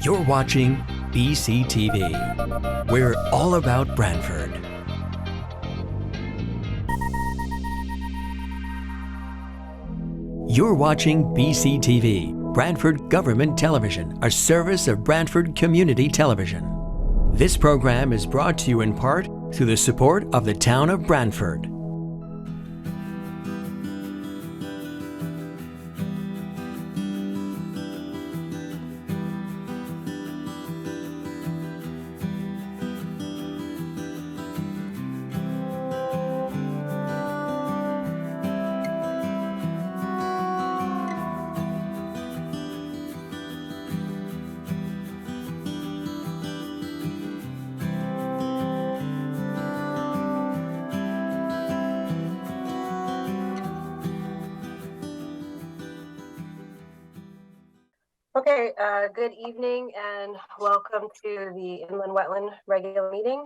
You're watching BCTV. We're all about Branford. You're watching BCTV, Branford Government Television, a service of Branford Community Television. This program is brought to you in part through the support of the town of Branford. Okay, good evening and welcome to the Inland Wetland regular meeting.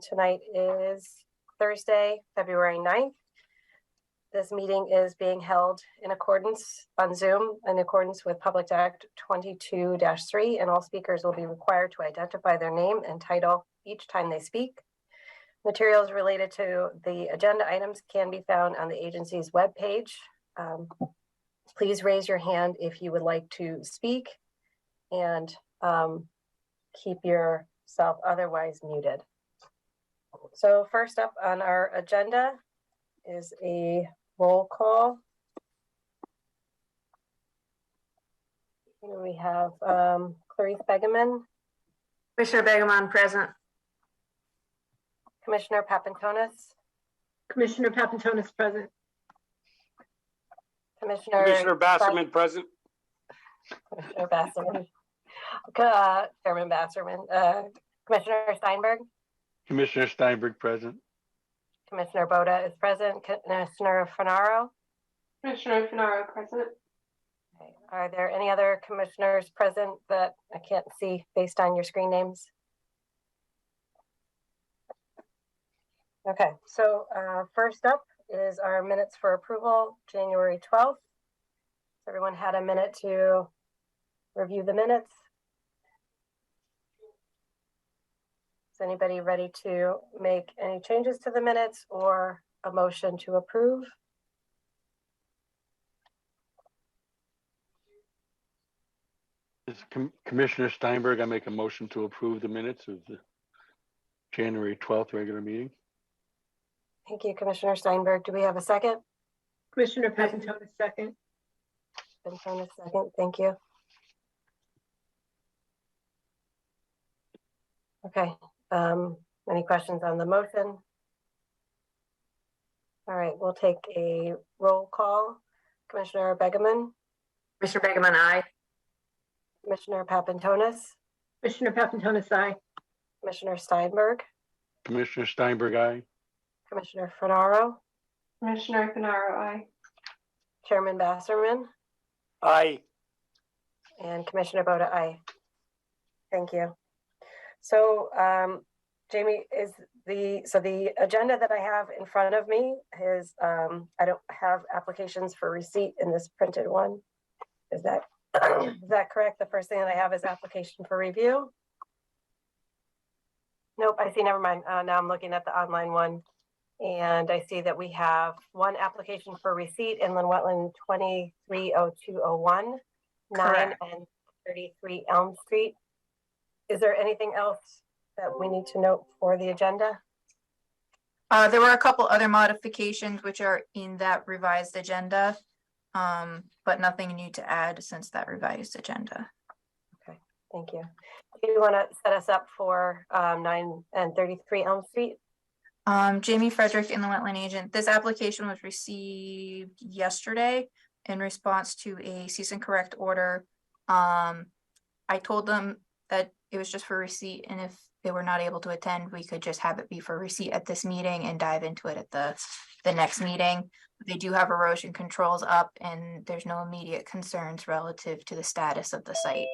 Tonight is Thursday, February 9th. This meeting is being held in accordance on Zoom in accordance with Public Act 22-3, and all speakers will be required to identify their name and title each time they speak. Materials related to the agenda items can be found on the agency's webpage. Please raise your hand if you would like to speak, and keep yourself otherwise muted. So first up on our agenda is a roll call. Here we have Clarice Begeman. Commissioner Begeman present. Commissioner Papantonis. Commissioner Papantonis present. Commissioner Basserman present. Commissioner Basserman. Chairman Basserman. Commissioner Steinberg. Commissioner Steinberg present. Commissioner Boda is present. Commissioner Finaro. Commissioner Finaro present. Okay. Are there any other commissioners present that I can't see based on your screen names? Okay, so first up is our minutes for approval, January 12th. Everyone had a minute to review the minutes. Is anybody ready to make any changes to the minutes or a motion to approve? Commissioner Steinberg, I make a motion to approve the minutes of the January 12th regular meeting. Thank you, Commissioner Steinberg. Do we have a second? Commissioner Papantonis second. Papantonis second. Thank you. Okay. Any questions on the motion? All right, we'll take a roll call. Commissioner Begeman. Commissioner Begeman, aye. Commissioner Papantonis. Commissioner Papantonis, aye. Commissioner Steinberg. Commissioner Steinberg, aye. Commissioner Finaro. Commissioner Finaro, aye. Chairman Basserman. Aye. And Commissioner Boda, aye. Thank you. So Jamie, the agenda that I have in front of me is I don't have applications for receipt in this printed one. Is that correct? The first thing that I have is application for review. Nope, I see, never mind. Now I'm looking at the online one. And I see that we have one application for receipt, Inland Wetland 230201, 9 and 33 Elm Street. Is there anything else that we need to note for the agenda? There were a couple other modifications which are in that revised agenda, but nothing new to add since that revised agenda. Okay, thank you. Do you want to set us up for 9 and 33 Elm Street? Jamie Frederick, Inland Wetland Agent. This application was received yesterday in response to a cease and correct order. I told them that it was just for receipt, and if they were not able to attend, we could just have it be for receipt at this meeting and dive into it at the next meeting. They do have erosion controls up, and there's no immediate concerns relative to the status of the site.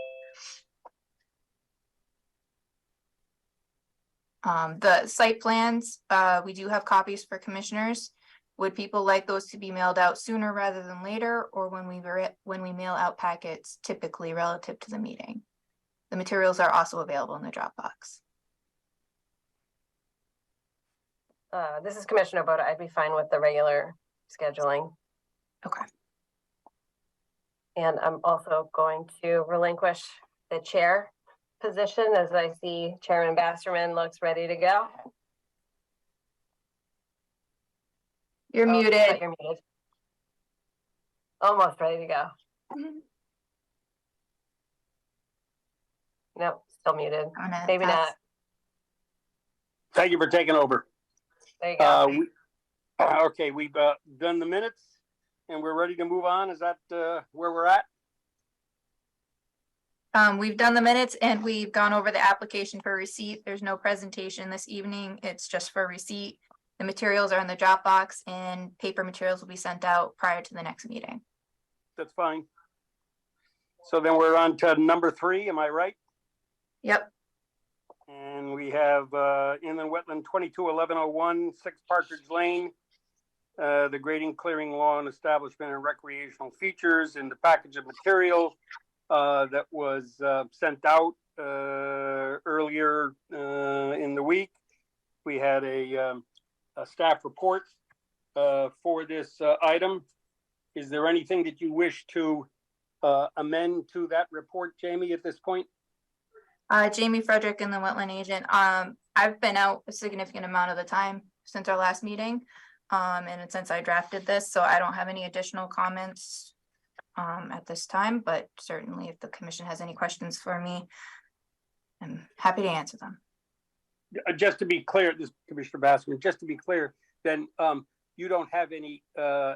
The site plans, we do have copies for commissioners. Would people like those to be mailed out sooner rather than later, or when we mail out packets typically relative to the meeting? The materials are also available in the Dropbox. This is Commissioner Boda. I'd be fine with the regular scheduling. Okay. And I'm also going to relinquish the chair position as I see Chairman Basserman looks ready to go. You're Oh, muted. but you're muted. Almost ready to go. Nope, still muted. I'm gonna Maybe pass- not. Thank you for taking over. There you go. Okay, we've done the minutes and we're ready to move on. Is that where we're at? We've done the minutes and we've gone over the application for receipt. There's no presentation this evening. It's just for receipt. The materials are in the Dropbox and paper materials will be sent out prior to the next meeting. That's fine. So then we're on to number 3, am I right? Yep. And we have inland wetland 221101, 6 Partridge Lane. The grading, clearing, lawn establishment and recreational features in the package of material that was sent out earlier in the week. We had a staff report for this item. Is there anything that you wish to amend to that report, Jamie, at this point? Jamie Frederick and the wetland agent. I've been out a significant amount of the time since our last meeting. And since I drafted this, so I don't have any additional comments at this time, but certainly if the commission has any questions for me, I'm happy to answer them. Just to be clear, this Commissioner Basserman, just to be clear, then you don't have any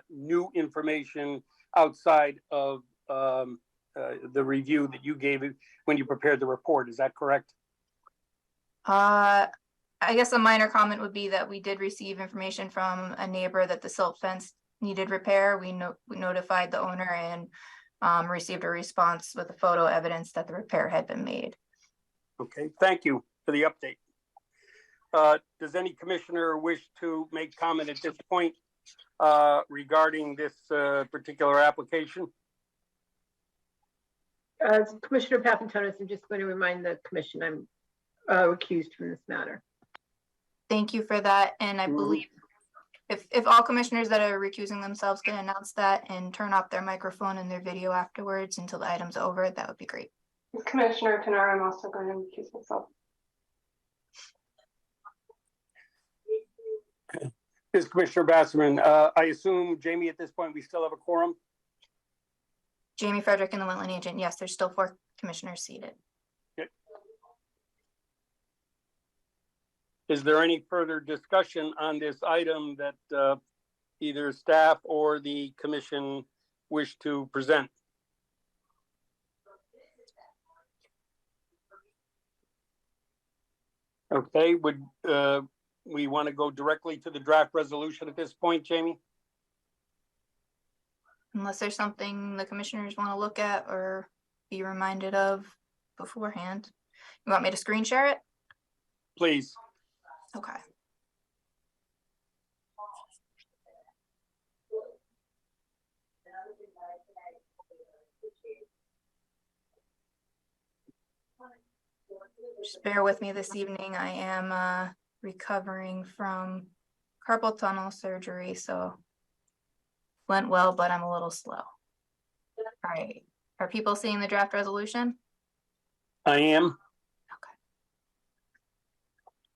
new information outside of the review that you gave when you prepared the report. Is that correct? I guess a minor comment would be that we did receive information from a neighbor that the silt fence needed repair. We notified the owner and received a response with a photo evidence that the repair had been made. Okay, thank you for the update. Does any commissioner wish to make comment at this point regarding this particular application? Commissioner Papantonis, I'm just going to remind the commission I'm recused from this matter. Thank you for that. And I believe if all commissioners that are recusing themselves can announce that and turn off their microphone and their video afterwards until the item's over, that would be great. Commissioner Canaro, I'm also going to recuse myself. This is Commissioner Basserman. I assume, Jamie, at this point, we still have a quorum? Jamie Frederick and the wetland agent. Yes, there's still 4 commissioners seated. Okay. Is there any further discussion on this item that either staff or the commission wish to present? Okay, would we want to go directly to the draft resolution at this point, Jamie? Unless there's something the commissioners want to look at or be reminded of beforehand. You want me to screen share it? Please. Okay. Just bear with me this evening. I am recovering from carpal tunnel surgery, so went well, but I'm a little slow. All right. Are people seeing the draft resolution? I am. Okay.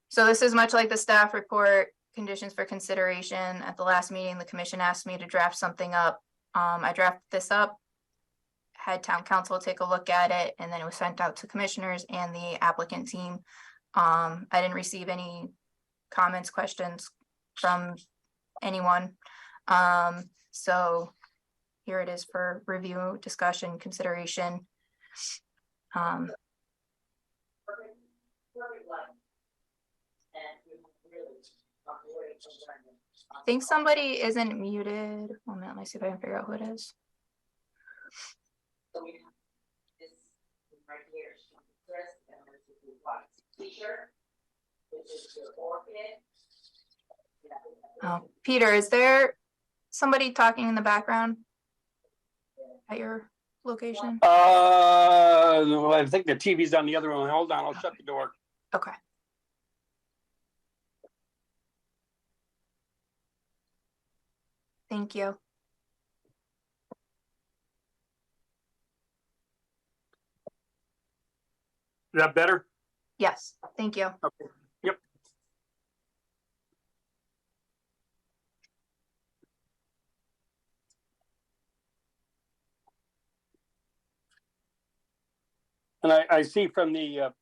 So this is much like the staff report, conditions for consideration. At the last meeting, the commission asked me to draft something up. I drafted this up, had town council take a look at it, and then it was sent out to commissioners and the applicant team. I didn't receive any comments, questions from anyone. So here it is for review, discussion, consideration. I think somebody isn't muted. 1 minute, let me see if I can figure out who it is. Oh, Peter, is there somebody talking in the background at your location? I think the TV's on the other one. Hold on, I'll shut the door. Okay. Thank you. Is that better? Yes, thank you. Okay. Yep. And I see from the,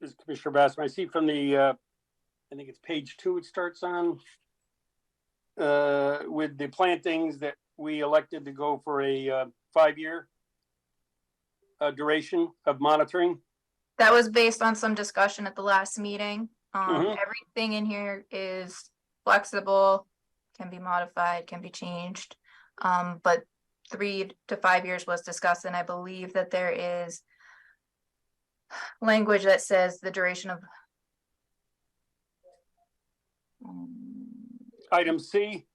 this is Commissioner Bassman, I see from the, I think it's page 2 it starts on, with the plantings that we elected to go for a 5-year duration of monitoring. That was based on some discussion at the last meeting. Mhm. Everything in here is flexible, can be modified, can be changed. But 3 to 5 years was discussed, and I believe that there is language that says the duration of Item C.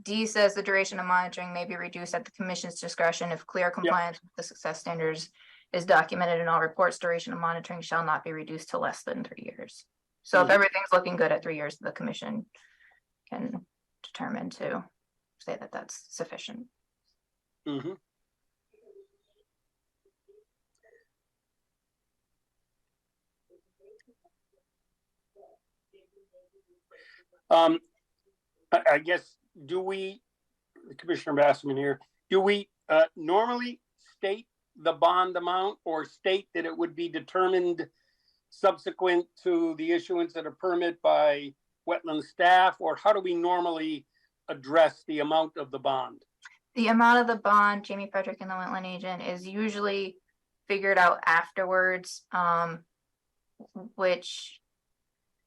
D says the duration of monitoring may be reduced at the commission's discretion if clear compliance with the success standards is documented in all reports. Duration of monitoring shall not be reduced to less than 3 years. So if everything's looking good at 3 years, the commission can determine to say that that's sufficient. Mm-hmm. I guess, do we, Commissioner Bassman here, do we normally state the bond amount or state that it would be determined subsequent to the issuance of a permit by wetland staff, or how do we normally address the amount of the bond? The amount of the bond, Jamie Frederick and the wetland agent, is usually figured out afterwards, which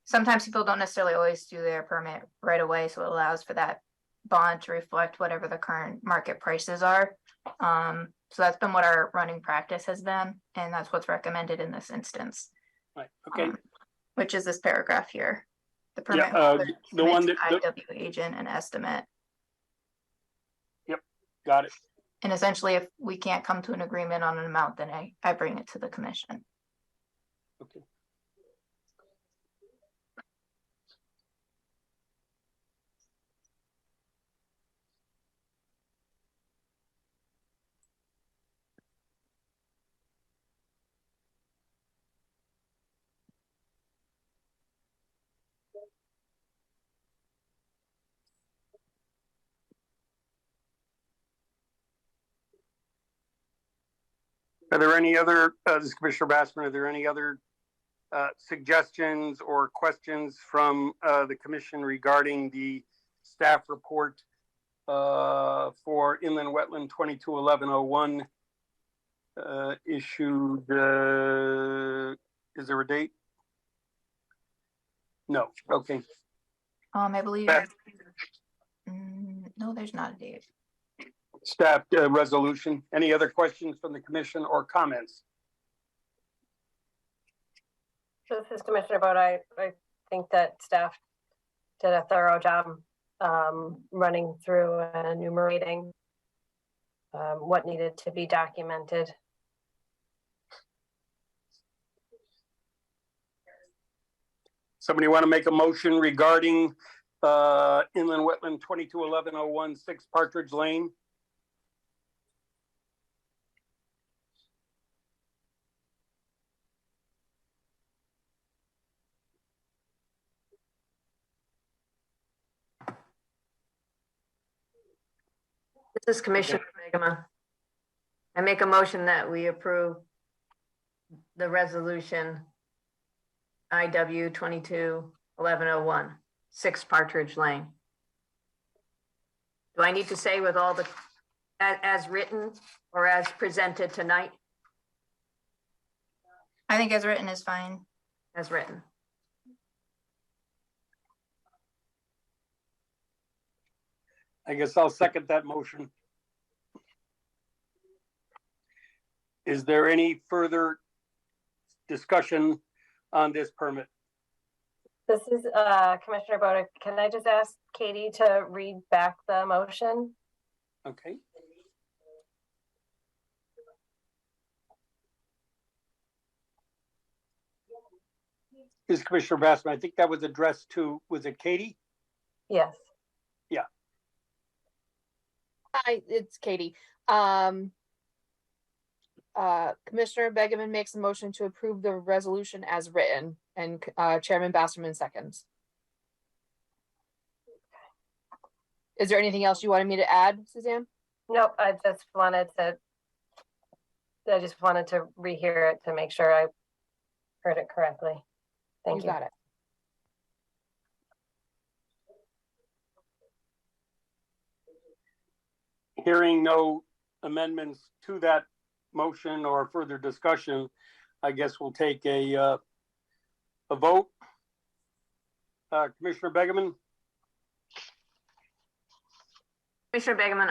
sometimes people don't necessarily always do their permit right away, so it allows for that bond to reflect whatever the current market prices are. So that's been what our running practice has been, and that's what's recommended in this instance. Right. Okay. Which is this paragraph here. The permit the one that IW agent an estimate. Yep, got it. And essentially, if we can't come to an agreement on an amount, then I bring it to the commission. Okay. Are there any other, this is Commissioner Bassman, are there any other suggestions or questions from the commission regarding the staff report for Inland Wetland 221101 issued, is there a date? No, okay. I believe, no, there's not a date. Staff resolution. Any other questions from the commission or comments? So this is Commissioner Bode. I think that staff did a thorough job running through and enumerating what needed to be documented. Somebody want to make a motion regarding Inland Wetland 221101 6 Partridge Lane? This is Commissioner Begema. I make a motion that we approve the resolution IW 221101 6 Partridge Lane. Do I need to say with all the as written or as presented tonight? I think as written is fine. As written. I guess I'll second that motion. Is there any further discussion on this permit? This is Commissioner Bode. Can I just ask Katie to read back the motion? Okay. This is Commissioner Bassman. I think that was addressed to, was it Katie? Yes. Hi, it's Katie. Commissioner Begeman makes a motion to approve the resolution as written, and Chairman Basserman seconds. Is there anything else you wanted me to add, Suzanne? Nope, I just wanted to rehear it to make sure I heard it correctly. Thank you. Got it. Hearing no amendments to that motion or further discussion, I guess we'll take a vote. Commissioner Begeman, Commissioner Begeman,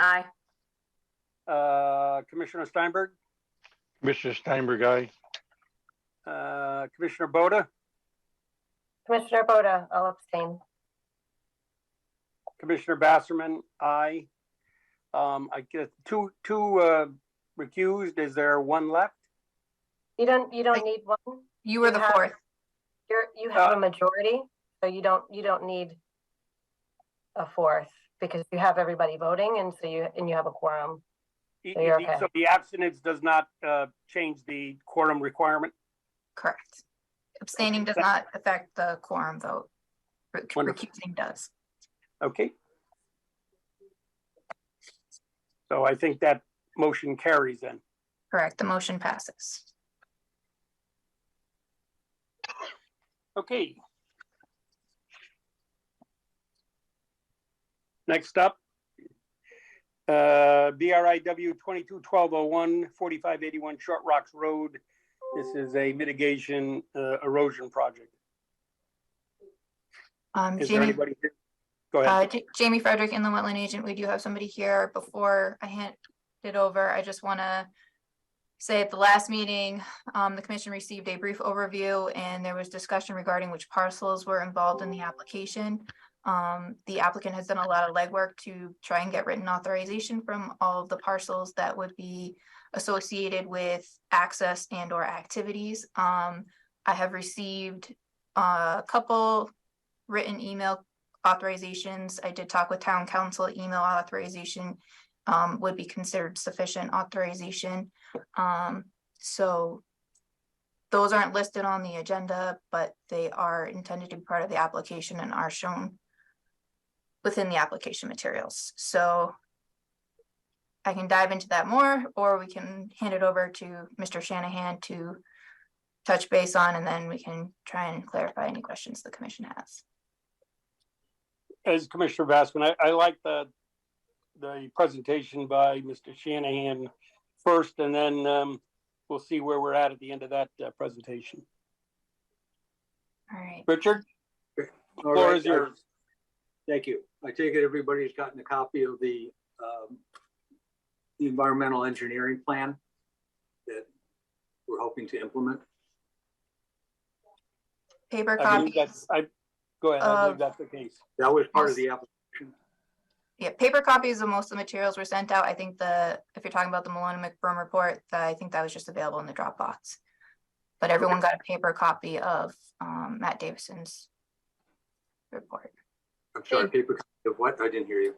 aye. Commissioner Steinberg, Commissioner Steinberg, aye. Commissioner Boda, Commissioner Boda, I'll abstain. Commissioner Basserman, aye. I get two recused. Is there one left? You don't need one. You were the fourth. You have a majority, so you don't need a fourth because you have everybody voting, and so you have a quorum. So you're okay. So the abstinence does not change the quorum requirement? Correct. Abstaining does not affect the quorum vote. Wonderful. Recusing does. Okay. So I think that motion carries then. Correct. The motion passes. Okay. Next up, BRIW 221201 4581 Short Rocks Road. This is a mitigation erosion project. Is there anybody here? Go ahead. Jamie Frederick, Inland Wetland Agent. We do have somebody here. Before I hand it over, I just want to say at the last meeting, the commission received a brief overview and there was discussion regarding which parcels were involved in the application. The applicant has done a lot of legwork to try and get written authorization from all of the parcels that would be associated with access and or activities. I have received a couple written email authorizations. I did talk with town council. Email authorization would be considered sufficient authorization. So those aren't listed on the agenda, but they are intended to be part of the application and are shown within the application materials. So I can dive into that more, or we can hand it over to Mr. Shanahan to touch base on, and then we can try and clarify any questions the commission has. As Commissioner Bassman, I like the presentation by Mr. Shanahan first, and then we'll see where we're at the end of that presentation. All right. Richard, All floor right. is yours. Thank you. I take it everybody's gotten a copy of the environmental engineering plan that we're hoping to implement. Paper I believe copies. go ahead. I believe that's the case. That was part of the application. Yeah, paper copies of most of the materials were sent out. I think if you're talking about the Malone and McBroom report, I think that was just available in the Dropbox. But everyone got a paper copy of Matt Davison's report. I'm sorry, paper copy of what? I didn't hear you.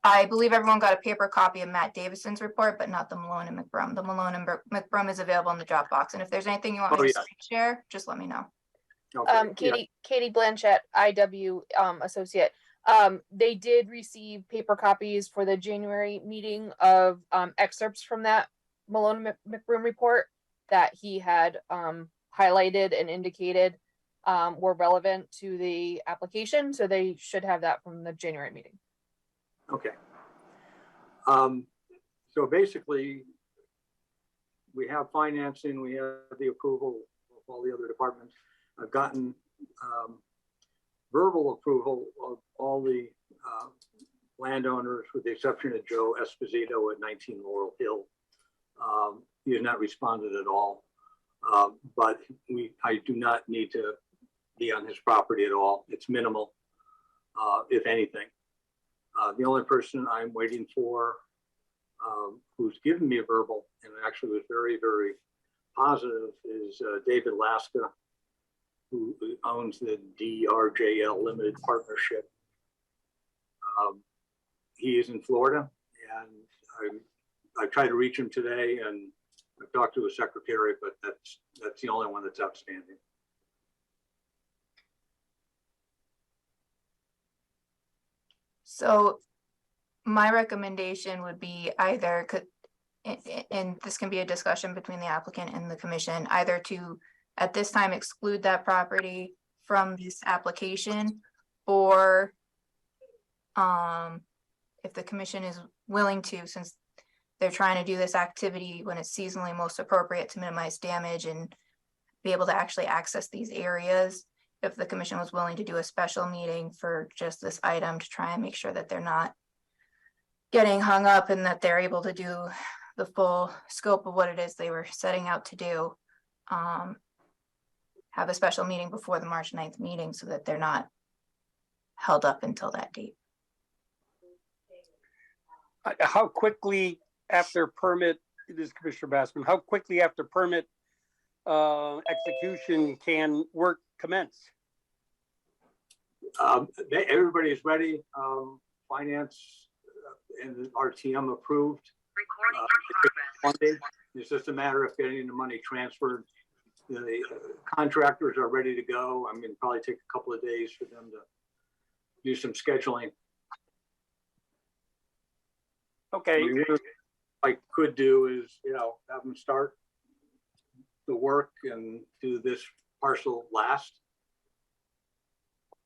I believe everyone got a paper copy of Matt Davison's report, but not the Malone and McBroom. The Malone and McBroom is available in the Dropbox. And if there's anything you want me to screen share, just let me know. Okay. Katie Blanchett, IW associate. They did receive paper copies for the January meeting of excerpts from that Malone McBroom report that he had highlighted and indicated were relevant to the application. So they should have that from the January meeting. Okay. So basically, we have financing, we have the approval of all the other departments. I've gotten verbal approval of all the landowners with the exception of Joe Esposito at 19 Laurel Hill. He has not responded at all, but I do not need to be on his property at all. It's minimal, if anything. The only person I'm waiting for who's given me a verbal and actually was very, very positive is David Laska who owns the DRJL Limited Partnership. He is in Florida, and I tried to reach him today, and I've talked to his secretary, but that's the only one that's outstanding. So my recommendation would be either and this can be a discussion between the applicant and the commission, either to at this time exclude that property from this application, or if the commission is willing to, since they're trying to do this activity when it's seasonally most appropriate to minimize damage and be able to actually access these areas, if the commission was willing to do a special meeting for just this item to try and make sure that they're not getting hung up and that they're able to do the full scope of what it is they were setting out to do. Have a special meeting before the March 9th meeting so that they're not held up until that date. How quickly after permit, this is Commissioner Bassman, how quickly after permit execution can work commence? Everybody's ready. Finance and RTM approved. Monday. It's just a matter of getting the money transferred. The contractors are ready to go. I mean, probably take a couple of days for them to do some scheduling. Okay. What I could do is, have them start the work and do this parcel last,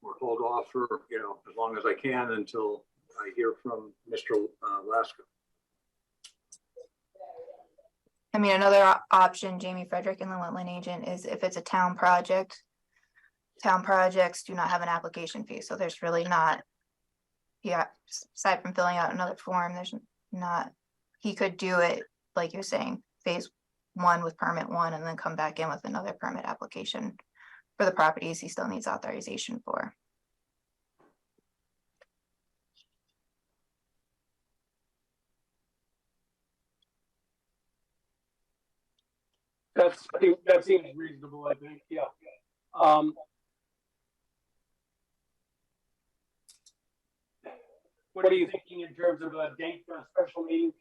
or hold off for, as long as I can until I hear from Mr. Laska. I mean, another option, Jamie Frederick and the wetland agent, is if it's a town project, town projects do not have an application fee. So there's really not, aside from filling out another form, there's not, he could do it, like you're saying, phase 1 with permit 1 and then come back in with another permit application for the properties he still needs authorization for. That seems reasonable, I think. Yeah. What are you thinking in terms of a date for a special meeting?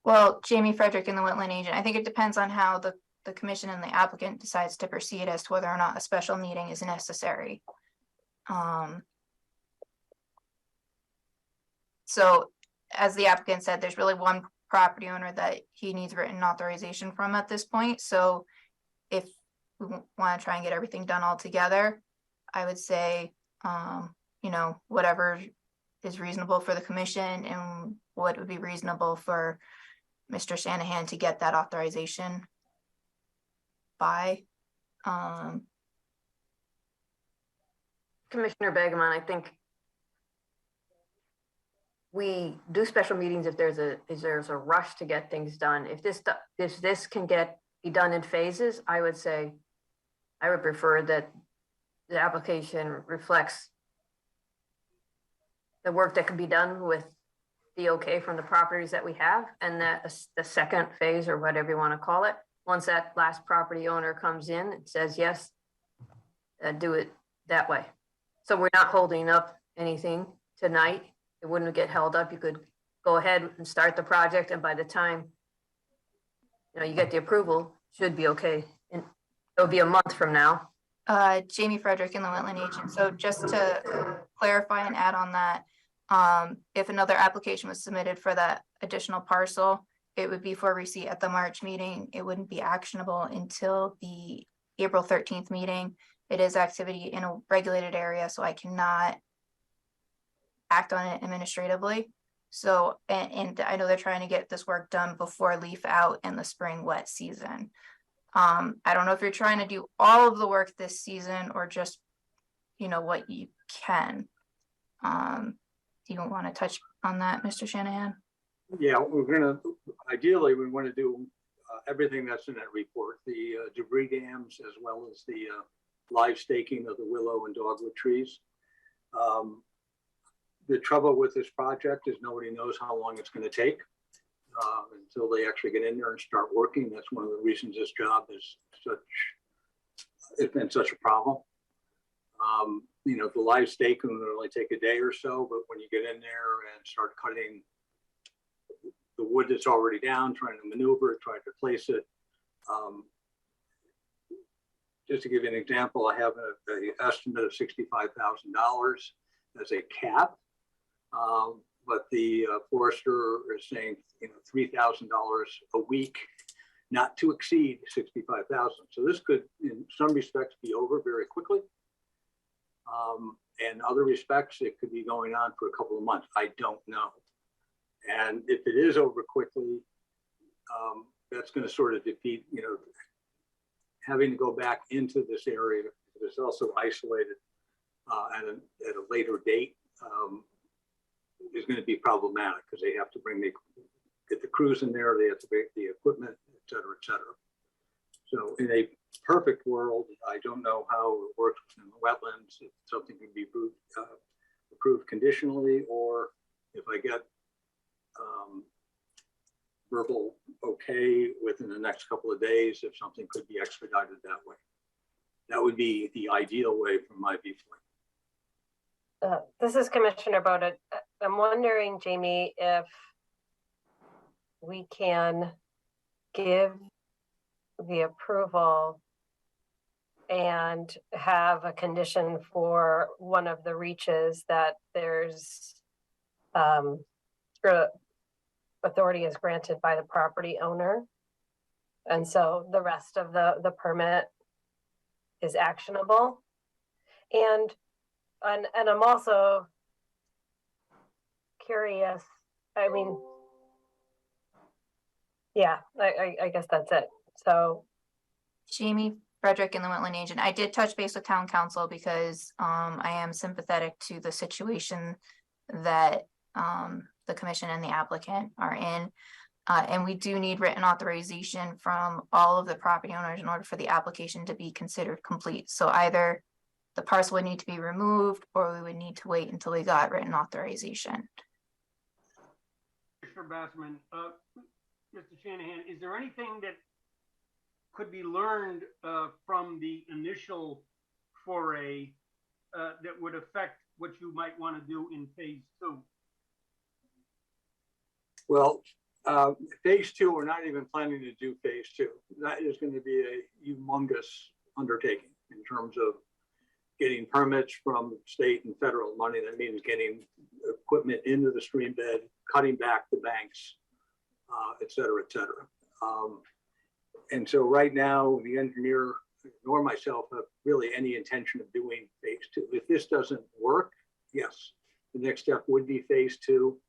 Well, Jamie Frederick and the wetland agent, I think it depends on how the commission and the applicant decides to proceed as to whether or not a special meeting is necessary. So as the applicant said, there's really one property owner that he needs written authorization from at this point. So if we want to try and get everything done all together, I would say, whatever is reasonable for the commission and what would be reasonable for Mr. Shanahan to get that authorization by. Commissioner Begemon, I think we do special meetings if there's a rush to get things done. If this can be done in phases, I would say I would prefer that the application reflects the work that can be done with the okay from the properties that we have, and that the second phase, or whatever you want to call it, once that last property owner comes in and says yes, do it that way. So we're not holding up anything tonight. It wouldn't get held up. You could go ahead and start the project, and by the time you get the approval, should be okay. And it'll be a month from now. Jamie Frederick and the wetland agent. So just to clarify and add on that, if another application was submitted for that additional parcel, it would be for receipt at the March meeting. It wouldn't be actionable until the April 13th meeting. It is activity in a regulated area, so I cannot act on it administratively. So, and I know they're trying to get this work done before leaf out in the spring wet season. I don't know if you're trying to do all of the work this season or just, what you can. Do you want to touch on that, Mr. Shanahan? Yeah, ideally, we want to do everything that's in that report, the debris dams, as well as the live staking of the willow and dogwood trees. The trouble with this project is nobody knows how long it's going to take until they actually get in there and start working. That's one of the reasons this job is such it's been such a problem. You know, the live stake can only take a day or so, but when you get in there and start cutting the wood that's already down, trying to maneuver it, trying to place it. Just to give you an example, I have an estimate of $65,000 as a cap, but the forester is saying, you know, $3,000 a week, not to exceed 65,000. So this could, in some respects, be over very quickly. In other respects, it could be going on for a couple of months. I don't know. And if it is over quickly, that's going to sort of defeat, you know, having to go back into this area. It's also isolated at a later date is going to be problematic because they have to get the crews in there, they have to make the equipment, et cetera, et cetera. So in a perfect world, I don't know how it works within the wetlands, if something can be approved conditionally, or if I get verbal okay within the next couple of days, if something could be expedited that way. That would be the ideal way from my viewpoint. This is Commissioner Boda. I'm wondering, Jamie, if we can give the approval and have a condition for one of the reaches that there's authority is granted by the property owner. And so the rest of the permit is actionable. And I'm also curious, I mean, yeah, I guess that's it. So Jamie Frederick and the wetland agent. I did touch base with town council because I am sympathetic to the situation that the commission and the applicant are in. And we do need written authorization from all of the property owners in order for the application to be considered complete. So either the parcel would need to be removed or we would need to wait until we got written authorization. Mr. Bassman, Mr. Shanahan, is there anything that could be learned from the initial foray that would affect what you might want to do in phase 2? Well, phase 2, we're not even planning to do phase 2. That is going to be a humongous undertaking in terms of getting permits from state and federal money. That means getting equipment into the stream bed, cutting back the banks, et cetera, et cetera. And so right now, the engineer nor myself have really any intention of doing phase 2. If this doesn't work, yes, the next step would be phase 2.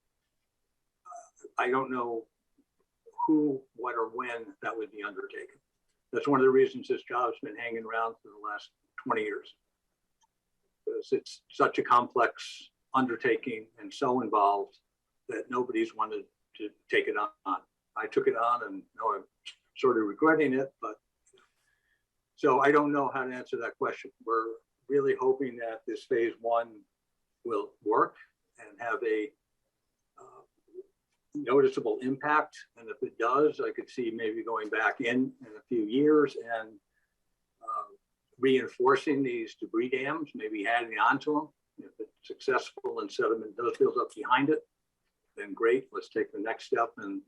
I don't know who, what, or when that would be undertaken. That's one of the reasons this job's been hanging around for the last 20 years. Because it's such a complex undertaking and so involved that nobody's wanted to take it on. I took it on and now I'm sort of regretting it, but so I don't know how to answer that question. We're really hoping that this phase 1 will work and have a noticeable impact. And if it does, I could see maybe going back in a few years and reinforcing these debris dams, maybe adding on to them. If it's successful and sediment does build up behind it, then great, let's take the next step and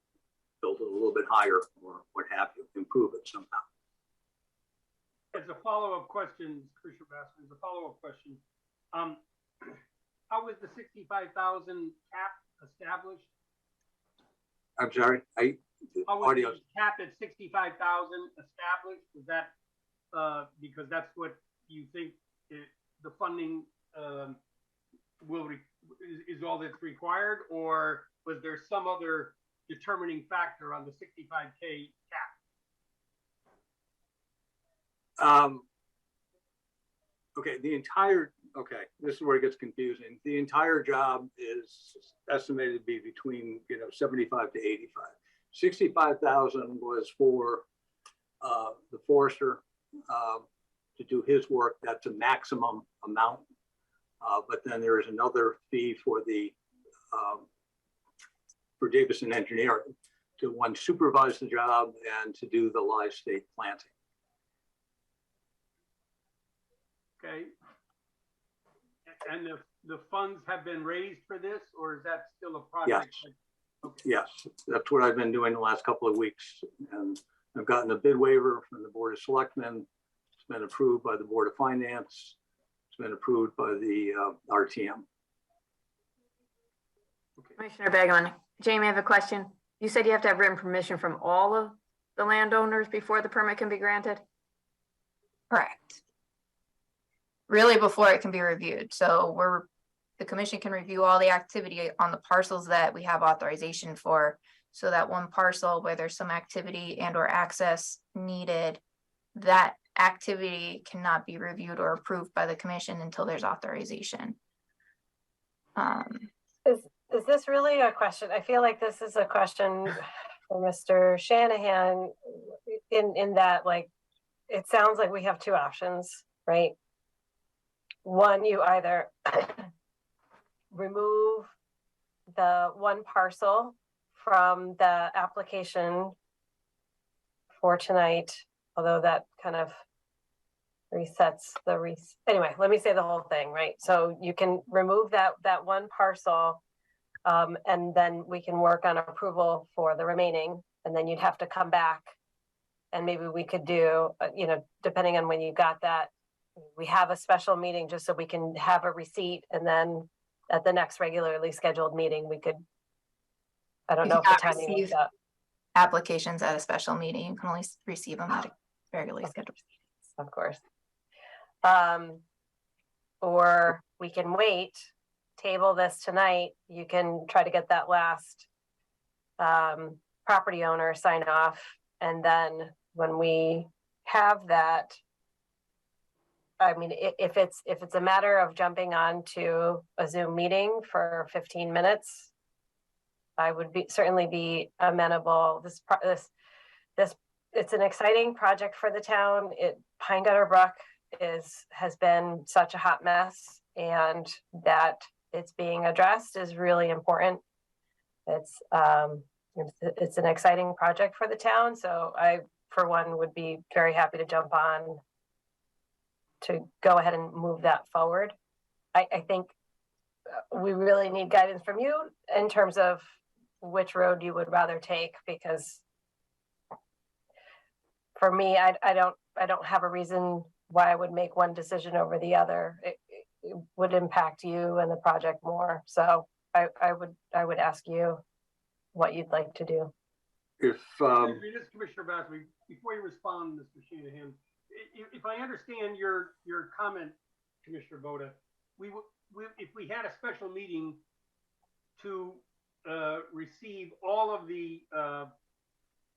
build it a little bit higher or what have you, improve it somehow. As a follow-up question, Commissioner Bassman, as a follow-up question, how was the 65,000 cap established? I'm sorry, How was the cap at 65,000 established? Was that because that's what you think the funding is all that's required, or was there some other determining factor on the 65K cap? Okay, this is where it gets confusing. The entire job is estimated to be between 75 to 85. 65,000 was for the forester to do his work. That's a maximum amount. But then there is another fee for the for Davison Engineering to supervise the job and to do the live stake planting. Okay. And the funds have been raised for this, or is that still a project? Yes. Okay. Yes, that's what I've been doing the last couple of weeks. And I've gotten a bid waiver from the Board of Selectmen. It's been approved by the Board of Finance. It's been approved by the RTM. Commissioner Beglin, Jamie, I have a question. You said you have to have written permission from all of the landowners before the permit can be granted? Correct. Really before it can be reviewed. So the commission can review all the activity on the parcels that we have authorization for. So that one parcel where there's some activity and or access needed, that activity cannot be reviewed or approved by the commission until there's authorization. Is this really a question? I feel like this is a question for Mr. Shanahan in that, like, it sounds like we have two options, right? One, you either remove the one parcel from the application for tonight, although that kind of resets anyway, let me say the whole thing, right? So you can remove that one parcel, and then we can work on approval for the remaining, and then you'd have to come back, and maybe we could do, depending on when you got that, we have a special meeting just so we can have a receipt, and then at the next regularly scheduled meeting, we could, I don't know if the timing works out. Applications at a special meeting, you can only receive them at a regularly scheduled meeting. Of course. Or we can wait, table this tonight. You can try to get that last property owner sign off. And then when we have that, I mean, if it's a matter of jumping on to a Zoom meeting for 15 minutes, I would certainly be amenable. It's an exciting project for the town. Pine Gutter Brook has been such a hot mess, and that it's being addressed is really important. It's an exciting project for the town. So I, for one, would be very happy to jump on to go ahead and move that forward. I think we really need guidance from you in terms of which road you would rather take, because for me, I don't have a reason why I would make one decision over the other. It would impact you and the project more. So I would ask you what you'd like to do. This Commissioner Bassman, before you respond, Mr. Shanahan, if I understand your comment, Commissioner Boda, if we had a special meeting to receive all of the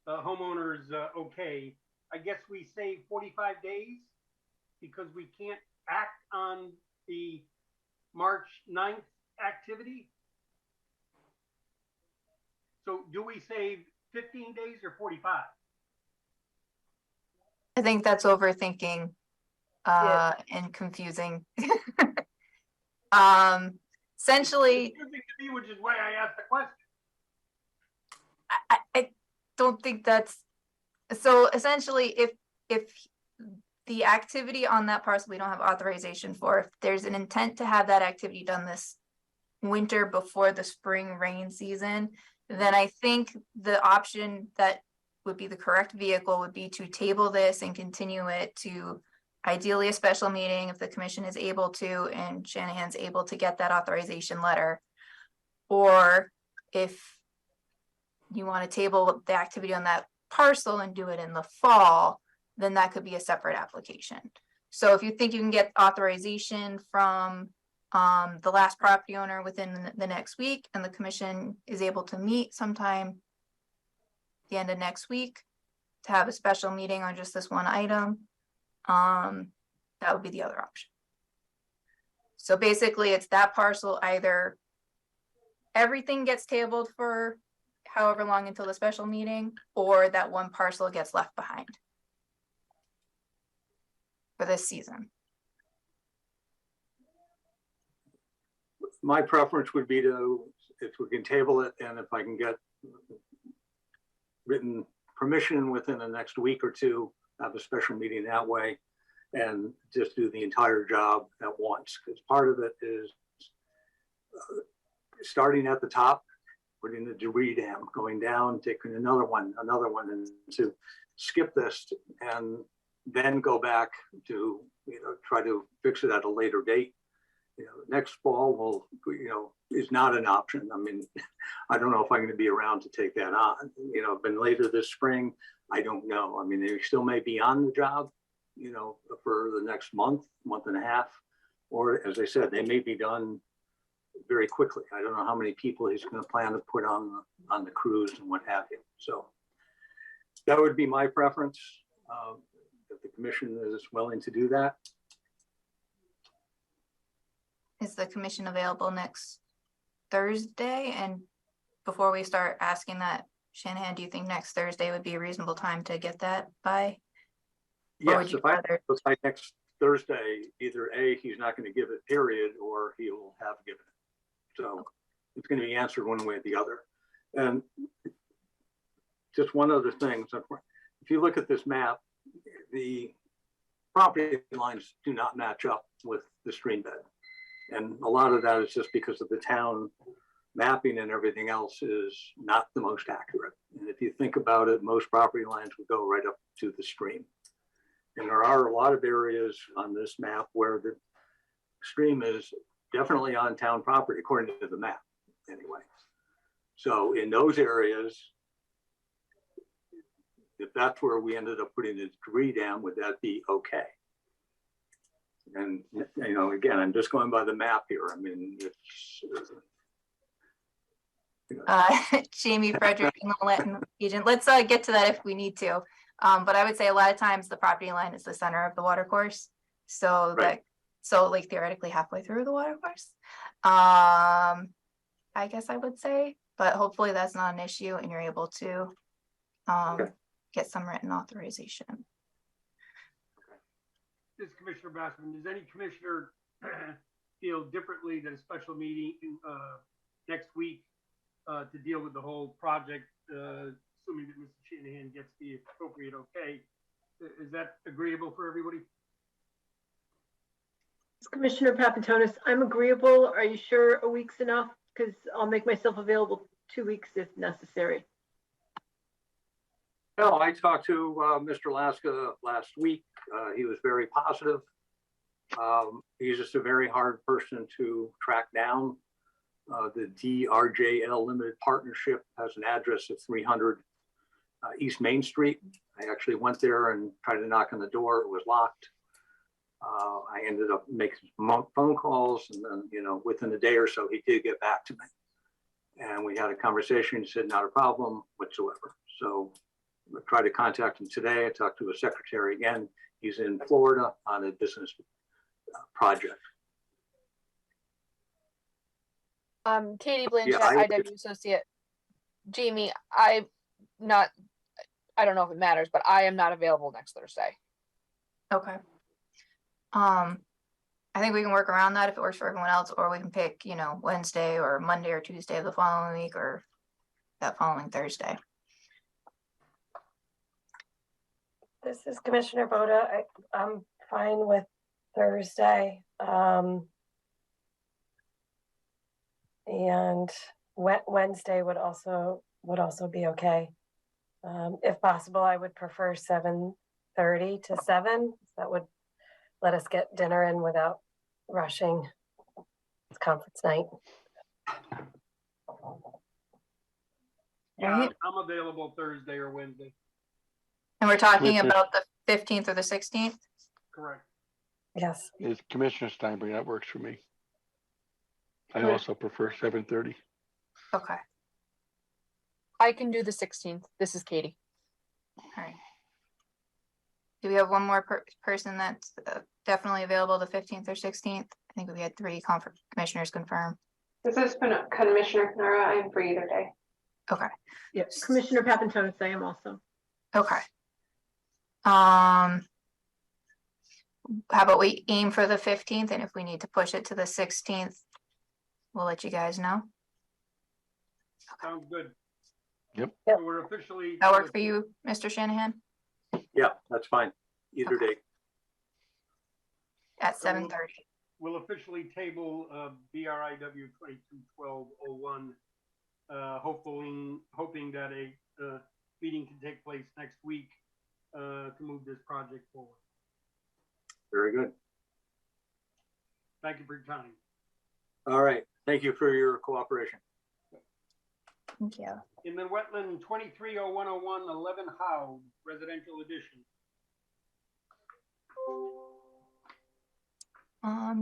homeowners okay, I guess we say 45 days because we can't act on the March 9th activity. So do we say 15 days or 45? I think that's overthinking and confusing. Essentially, it's confusing to me, which is why I asked the question. I don't think that's so. Essentially, if the activity on that parcel we don't have authorization for, if there's an intent to have that activity done this winter before the spring rain season, then I think the option that would be the correct vehicle would be to table this and continue it to ideally a special meeting if the commission is able to and Shanahan's able to get that authorization letter. Or if you want to table the activity on that parcel and do it in the fall, then that could be a separate application. So if you think you can get authorization from the last property owner within the next week, and the commission is able to meet sometime the end of next week to have a special meeting on just this one item, that would be the other option. So basically it's that parcel, either everything gets tabled for however long until the special meeting, or that one parcel gets left behind for this season. My preference would be to, if we can table it, and if I can get written permission within the next week or two, have a special meeting that way. and just do the entire job at once. Because part of it is starting at the top, putting the debris dam, going down, taking another one, and to skip this and then go back to, try to fix it at a later date. Next fall will, is not an option. I mean, I don't know if I'm going to be around to take that on. Been later this spring, I don't know. I mean, they still may be on the job, for the next month and a half, or as I said, they may be done very quickly. I don't know how many people he's going to plan to put on the crews and what have you. So that would be my preference. If the commission is willing to do that. Is the commission available next Thursday? And before we start asking that, Shanahan, do you think next Thursday would be a reasonable time to get that by? Yes, if I by next Thursday, either A, he's not going to give it, period, or he will have given it. So it's going to be answered one way or the other. And just one other thing. So if you look at this map, the property lines do not match up with the stream bed. And a lot of that is just because of the town mapping and everything else is not the most accurate. And if you think about it, most property lines would go right up to the stream. And there are a lot of areas on this map where the stream is definitely on town property, according to the map, anyway. So in those areas, if that's where we ended up putting the debris dam, would that be okay? And, again, I'm just going by the map here. I mean, it's... Jamie Frederick, Wetland agent. Let's get to that if we need to. But I would say a lot of times the property line is the center of the water course. So right. So like theoretically halfway through the water course. I guess I would say, but hopefully that's not an issue and you're able to get some written authorization. This is Commissioner Bassman. Does any commissioner feel differently that a special meeting next week to deal with the whole project, assuming that Mr. Shanahan gets the appropriate okay? Is that agreeable for everybody? Commissioner Papantonis, I'm agreeable. Are you sure a week's enough? Because I'll make myself available 2 weeks if necessary. No, I talked to Mr. Laska last week. He was very positive. He's just a very hard person to track down. The DRJL Limited Partnership has an address of 300 East Main Street. I actually went there and tried to knock on the door. It was locked. I ended up making some phone calls, and then, within a day or so, he did get back to me. And we had a conversation. He said, not a problem whatsoever. So I tried to contact him today. I talked to his secretary again. He's in Florida on a business project. Katie Blanchett, Yeah, IW Associate. Jamie, I don't know if it matters, but I am not available next Thursday. Okay. I think we can work around that if it works for everyone else, or we can pick, Wednesday or Monday or Tuesday of the following week or that following Thursday. This is Commissioner Boda. I'm fine with Thursday. And Wednesday would also be okay. If possible, I would prefer 7:30 to 7. That would let us get dinner in without rushing. It's conference night. Yeah, Right. I'm available Thursday or Wednesday. And we're talking about the 15th or the 16th? Correct. Yes. It's Commissioner Steinberg. That works for me. I Good. also prefer 7:30. Okay. I can do the 16th. This is Katie. All right. Do we have one more person that's definitely available the 15th or 16th? I think we had 3 commissioners confirm. This is Commissioner Panara. I am free either day. Okay. Yes, Commissioner Papantonis, I am also. Okay. How about we aim for the 15th, and if we need to push it to the 16th, we'll let you guys know. Sounds good. Yep. So we're officially. That work for you, Mr. Shanahan? Yeah, that's fine. Either Okay. day. at So 7:30. We'll officially table BRIW 221201, hoping that a meeting can take place next week to move this project forward. Very good. Thank you for your time. All right. Thank you for your cooperation. Thank you. Inland Wetland 230101 11 Howe, residential addition.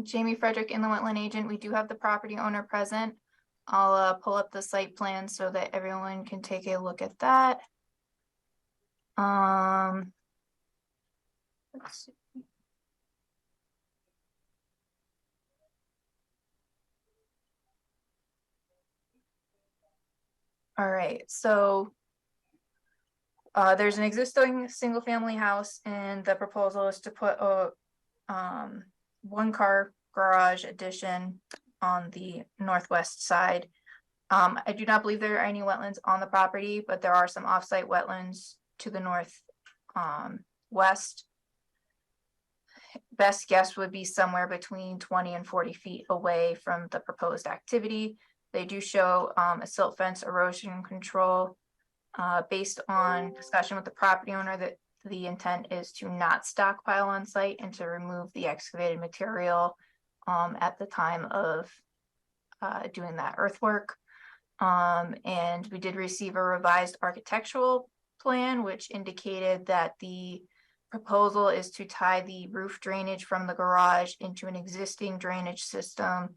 Jamie Frederick, Inland Wetland Agent. We do have the property owner present. I'll pull up the site plan so that everyone can take a look at that. Let's see. All right, so there's an existing single family house and the proposal is to put a one car garage addition on the northwest side. I do not believe there are any wetlands on the property, but there are some offsite wetlands to the north west. Best guess would be somewhere between 20 and 40 feet away from the proposed activity. They do show a silt fence erosion control. Based on discussion with the property owner, that the intent is to not stockpile on site and to remove the excavated material at the time of doing that earthwork. And we did receive a revised architectural plan, which indicated that the proposal is to tie the roof drainage from the garage into an existing drainage system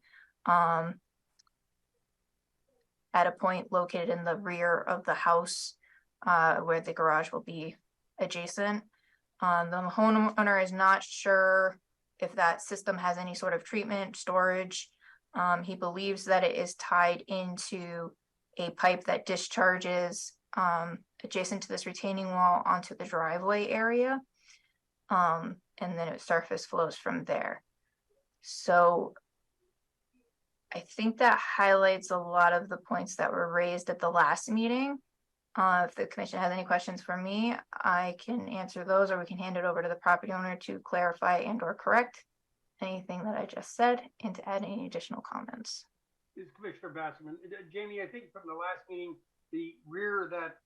at a point located in the rear of the house where the garage will be adjacent. The homeowner is not sure if that system has any sort of treatment, storage. He believes that it is tied into a pipe that discharges adjacent to this retaining wall onto the driveway area. And then it surface flows from there. So I think that highlights a lot of the points that were raised at the last meeting. If the commission has any questions for me, I can answer those, or we can hand it over to the property owner to clarify and or correct anything that I just said and to add any additional comments. This is Commissioner Basserman. Jamie, I think from the last meeting, the rear that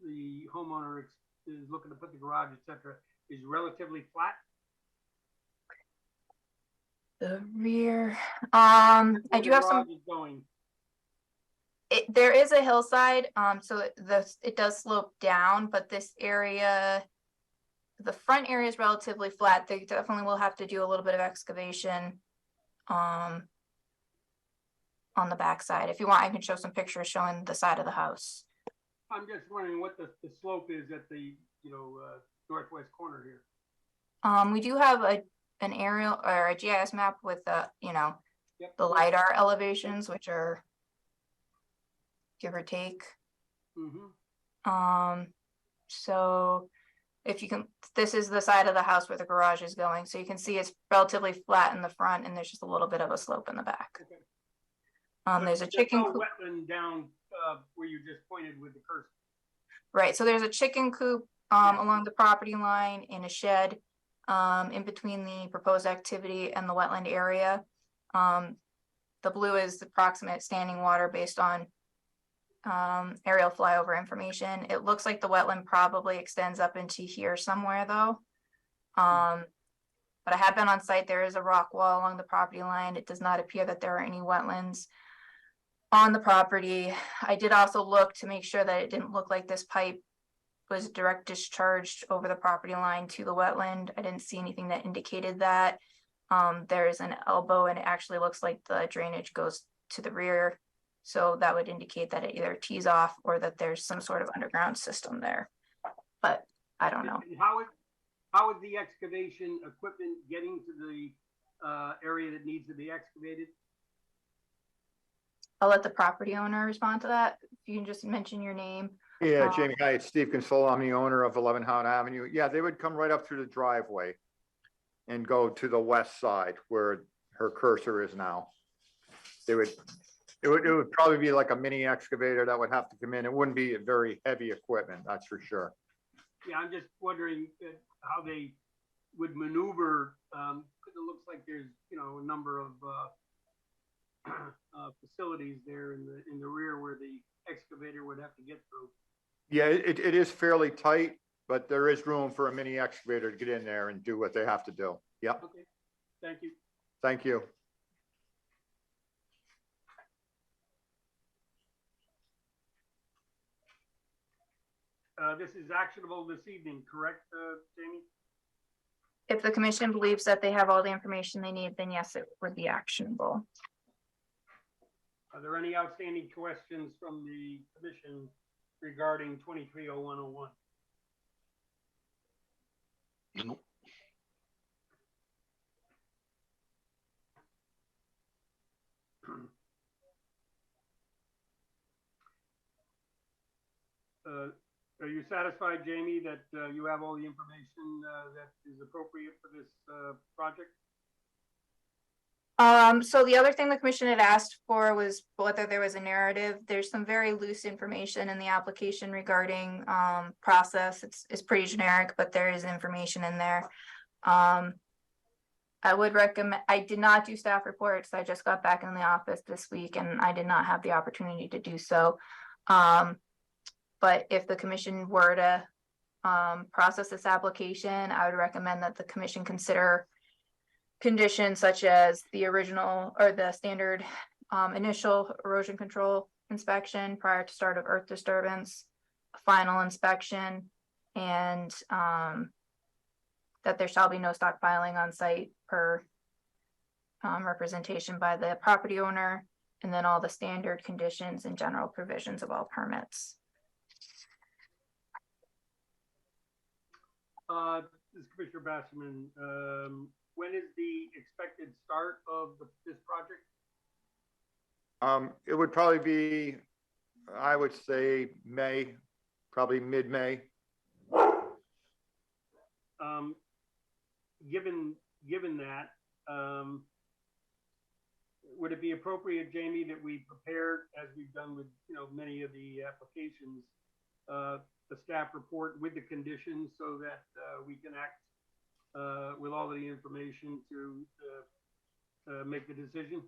the homeowner is looking to put the garage, etc., is relatively flat. The rear, I do have some. Going. There is a hillside, so it does slope down, but this area, the front area is relatively flat. They definitely will have to do a little bit of excavation on the back side. If you want, I can show some pictures showing the side of the house. I'm just wondering what the slope is at the northwest corner here. We do have an aerial or a GIS map with the Yep. the LiDAR elevations, which are give or take. Mm-hmm. So if you can, this is the side of the house where the garage is going. So you can see it's relatively flat in the front and there's just a little bit of a slope in the back. Okay. There's a chicken no coop. wetland down where you just pointed with the cursor. Right. So there's a chicken coop along the property line and a shed in between the proposed activity and the wetland area. The blue is the approximate standing water based on aerial flyover information. It looks like the wetland probably extends up into here somewhere though. But I have been on site. There is a rock wall along the property line. It does not appear that there are any wetlands on the property. I did also look to make sure that it didn't look like this pipe was direct discharged over the property line to the wetland. I didn't see anything that indicated that. There's an elbow and it actually looks like the drainage goes to the rear. So that would indicate that it either tees off or that there's some sort of underground system there, but I don't know. And how is the excavation equipment getting to the area that needs to be excavated? I'll let the property owner respond to that. If you can just mention your name. Yeah, Jamie, hi, it's Steve Consola. I'm the owner of 11 Howard Avenue. Yeah, they would come right up through the driveway and go to the west side where her cursor is now. It would probably be like a mini excavator that would have to come in. It wouldn't be a very heavy equipment, that's for sure. Yeah, I'm just wondering how they would maneuver. It a number of facilities there in the rear where the excavator would have to get through. Yeah, it is fairly tight, but there is room for a mini excavator to get in there and do what they have to do. Yep, Okay, thank you. thank you. This is actionable this evening, correct, Jamie? If the commission believes that they have all the information they need, then yes, it would be actionable. Are there any outstanding questions from the commission regarding 230101? No. Are you satisfied, Jamie, that you have all the information that is appropriate for this project? So the other thing the commission had asked for was whether there was a narrative. There's some very loose information in the application regarding process. It's pretty generic, but there is information in there. I would recommend, I did not do staff reports. I just got back in the office this week and I did not have the opportunity to do so. But if the commission were to process this application, I would recommend that the commission consider conditions such as the original or the standard initial erosion control inspection prior to start of earth disturbance, a final inspection, and that there shall be no stockpiling on site per representation by the property owner, and then all the standard conditions and general provisions of all permits. This is Commissioner Basserman. When is the expected start of this project? It would probably be, I would say May, probably mid-May. Given that, would it be appropriate, Jamie, that we prepare, as we've done with many of the applications, the staff report with the conditions so that we can act with all of the information to make the decision,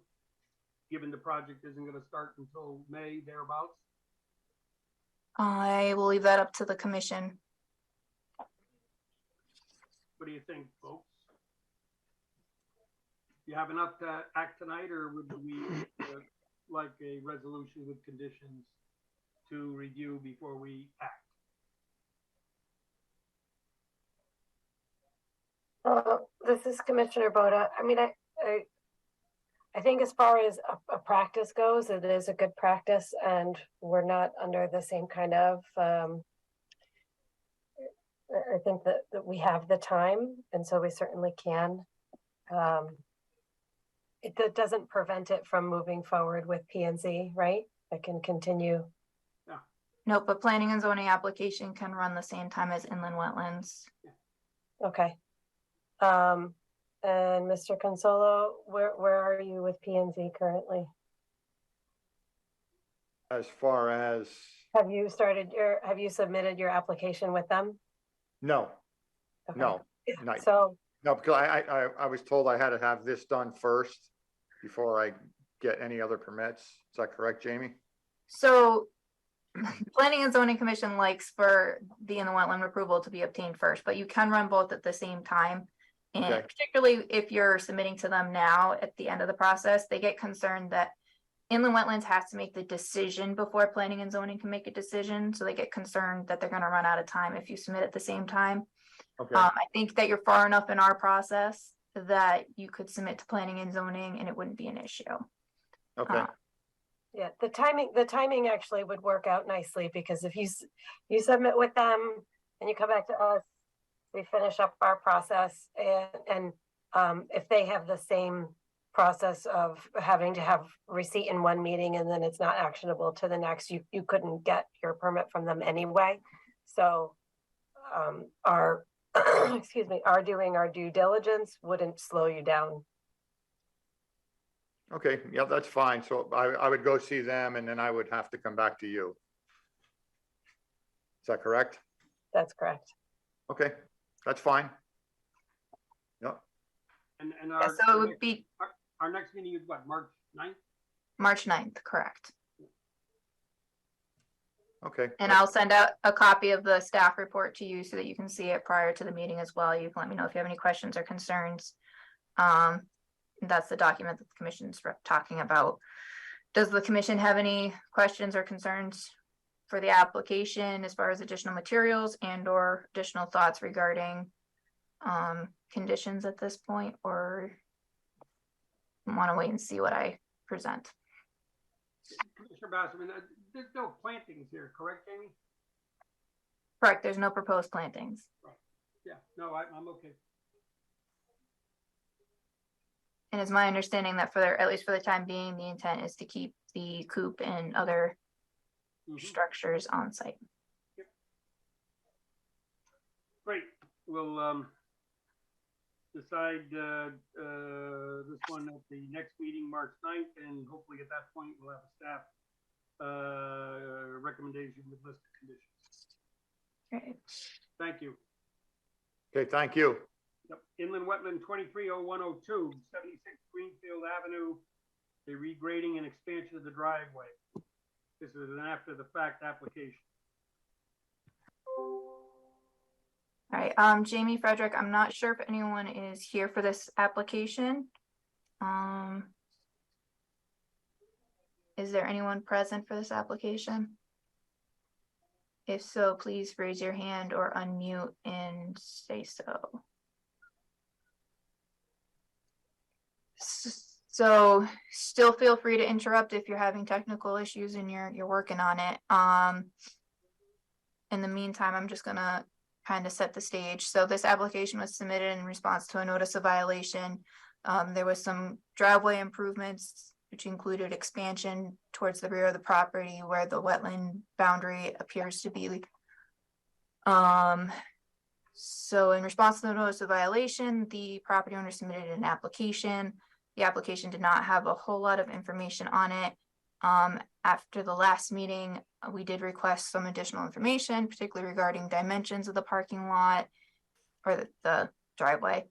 given the project isn't going to start until May, thereabouts? I will leave that up to the commission. What do you think, folks? You have enough to act tonight, or would we like a resolution with conditions to review before we act? This is Commissioner Boda. I mean, I think as far as a practice goes, it is a good practice, and we're not under the same kind of, I think that we have the time, and so we certainly can. That doesn't prevent it from moving forward with P&Z, right? It can continue. Yeah. No, but planning and zoning application can run the same time as inland wetlands. Okay. And Mr. Consolo, where are you with P&Z currently? As far as, Have you submitted your application with them? no, Okay. no, So, no, because I was told I had to have this done first before I get any other permits. Is that correct, Jamie? So planning and zoning commission likes for the inland wetland approval to be obtained first, but you can run both at the same time. And Okay. particularly if you're submitting to them now at the end of the process, they get concerned that inland wetlands has to make the decision before planning and zoning can make a decision. So they get concerned that they're going to run out of time if you submit at the same time. Okay, I think that you're far enough in our process that you could submit to planning and zoning and it wouldn't be an issue. okay, yeah, the timing actually would work out nicely, because if you submit with them and you come back to us, we finish up our process, and if they have the same process of having to have receipt in one meeting and then it's not actionable to the next, you couldn't get your permit from them anyway. So our excuse me, our doing our due diligence wouldn't slow you down. okay, yeah, that's fine. So I would go see them and then I would have to come back to you. Is that correct? That's correct. Okay, that's fine. Yep. And Yeah, so it would be, our next meeting is what, March 9th? March 9th, correct. Okay. And I'll send out a copy of the staff report to you so that you can see it prior to the meeting as well. You can let me know if you have any questions or concerns. That's the document that the commission's talking about. Does the commission have any questions or concerns for the application as far as additional materials and or additional thoughts regarding conditions at this point, or want to wait and see what I present? Commissioner Basserman, there's no plantings here, correct, Jamie? Correct, there's no proposed plantings. Right. Yeah, no, I'm okay. And it's my understanding that at least for the time being, the intent is to keep the coop and other structures on site. Yep. Great, we'll decide this one at the next meeting, March 9th, and hopefully at that point we'll have a staff recommendation with list of conditions. Great. Thank you. Okay, thank you. Yep. Inland Wetland 230102, 76 Greenfield Avenue, the regrading and expansion of the driveway. This is an after the fact application. All right, Jamie Frederick, I'm not sure if anyone is here for this application. Is there anyone present for this application? If so, please raise your hand or unmute and say so. So still feel free to interrupt if you're having technical issues and you're working on it. In the meantime, I'm just gonna kind of set the stage. So this application was submitted in response to a notice of violation. There was some driveway improvements, which included expansion towards the rear of the property where the wetland boundary appears to be. So in response to the notice of violation, the property owner submitted an application. The application did not have a whole lot of information on it. After the last meeting, we did request some additional information, particularly regarding dimensions of the parking lot or the driveway,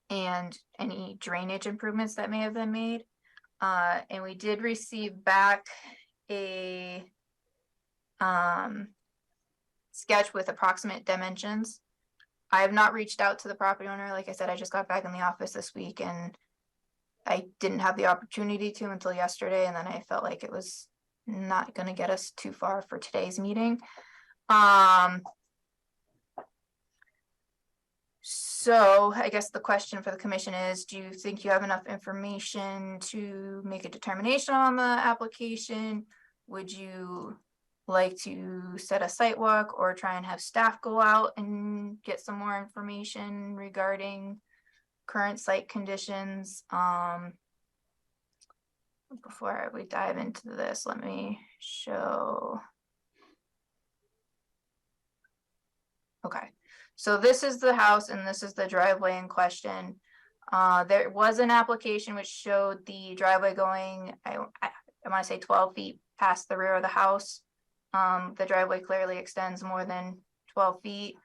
and any drainage improvements that may have been made. And we did receive back a sketch with approximate dimensions. I have not reached out to the property owner. Like I said, I just got back in the office this week and I didn't have the opportunity to until yesterday. And then I felt like it was not going to get us too far for today's meeting. So I guess the question for the commission is, do you think you have enough information to make a determination on the application? Would you like to set a site walk or try and have staff go out and get some more information regarding current site conditions? Before we dive into this, let me show. Okay, so this is the house and this is the driveway in question. There was an application which showed the driveway going, I want to say 12 feet past the rear of the house. The driveway clearly extends more than 12 feet.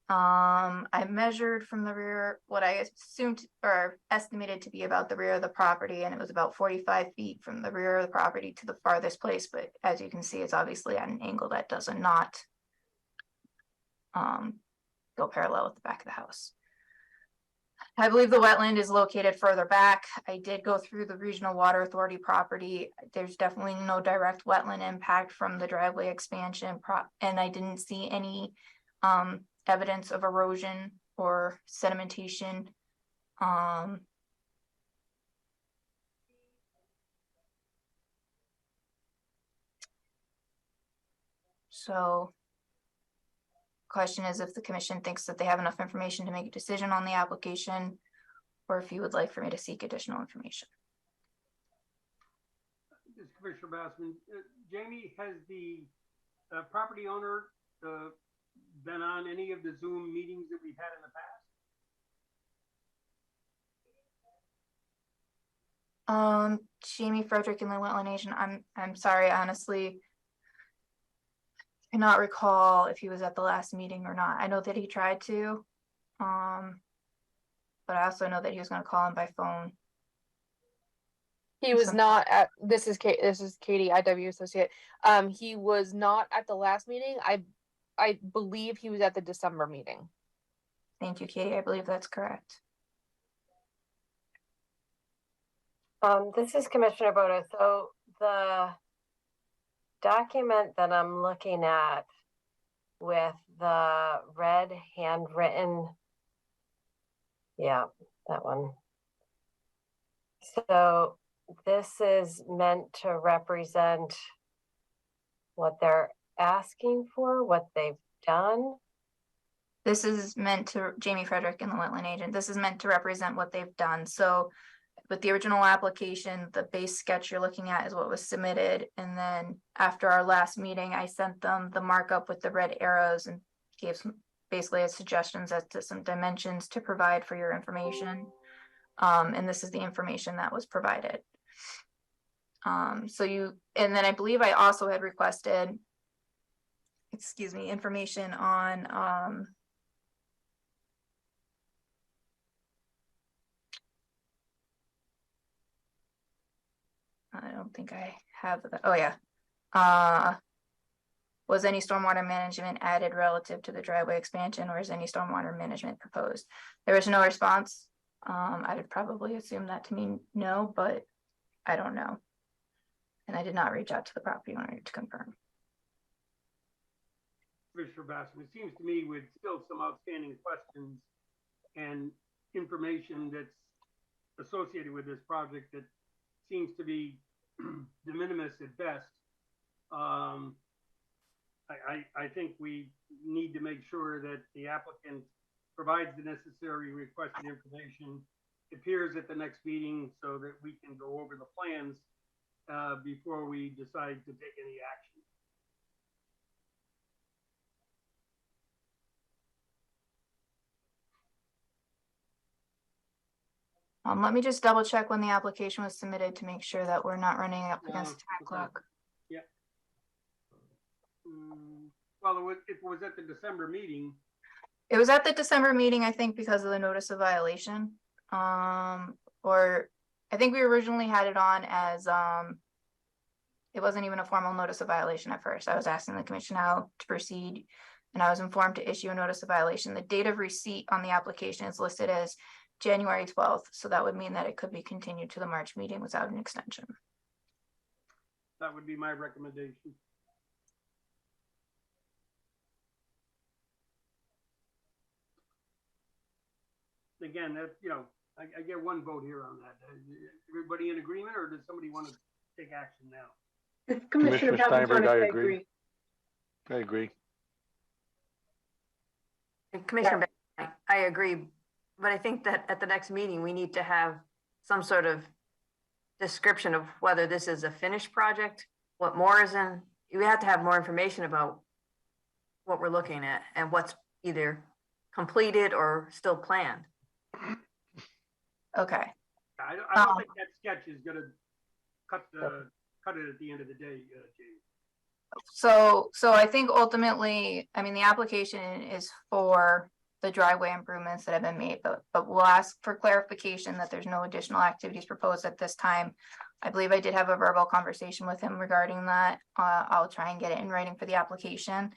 I measured from the rear what I assumed or estimated to be about the rear of the property, and it was about 45 feet from the rear of the property to the farthest place. But as you can see, it's obviously at an angle that does not go parallel with the back of the house. I believe the wetland is located further back. I did go through the Regional Water Authority property. There's definitely no direct wetland impact from the driveway expansion, and I didn't see any evidence of erosion or sedimentation. So question is if the commission thinks that they have enough information to make a decision on the application, or if you would like for me to seek additional information. This is Commissioner Bassman. Jamie, has the property owner been on any of the Zoom meetings that we've had in the past? Jamie Frederick in the Wetland Agent. I'm sorry, honestly, cannot recall if he was at the last meeting or not. I know that he tried to, but I also know that he was gonna call him by phone. He was Some- not at, this is Katie, IW associate. He was not at the last meeting. I believe he was at the December meeting. Thank you, Katie. I believe that's correct. This is Commissioner Boda. So the document that I'm looking at with the red handwritten, yeah, that one. So this is meant to represent what they're asking for, what they've done. This is meant to, Jamie Frederick and the wetland agent, this is meant to represent what they've done. So with the original application, the base sketch you're looking at is what was submitted. And then after our last meeting, I sent them the markup with the red arrows and gave some basically suggestions as to some dimensions to provide for your information. And this is the information that was provided. And then I believe I also had requested, excuse me, information on, I don't think I have that. Oh yeah. Was any stormwater management added relative to the driveway expansion, or is any stormwater management proposed? There was no response. I would probably assume that to mean no, but I don't know. And I did not reach out to the property owner to confirm. Commissioner Bassam, it seems to me with still some outstanding questions and information that's associated with this project that seems to be de minimis at best. I think we need to make sure that the applicant provides the necessary requested information, appears at the next meeting so that we can go over the plans before we decide to take any action. Let me just double check when the application was submitted to make sure that we're not running up against time clock. Yeah. Well, it was at the December meeting. It was at the December meeting, I think, because of the notice of violation. Or I think we originally had it on as it wasn't even a formal notice of violation at first. I was asking the commission how to proceed, and I was informed to issue a notice of violation. The date of receipt on the application is listed as January 12th, so that would mean that it could be continued to the March meeting without an extension. That would be my recommendation. Again, that, you know, I get one vote here on that. Everybody in agreement, or does somebody want to take action now? Commissioner Steinberg, Pappantone, I agree. I agree. Commissioner, I agree, but I think that at the next meeting, we need to have some sort of description of whether this is a finished project, what more is in, we have to have more information about what we're looking at and what's either completed or still planned. Okay. I don't think that sketch is going to cut it at the end of the day, Jamie. So I think ultimately, I mean, the application is for the driveway improvements that have been made, but we'll ask for clarification that there's no additional activities proposed at this time. I believe I did have a verbal conversation with him regarding that. I'll try and get it in writing for the application.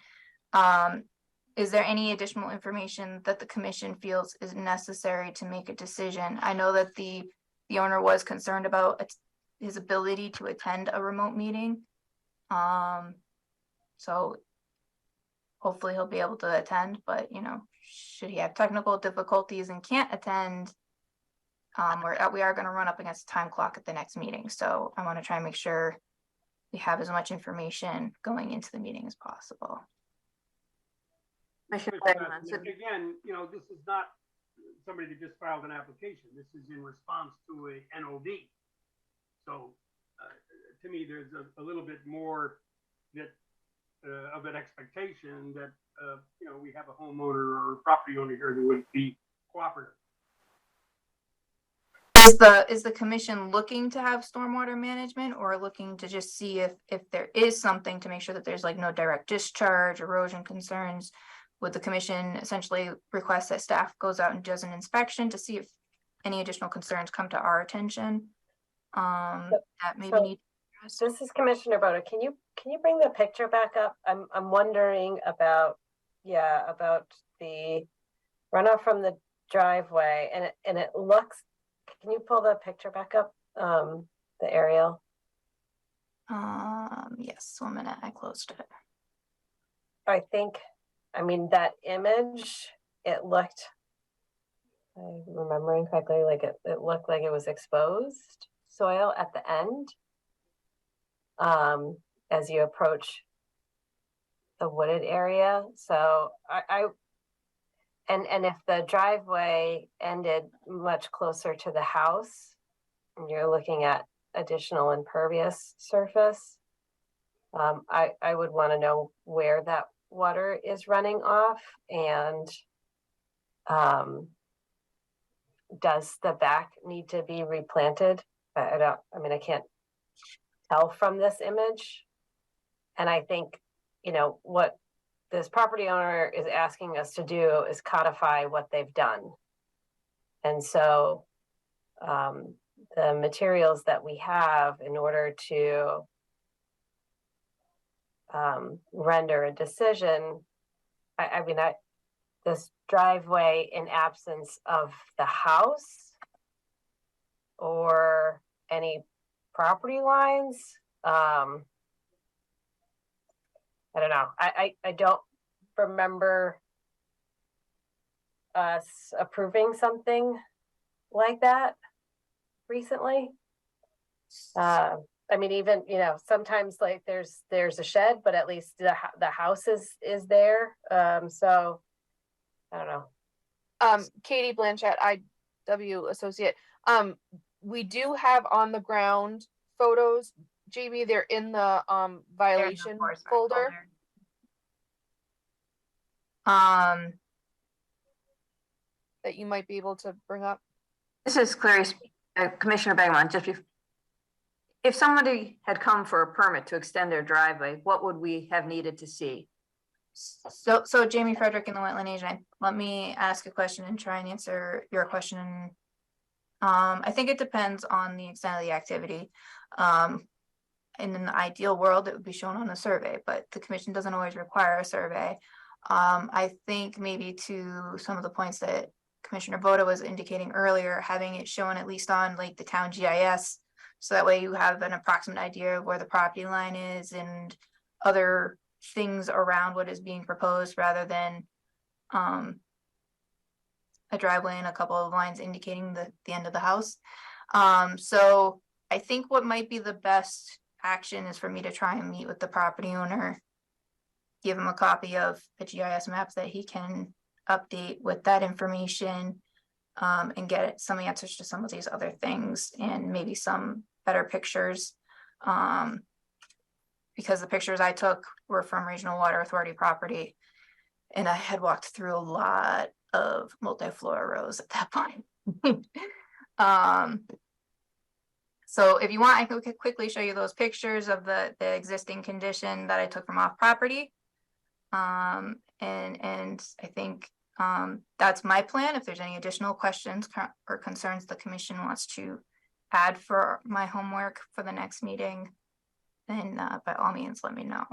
Is there any additional information that the commission feels is necessary to make a decision? I know that the owner was concerned about his ability to attend a remote meeting. So hopefully he'll be able to attend, but you know, should he have technical difficulties and can't attend, we are going to run up against the time clock at the next meeting. So I want to try and make sure we have as much information going into the meeting as possible. Again, you know, this is not somebody that just filed an application. This is in response to a NOV. So to me, there's a little bit more that of an expectation that you know, we have a homeowner or property owner here who would be cooperative. Is the commission looking to have stormwater management, or looking to just see if there is something to make sure that there's like no direct discharge, erosion concerns? Would the commission essentially request that staff goes out and does an inspection to see if any additional concerns come to our attention, that maybe so need. This is Commissioner Boda. Can you bring the picture back up? I'm wondering about, yeah, about the runoff from the driveway, and it looks. Can you pull the picture back up? The aerial. Yes, 1 minute. I closed it. I mean, that image, it looked, if I'm remembering correctly, like it looked like it was exposed soil at the end. As you approach the wooded area. So and if the driveway ended much closer to the house, and you're looking at additional impervious surface, I would want to know where that water is running off, and does the back need to be replanted? I mean, I can't tell from this image. And I think, you know, what this property owner is asking us to do is codify what they've done. And so the materials that we have in order to render a decision, I mean, this driveway in absence of the house or any property lines, I don't know. I don't remember us approving something like that recently. I mean, even, you know, sometimes like there's a shed, but at least the house is there. So I don't know. Katie Blanchett, IW associate. We do have on the ground photos. Jamie, they're in the violation folder. That you might be able to bring up. This is Clarice, Commissioner Begman. If somebody had come for a permit to extend their driveway, what would we have needed to see? So Jamie Frederick in the Wetland Agent, let me ask a question and try and answer your question. I think it depends on the extent of the activity. In an ideal world, it would be shown on a survey, but the commission doesn't always require a survey. I think maybe to some of the points that Commissioner Boda was indicating earlier, having it shown at least on like the town GIS, so that way you have an approximate idea of where the property line is and other things around what is being proposed, rather than a driveway and a couple of lines indicating the end of the house. So I think what might be the best action is for me to try and meet with the property owner, give him a copy of the GIS maps that he can update with that information, and get some answers to some of these other things, and maybe some better pictures, because the pictures I took were from Regional Water Authority property, and I had walked through a lot of multi-flora rows at that point. So if you want, I could quickly show you those pictures of the existing condition that I took from off property. And I think that's my plan. If there's any additional questions or concerns the commission wants to add for my homework for the next meeting, then by all means, let me know.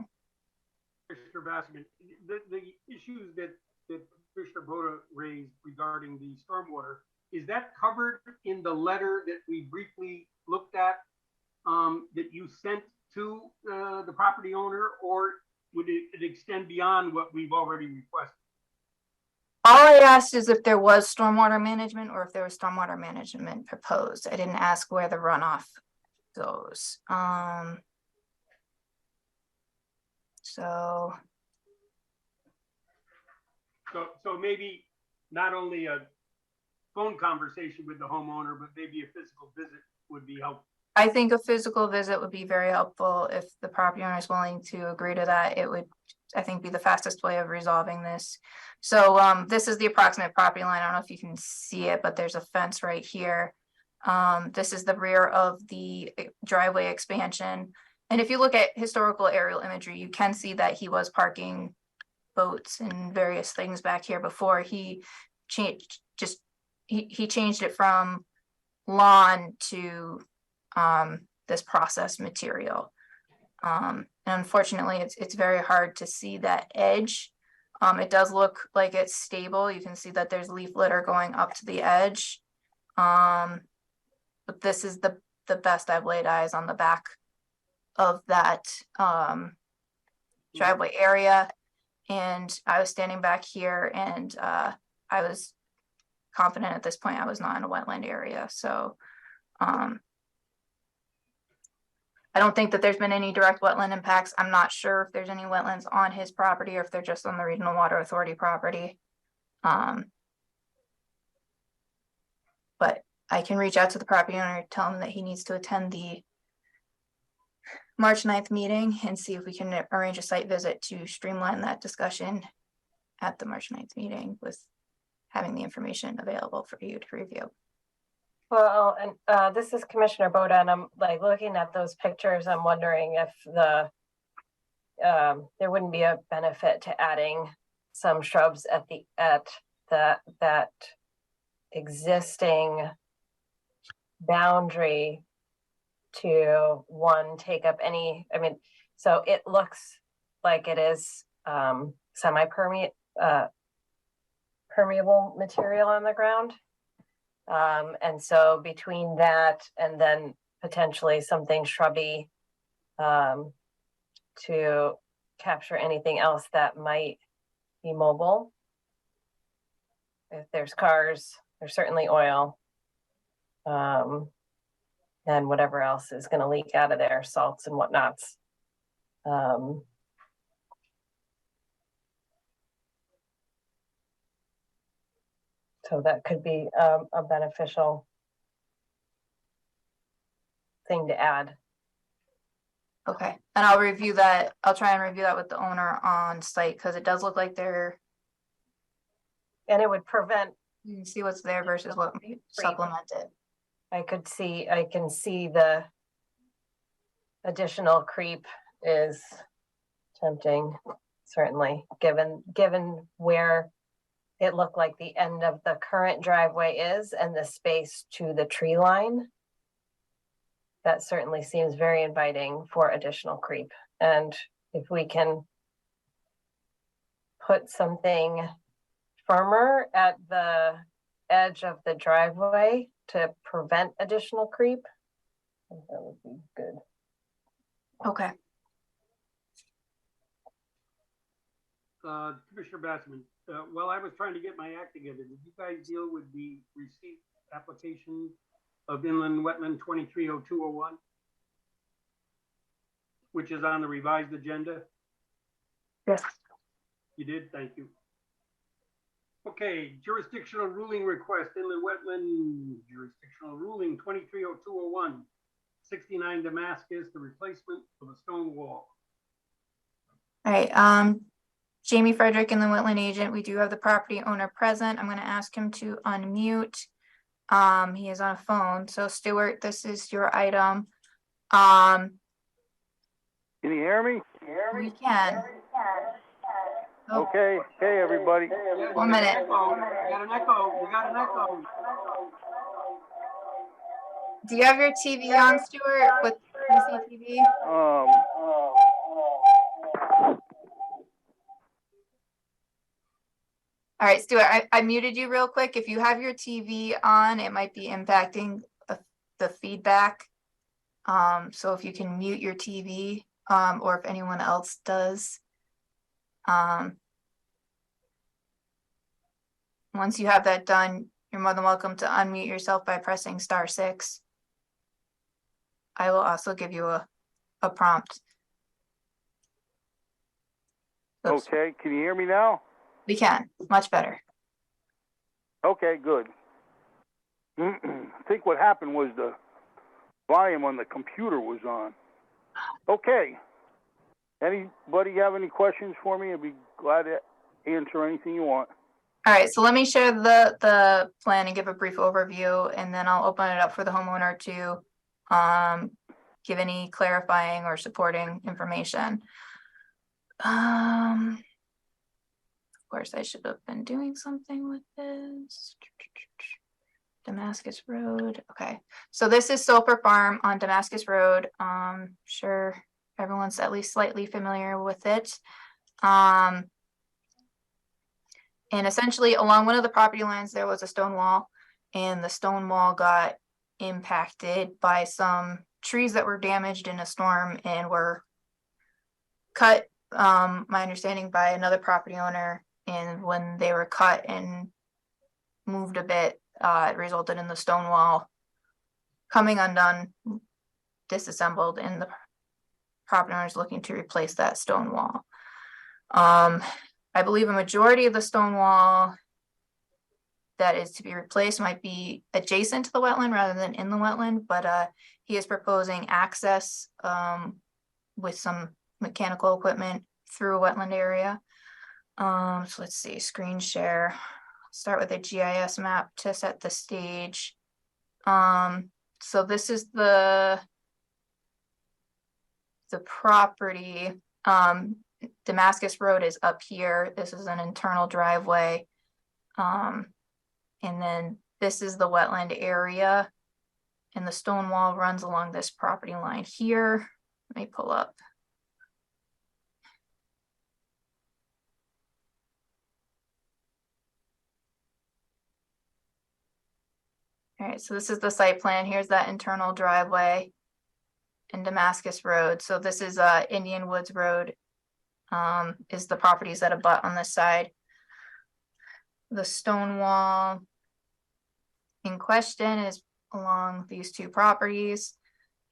Mr. Bassman, the issues that Commissioner Boda raised regarding the stormwater, is that covered in the letter that we briefly looked at, that you sent to the property owner, or would it extend beyond what we've already requested? All I asked is if there was stormwater management or if there was stormwater management proposed. I didn't ask where the runoff goes. So maybe not only a phone conversation with the homeowner, but maybe a physical visit would be helpful. I think a physical visit would be very helpful. If the property owner is willing to agree to that, it would, I think, be the fastest way of resolving this. So this is the approximate property line. I don't know if you can see it, but there's a fence right here. This is the rear of the driveway expansion. And if you look at historical aerial imagery, you can see that he was parking boats and various things back here before he just he changed it from lawn to this processed material. And unfortunately, it's very hard to see that edge. It does look like it's stable. You can see that there's leaf litter going up to the edge. But this is the best I've laid eyes on the back of that driveway area. And I was standing back here, and I was confident at this point I was not in a wetland area. So I don't think that there's been any direct wetland impacts. I'm not sure if there's any wetlands on his property or if they're just on the Regional Water Authority property. But I can reach out to the property owner, tell him that he needs to attend the March 9th meeting and see if we can arrange a site visit to streamline that discussion at the March 9th meeting with having the information available for you to review. Well, and this is Commissioner Boda, and I'm like looking at those pictures. I'm wondering if there wouldn't be a benefit to adding some shrubs at that existing boundary to take up any. I mean, so it looks like it is semi-permeable permeable material on the ground. And so between that and then potentially something shrubby to capture anything else that might be mobile. If there's cars, there's certainly oil. And whatever else is going to leak out of there, salts and whatnots. So that could be a beneficial thing to add. Okay, and I'll review that. I'll try and review that with the owner on site because it does look like they're. And it would prevent. You can see what's there versus what we supplement it. I can see the additional creep is tempting, certainly, given where it looked like the end of the current driveway is and the space to the tree line. That certainly seems very inviting for additional creep. And if we can put something firmer at the edge of the driveway to prevent additional creep, I think that would be good. Okay. Commissioner Bassman, while I was trying to get my act together, did you guys deal with the receipt application of inland wetland 230201, which is on the revised agenda? Yes. You did? Thank you. Okay, jurisdictional ruling request, inland wetland jurisdictional ruling 230201, 69 Damascus, the replacement of a stone wall. All right, Jamie Frederick, inland wetland agent. We do have the property owner present. I'm going to ask him to unmute. He is on a phone. So Stuart, this is your item. Can you hear me? We can. Oh. Okay, hey everybody. 1 minute. We got an echo. Do you have your TV on, Stuart, with CCTV? All right, Stuart, I muted you real quick. If you have your TV on, it might be impacting the feedback. So if you can mute your TV, or if anyone else does. Once you have that done, you're more than welcome to unmute yourself by pressing *6. I will also give you a prompt. Oops. Okay, can you hear me now? We can, much better. Okay, good. I think what happened was the volume on the computer was on. Okay. Anybody have any questions for me? I'd be glad to answer anything you want. All right, so let me share the plan and give a brief overview, and then I'll open it up for the homeowner to give any clarifying or supporting information. Of course, I should have been doing something with this. Damascus Road. Okay, so this is Soper Farm on Damascus Road. Sure everyone's at least slightly familiar with it. And essentially along one of the property lines, there was a stone wall, and the stone wall got impacted by some trees that were damaged in a storm and were cut, my understanding, by another property owner. And when they were cut and moved a bit, it resulted in the stone wall coming undone, disassembled, and the property owner is looking to replace that stone wall. I believe a majority of the stone wall that is to be replaced might be adjacent to the wetland rather than in the wetland, but he is proposing access with some mechanical equipment through a wetland area. So let's see, screen share. Start with a GIS map to set the stage. So this is the property. Damascus Road is up here. This is an internal driveway. And then this is the wetland area, and the stone wall runs along this property line here. Let me pull up. All right, so this is the site plan. Here's that internal driveway and Damascus Road. So this is Indian Woods Road, is the properties that abut on this side. The stone wall in question is along these two properties,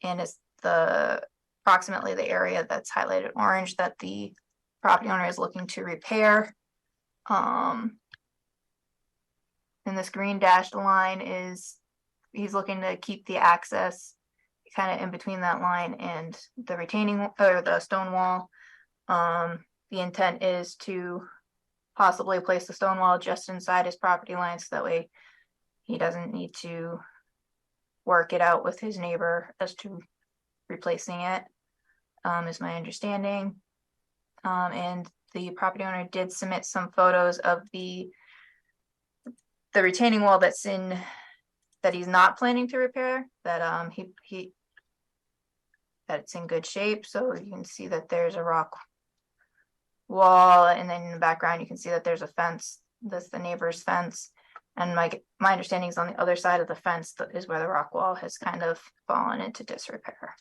and it's approximately the area that's highlighted orange that the property owner is looking to repair. And this green dashed line is, he's looking to keep the access kind of in between that line and the retaining or the stone wall. The intent is to possibly place the stone wall just inside his property line, so that way he doesn't need to work it out with his neighbor as to replacing it, is my understanding. And the property owner did submit some photos of the retaining wall that he's not planning to repair, that that it's in good shape. So you can see that there's a rock wall, and then in the background you can see that there's a fence. That's the neighbor's fence, and my understanding is on the other side of the fence is where the rock wall has kind of fallen into disrepair.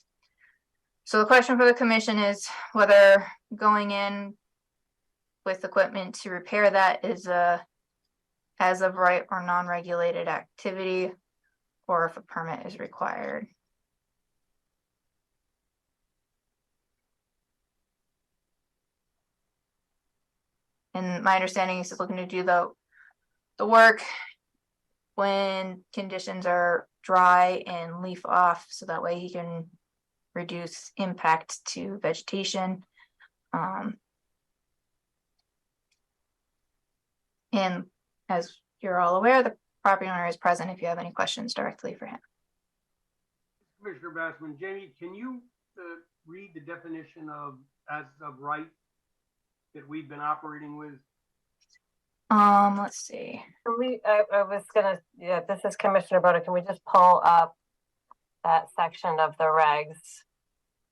So the question for the commission is whether going in with equipment to repair that is a as of right or non-regulated activity, or if a permit is required. And my understanding is he's looking to do the work when conditions are dry and leaf off, so that way he can reduce impact to vegetation. And as you're all aware, the property owner is present if you have any questions directly for him. Commissioner Bassman, Jamie, can you read the definition of as of right that we've been operating with? Let's see. I was gonna, yeah, this is Commissioner Boda. Can we just pull up that section of the regs?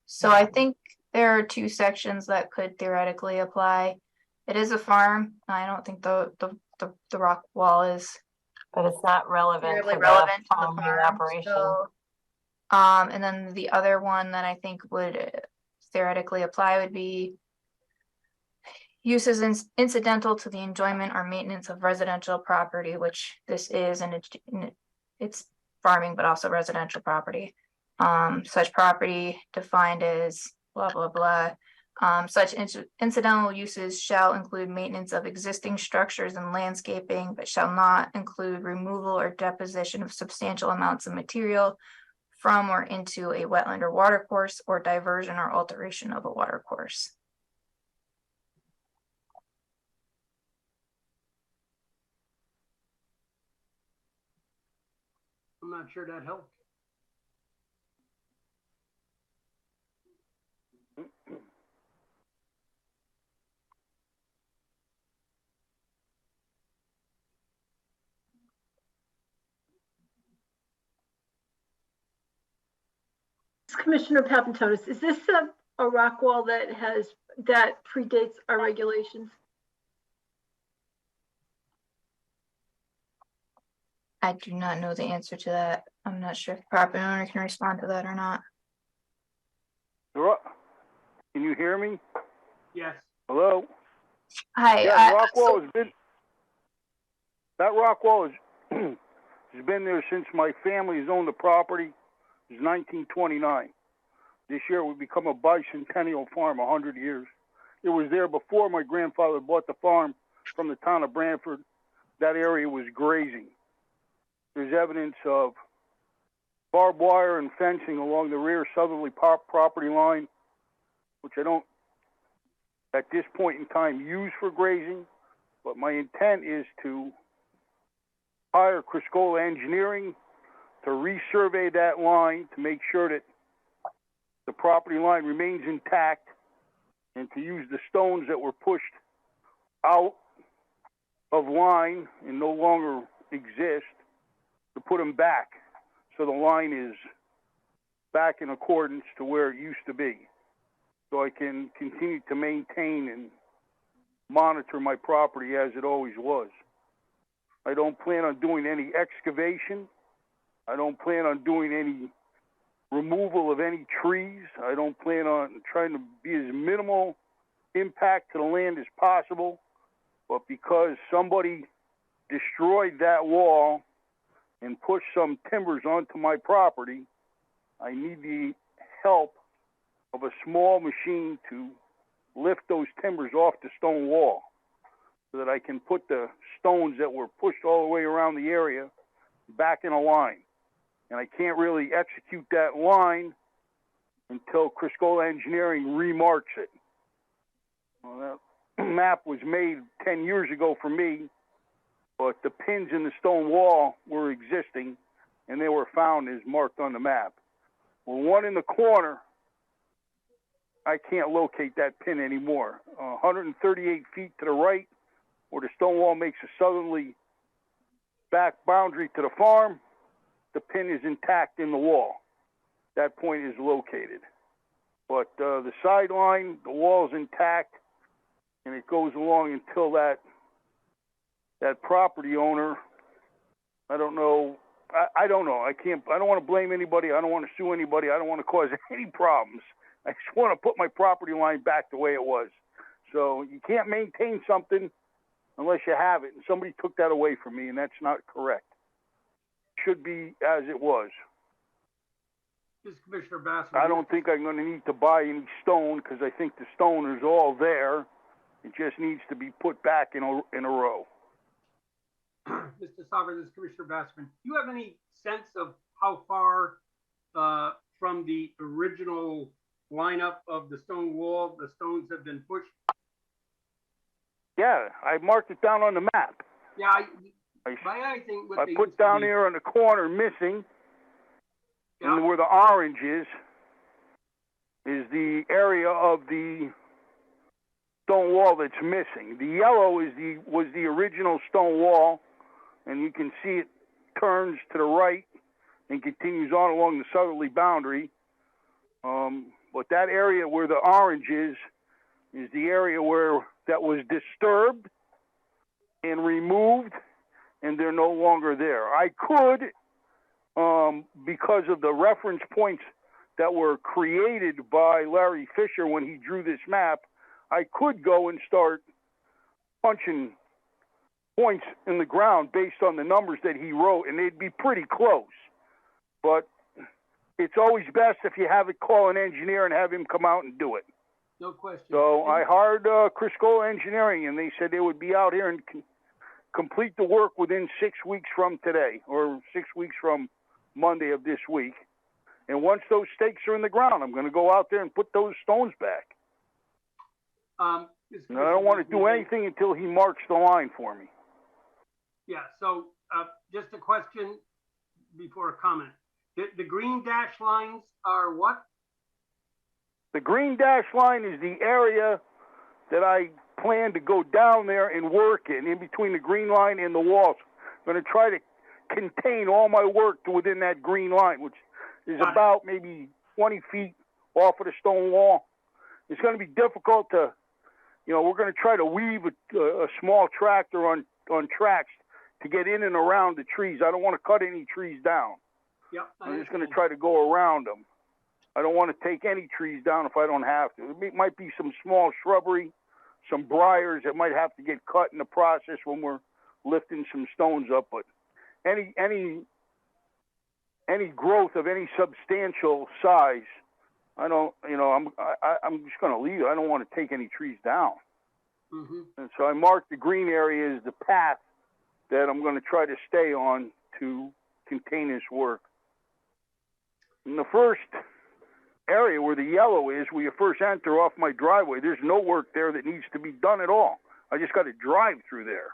So I think there are two sections that could theoretically apply. It is a farm. I don't think the rock wall is, but it's not relevant really to relevant the to the farming farm. operation. So, and then the other one that I think would theoretically apply would be uses incidental to the enjoyment or maintenance of residential property, which this is, and it's farming, but also residential property. Such property defined as blah, blah, blah. Such incidental uses shall include maintenance of existing structures and landscaping, but shall not include removal or deposition of substantial amounts of material from or into a wetland or water course, or diversion or alteration of a water course. I'm not sure that helps. Commissioner Papantonis, is this a rock wall that predates our regulations? I do not know the answer to that. I'm not sure if the property owner can respond to that or not. Can you hear me? Yes. Hello? Hi. Yeah, the rock wall has been, that rock wall has been there since my family has owned the property. It's 1929. This year would become a bicentennial farm, 100 years. It was there before my grandfather bought the farm from the town of Branford. That area was grazing. There's evidence of barbed wire and fencing along the rear southerly property line, which I don't, at this point in time, use for grazing. But my intent is to hire Criscola Engineering to resurvey that line to make sure that the property line remains intact, and to use the stones that were pushed out of line and no longer exist to put them back so the line is back in accordance to where it used to be, so I can continue to maintain and monitor my property as it always was. I don't plan on doing any excavation. I don't plan on doing any removal of any trees. I don't plan on trying to be as minimal impact to the land as possible. But because somebody destroyed that wall and pushed some timbers onto my property, I need the help of a small machine to lift those timbers off the stone wall so that I can put the stones that were pushed all the way around the area back in a line. And I can't really execute that line until Criscola Engineering remarks it. Well, that map was made 10 years ago for me, but the pins in the stone wall were existing, and they were found as marked on the map. Well, one in the corner, I can't locate that pin anymore. 138 feet to the right, where the stone wall makes a southerly back boundary to the farm, the pin is intact in the wall. That point is located. But the sideline, the wall is intact, and it goes along until that property owner, I don't know. I don't know. I don't want to blame anybody. I don't want to sue anybody. I don't want to cause any problems. I just want to put my property line back the way it was. So you can't maintain something unless you have it. And somebody took that away from me, and that's not correct. It should be as it was. This is Commissioner Bassman. I don't think I'm going to need to buy any stone because I think the stone is all there. It just needs to be put back in a row. Mr. Sauber, this is Commissioner Bassman. Do you have any sense of how far from the original lineup of the stone wall the stones have been pushed? Yeah, I marked it down on the map. Yeah, I put down there on the corner missing, yeah. And where the orange is the area of the stone wall that's missing. The yellow was the original stone wall, and you can see it turns to the right and continues on along the southerly boundary. But that area where the orange is the area where that was disturbed and removed, and they're no longer there. I could, because of the reference points that were created by Larry Fisher when he drew this map, I could go and start punching points in the ground based on the numbers that he wrote, and they'd be pretty close. But it's always best if you have it call an engineer and have him come out and do it. No question. So I hired Criscola Engineering, and they said they would be out here and complete the work within 6 weeks from today, or 6 weeks from Monday of this week. And once those stakes are in the ground, I'm going to go out there and put those stones back. I don't want to do anything until he marks the line for me. Yeah, so just a question before a comment. The green dash lines are what? The green dash line is the area that I plan to go down there and work in between the green line and the walls. I'm going to try to contain all my work to within that green line, which is about maybe 20 feet off of the stone wall. It's going to be difficult to, we're going to try to weave a small tractor on tracks to get in and around the trees. I don't want to cut any trees down. Yep. I'm just going to try to go around them. I don't want to take any trees down if I don't have to. It might be some small shrubbery, some briars that might have to get cut in the process when we're lifting some stones up. But any growth of any substantial size, I'm just going to leave it. I don't want to take any trees down. Mm-hmm. And so I marked the green area as the path that I'm going to try to stay on to contain this work. In the first area where the yellow is, where you first enter off my driveway, there's no work there that needs to be done at all. I just got to drive through there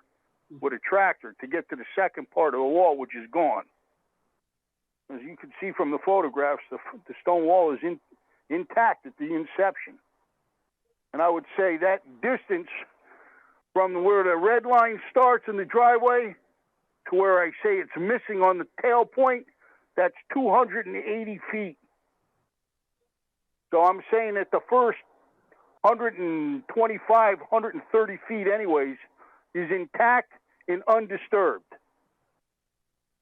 with a tractor to get to the second part of the wall, which is gone. As you can see from the photographs, the stone wall is intact at the inception. And I would say that distance from where the red line starts in the driveway to where I say it's missing on the tail point, that's 280 feet. So I'm saying that the first 125, 130 feet anyways is intact and undisturbed.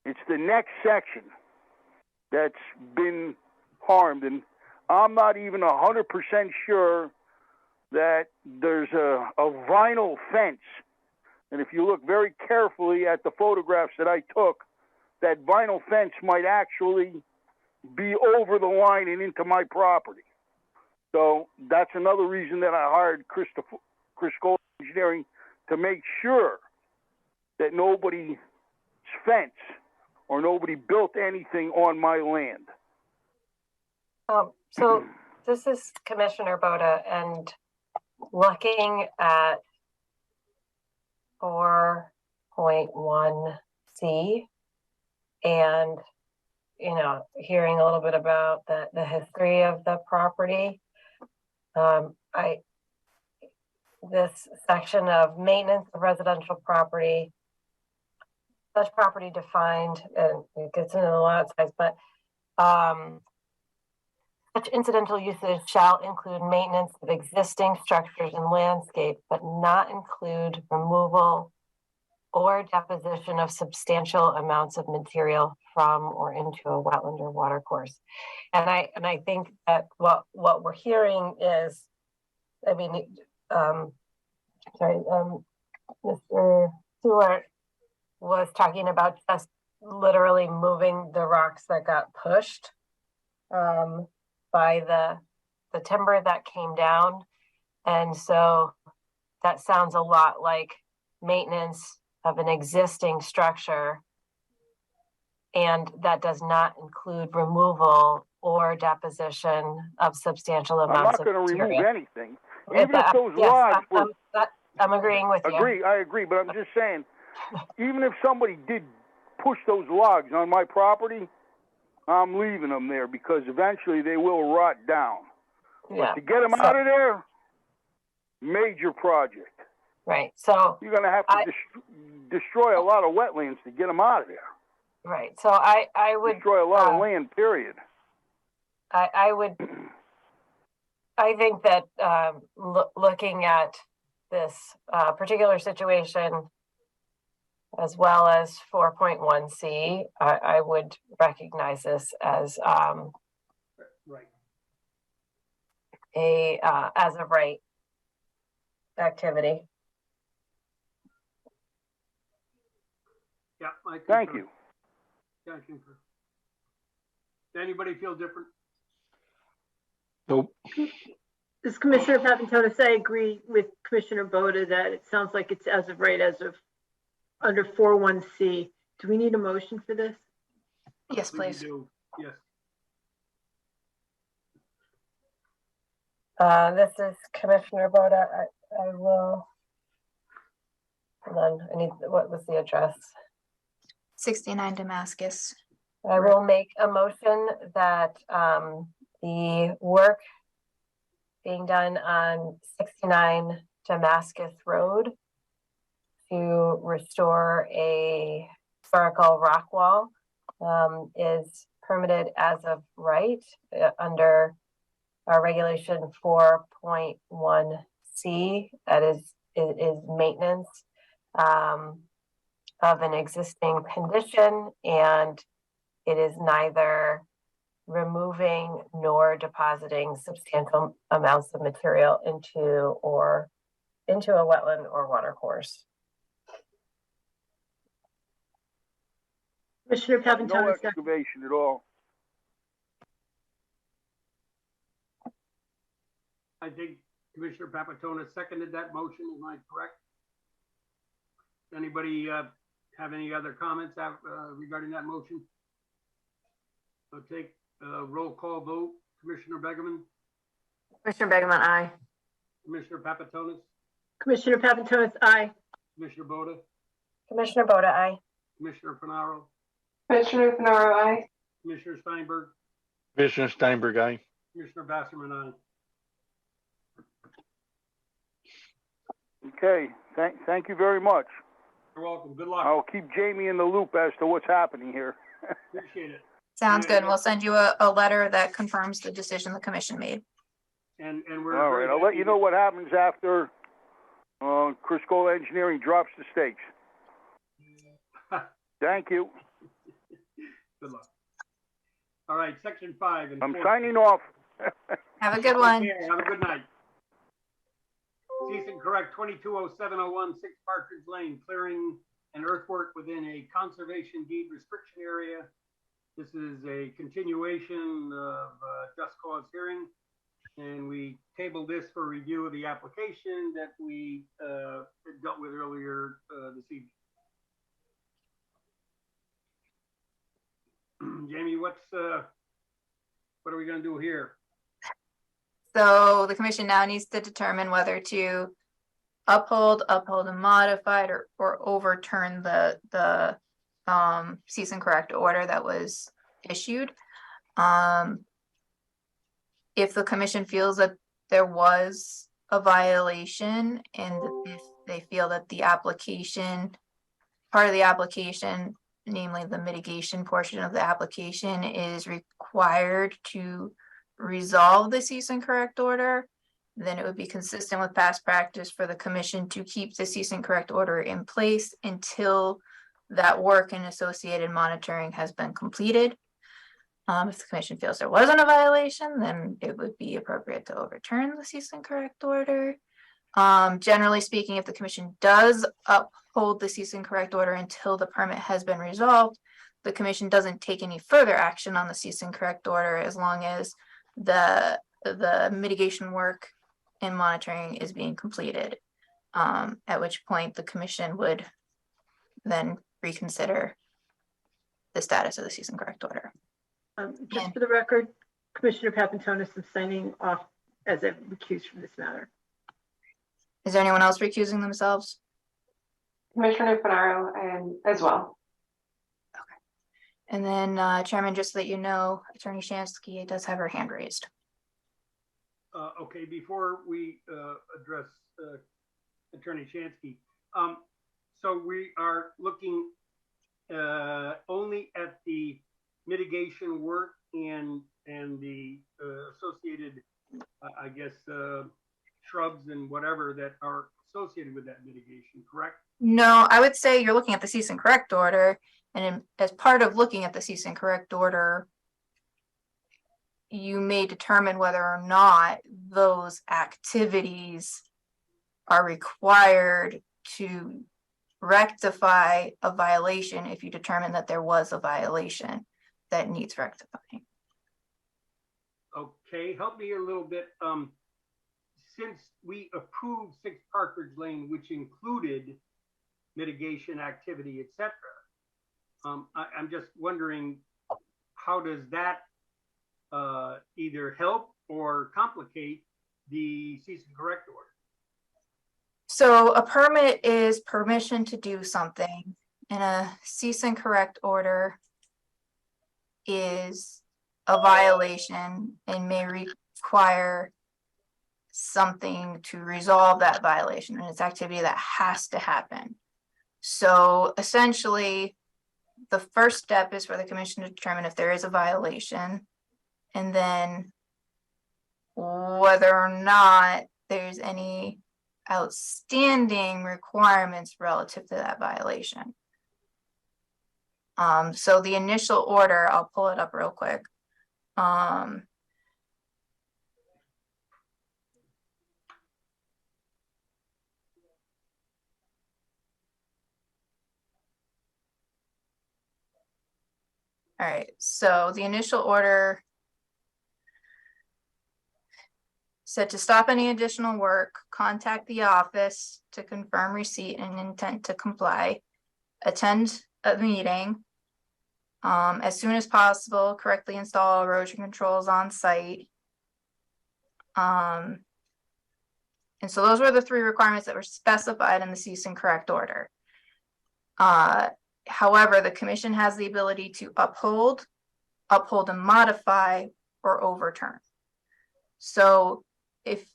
It's the next section that's been harmed, and I'm not even 100% sure that there's a vinyl fence. And if you look very carefully at the photographs that I took, that vinyl fence might actually be over the line and into my property. So that's another reason that I hired Chris Cole Engineering to make sure that nobody's fence or nobody built anything on my land. So this is Commissioner Boda, and looking at 4.1C and, hearing a little bit about the history of the property, this section of maintenance of residential property, such property defined, and it gets into the lot size, but such incidental uses shall include maintenance of existing structures and landscape, but not include removal or deposition of substantial amounts of material from or into a wetland or watercourse. And I think that what we're hearing is, Mr. Stewart was talking about just literally moving the rocks that got pushed by the timber that came down. And so that sounds a lot like maintenance of an existing structure, and that does not include removal or deposition of substantial amounts of material. I'm not going to remove anything. Even if those logs were... I'm agreeing with you. I agree, but I'm just saying, even if somebody did push those logs on my property, I'm leaving them there because eventually they will rot down. Yeah. But to get them out of there, major project. Right. So you're going to have to destroy a lot of wetlands to get them out of there. Right. So I would destroy a lot of land. Period. I think that looking at this particular situation, as well as 4.1C, I would recognize this as right. As of right activity. Yeah, I concur. Thank you. Yeah, I concur. Does anybody feel different? Nope. This is Commissioner Papantonis. I agree with Commissioner Boda that it sounds like it's as of right, as of under 4.1C. Do we need a motion for this? Yes, please. Yes. This is Commissioner Boda. I will, hold on, what was the address? 69 Damascus. I will make a motion that the work being done on 69 Damascus Road to restore a historical rock wall is permitted as of right under our regulation 4.1C. That is maintenance of an existing condition, and it is neither removing nor depositing substantial amounts of material into a wetland or water course. Commissioner No Papantonis, excavation at all. I think Commissioner Papantonis seconded that motion. Am I correct? Anybody have any other comments regarding that motion? I'll take a roll call vote. Commissioner Begeman, Commissioner Begeman, aye. Commissioner Papantonis, Commissioner Papantonis, aye. Commissioner Boda, Commissioner Boda, aye. Commissioner Finaro, Commissioner Finaro, aye. Commissioner Steinberg, Commissioner Steinberg, aye. Commissioner Basserman, aye. Okay, thank you very much. You're welcome. Good luck. I'll keep Jamie in the loop as to what's happening here. Appreciate it. Sounds Yeah, good. We'll send you a letter that confirms the decision the commission made. And we're All very right, I'll let happy you know what happens after Chris Cole Engineering drops the stakes. Thank you. Good luck. All right, section 5. I'm signing off. Have a good one. Yeah, have a good night. Cease and correct 220701 6 Partridge Lane, clearing and earthwork within a conservation deed restriction area. This is a continuation of just cause hearing, and we tabled this for review of the application that we dealt with earlier this evening. Jamie, what are we going to do here? So the commission now needs to determine whether to uphold and modified or overturn the cease and correct order that was issued. If the commission feels that there was a violation, and if they feel that the application, part of the application, namely the mitigation portion of the application, is required to resolve the cease and correct order, then it would be consistent with past practice for the commission to keep the cease and correct order in place until that work and associated monitoring has been completed. If the commission feels there wasn't a violation, then it would be appropriate to overturn the cease and correct order. Generally speaking, if the commission does uphold the cease and correct order until the permit has been resolved, the commission doesn't take any further action on the cease and correct order as long as the mitigation work and monitoring is being completed, at which point the commission would then reconsider the status of the cease and correct order. Just for the record, Commissioner Papantonis is signing off as a recused from this matter. Is there anyone else recusing themselves? Commissioner Finaro, and as well. And then Chairman, just so that you know, Attorney Shansky does have her hand raised. Okay, before we address Attorney Shansky, so we are looking only at the mitigation work and the associated, I guess, shrubs and whatever that are associated with that mitigation, correct? No, I would say you're looking at the cease and correct order, and as part of looking at the cease and correct order, you may determine whether or not those activities are required to rectify a violation if you determine that there was a violation that needs rectifying. Okay, help me a little bit. Since we approved 6 Partridge Lane, which included mitigation activity, etc., I'm just wondering, how does that either help or complicate the cease and correct order? So a permit is permission to do something, and a cease and correct order is a violation and may require something to resolve that violation, and it's activity that has to happen. So essentially, the first step is for the commission to determine if there is a violation. And then whether or not there's any outstanding requirements relative to that violation. So the initial order, I'll pull it up real quick. All right, so the initial order said to stop any additional work, contact the office to confirm receipt and intent to comply, attend a meeting as soon as possible, correctly install erosion controls on site. And so those were the 3 requirements that were specified in the cease and correct order. However, the commission has the ability to uphold and modify, or overturn. So if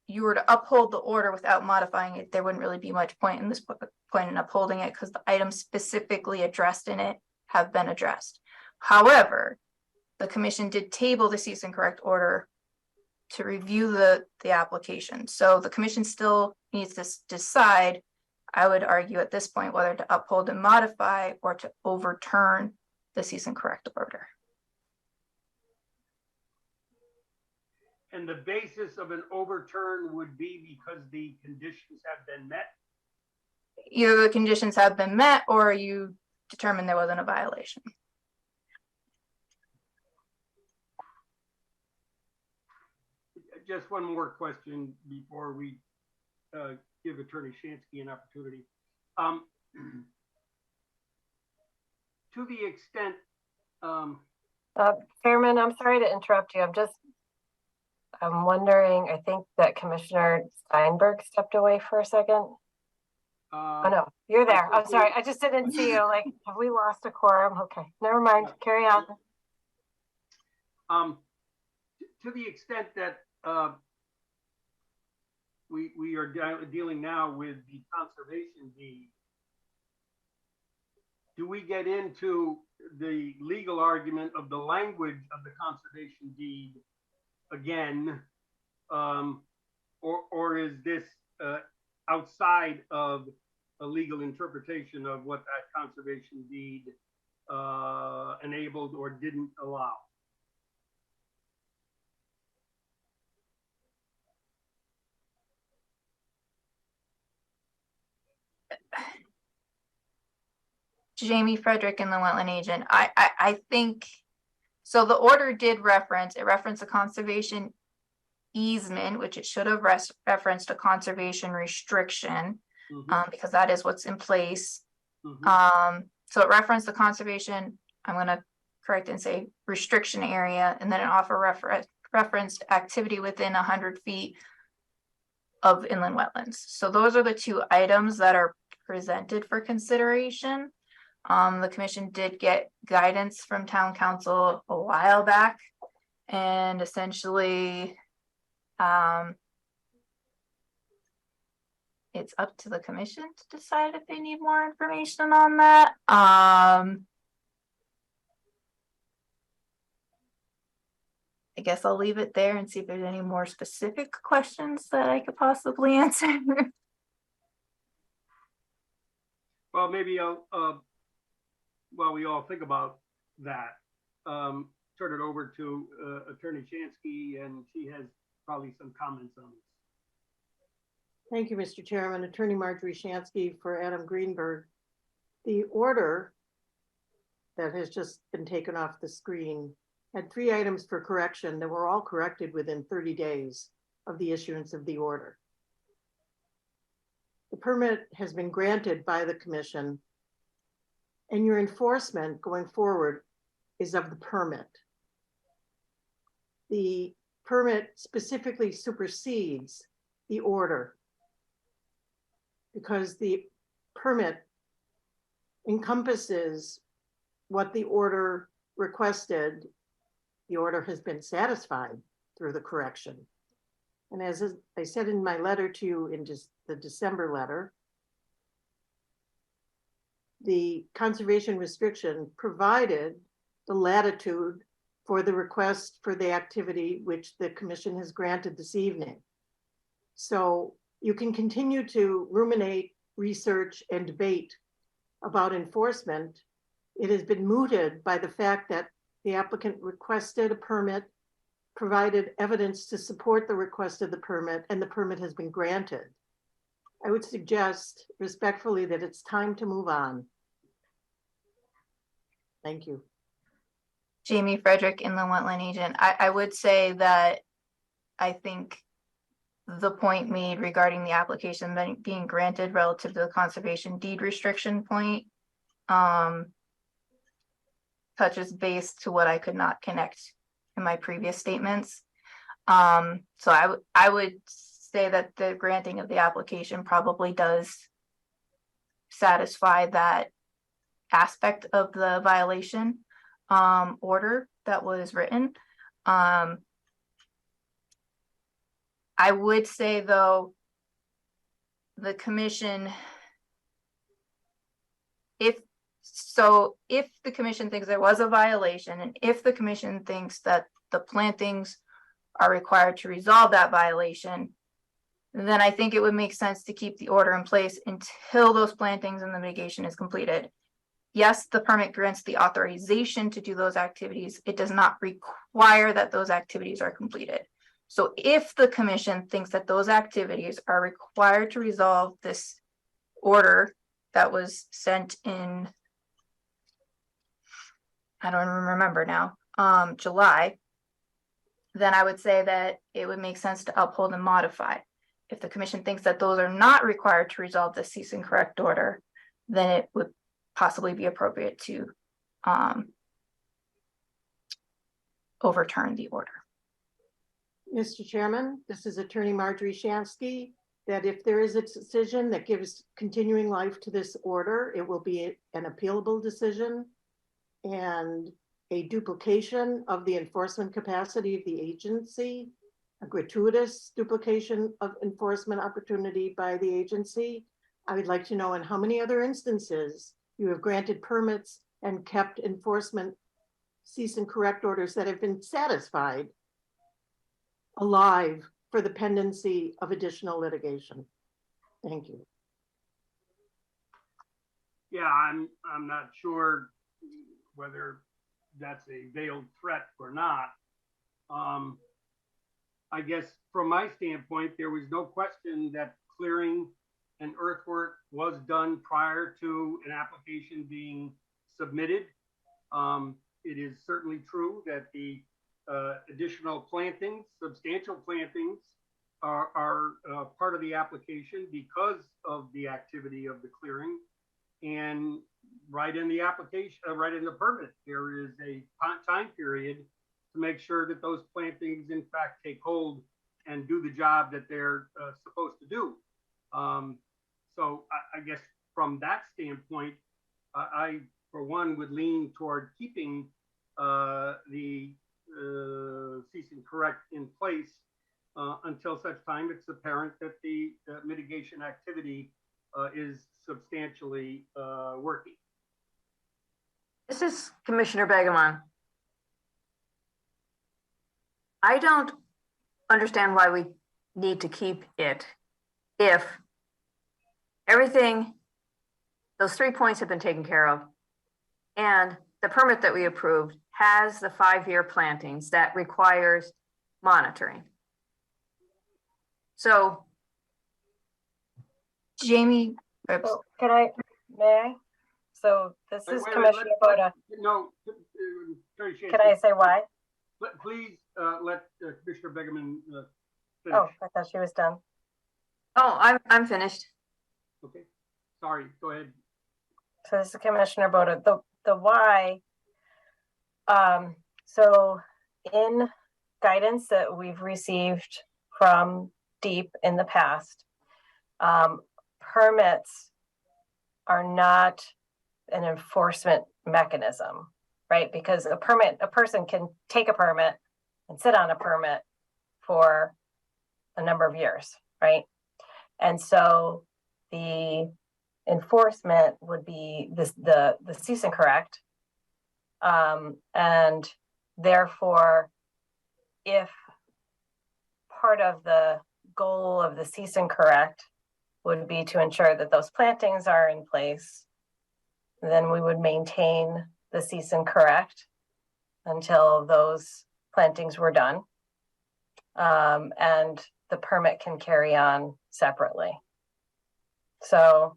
you were to uphold the order without modifying it, there wouldn't really be much point in upholding it, because the items specifically addressed in it have been addressed. However, the commission did table the cease and correct order to review the application. So the commission still needs to decide, I would argue at this point, whether to uphold and modify or to overturn the cease and correct order. And the basis of an overturn would be because the conditions have been met? Either the conditions have been met or you determine there wasn't a violation. Just one more question before we give Attorney Shansky an opportunity. To the extent, Chairman, I'm sorry to interrupt you. I'm wondering, I think that Commissioner Steinberg stepped away for a second. Oh no, you're there. I'm sorry. I just didn't see you. Like, have we lost a quorum? Okay, never mind. Carry on. To the extent that we are dealing now with the conservation deed, do we get into the legal argument of the language of the conservation deed again, or is this outside of a legal interpretation of what that conservation deed enabled or didn't allow? Jamie Frederick and the wetland agent. I think, so the order did reference a conservation easement, which it should have referenced a conservation restriction, because that is what's in place. So it referenced the conservation, I'm gonna correct it and say restriction area, and then it also referenced activity within 100 feet of inland wetlands. So those are the 2 items that are presented for consideration. The commission did get guidance from town council a while back, and essentially it's up to the commission to decide if they need more information on that. I guess I'll leave it there and see if there's any more specific questions that I could possibly answer. Well, maybe I'll, while we all think about that, turn it over to Attorney Shansky, and she has probably some comments on this. Thank you, Mr. Chairman. Attorney Marjorie Shansky for Adam Greenberg. The order that has just been taken off the screen had 3 items for correction that were all corrected within 30 days of the issuance of the order. The permit has been granted by the commission, and your enforcement going forward is of the permit. The permit specifically supersedes the order because the permit encompasses what the order requested. The order has been satisfied through the correction. And as I said in my letter to you in just the December letter, the conservation restriction provided the latitude for the request for the activity which the commission has granted this evening. So you can continue to ruminate, research, and debate about enforcement. It has been mooted by the fact that the applicant requested a permit, provided evidence to support the request of the permit, and the permit has been granted. I would suggest respectfully that it's time to move on. Thank you. Jamie Frederick, Inland Wetland Agent. I would say that I think the point made regarding the application being granted relative to the conservation deed restriction point touches base to what I could not connect in my previous statements. So I would say that the granting of the application probably does satisfy that aspect of the violation order that was written. I would say though, the commission, if the commission thinks there was a violation, and if the commission thinks that the plantings are required to resolve that violation, then I think it would make sense to keep the order in place until those plantings and the mitigation is completed. Yes, the permit grants the authorization to do those activities. It does not require that those activities are completed. So if the commission thinks that those activities are required to resolve this order that was sent in, I don't remember now, July, then I would say that it would make sense to uphold and modify. If the commission thinks that those are not required to resolve the cease and correct order, then it would possibly be appropriate to overturn the order. Mr. Chairman, this is Attorney Marjorie Shansky, that if there is a decision that gives continuing life to this order, it will be an appealable decision and a duplication of the enforcement capacity of the agency, a gratuitous duplication of enforcement opportunity by the agency. I would like to know in how many other instances you have granted permits and kept enforcement cease and correct orders that have been satisfied alive for the pendency of additional litigation. Thank you. Yeah, I'm not sure whether that's a veiled threat or not. I guess from my standpoint, there was no question that clearing and earthwork was done prior to an application being submitted. It is certainly true that the additional plantings, substantial plantings, are part of the application because of the activity of the clearing. And right in the application, right in the permit, there is a time period to make sure that those plantings in fact take hold and do the job that they're supposed to do. So I guess from that standpoint, I for one would lean toward keeping the cease and correct in place until such time it's apparent that the mitigation activity is substantially working. This is Commissioner Begemon. I don't understand why we need to keep it if everything, those 3 points have been taken care of, and the permit that we approved has the 5-year plantings that requires monitoring. So, Jamie, Oh, may I? So this is Commissioner Boda. No, Can I say why? Please let Commissioner Begeman finish. Oh, I thought she was done. oh, I'm finished. Okay, sorry, go ahead. So this is Commissioner Boda. The why, so in guidance that we've received from DEEP in the past, permits are not an enforcement mechanism, right? Because a person can take a permit and sit on a permit for a number of years, right? And so the enforcement would be the cease and correct. And therefore, if part of the goal of the cease and correct would be to ensure that those plantings are in place, then we would maintain the cease and correct until those plantings were done. And the permit can carry on separately. So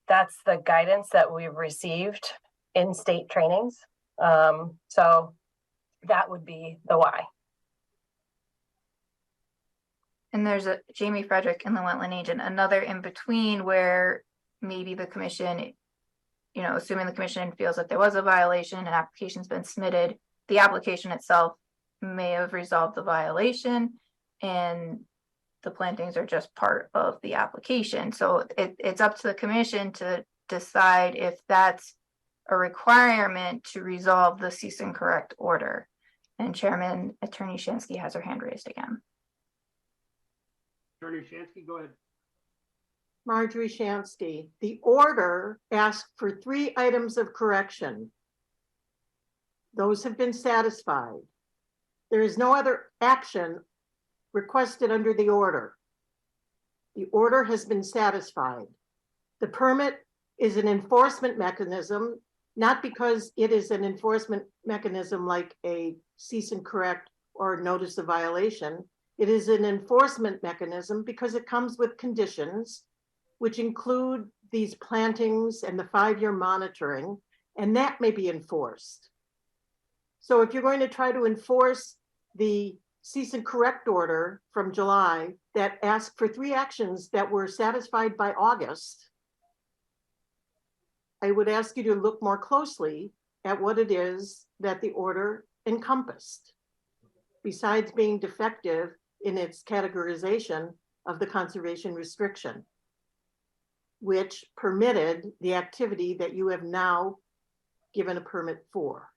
that's the guidance that we've received in state trainings. So that would be the why. And there's a Jamie Frederick in the wetland agent, another in between where maybe the commission, you know, assuming the commission feels that there was a violation and application's been submitted, the application itself may have resolved the violation and the plantings are just part of the application. So it's up to the commission to decide if that's a requirement to resolve the cease and correct order. And Chairman Attorney Shansky has her hand raised again. Attorney Shansky, go ahead. Marjorie Shansky, the order asked for 3 items of correction. Those have been satisfied. There is no other action requested under the order. The order has been satisfied. The permit is an enforcement mechanism, not because it is an enforcement mechanism like a cease and correct or notice of violation. It is an enforcement mechanism because it comes with conditions, which include these plantings and the 5-year monitoring, and that may be enforced. So if you're going to try to enforce the cease and correct order from July that asked for 3 actions that were satisfied by August, I would ask you to look more closely at what it is that the order encompassed, besides being defective in its categorization of the conservation restriction, which permitted the activity that you have now given a permit for.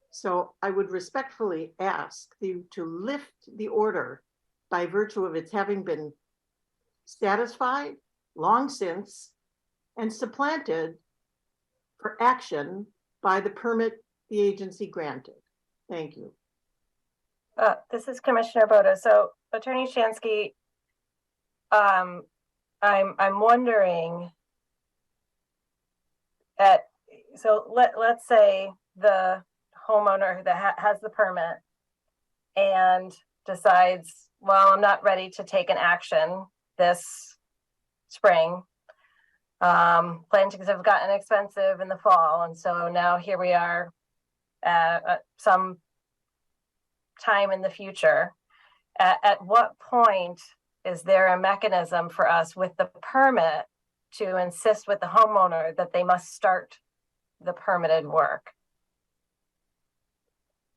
So I would respectfully ask you to lift the order by virtue of its having been satisfied long since and supplanted for action by the permit the agency granted. Thank you. This is Commissioner Boda. So Attorney Shansky, I'm wondering let's say the homeowner that has the permit and decides, well, I'm not ready to take an action this spring. Plantings have gotten expensive in the fall, and so now here we are at some time in the future. At what point is there a mechanism for us with the permit to insist with the homeowner that they must start the permitted work?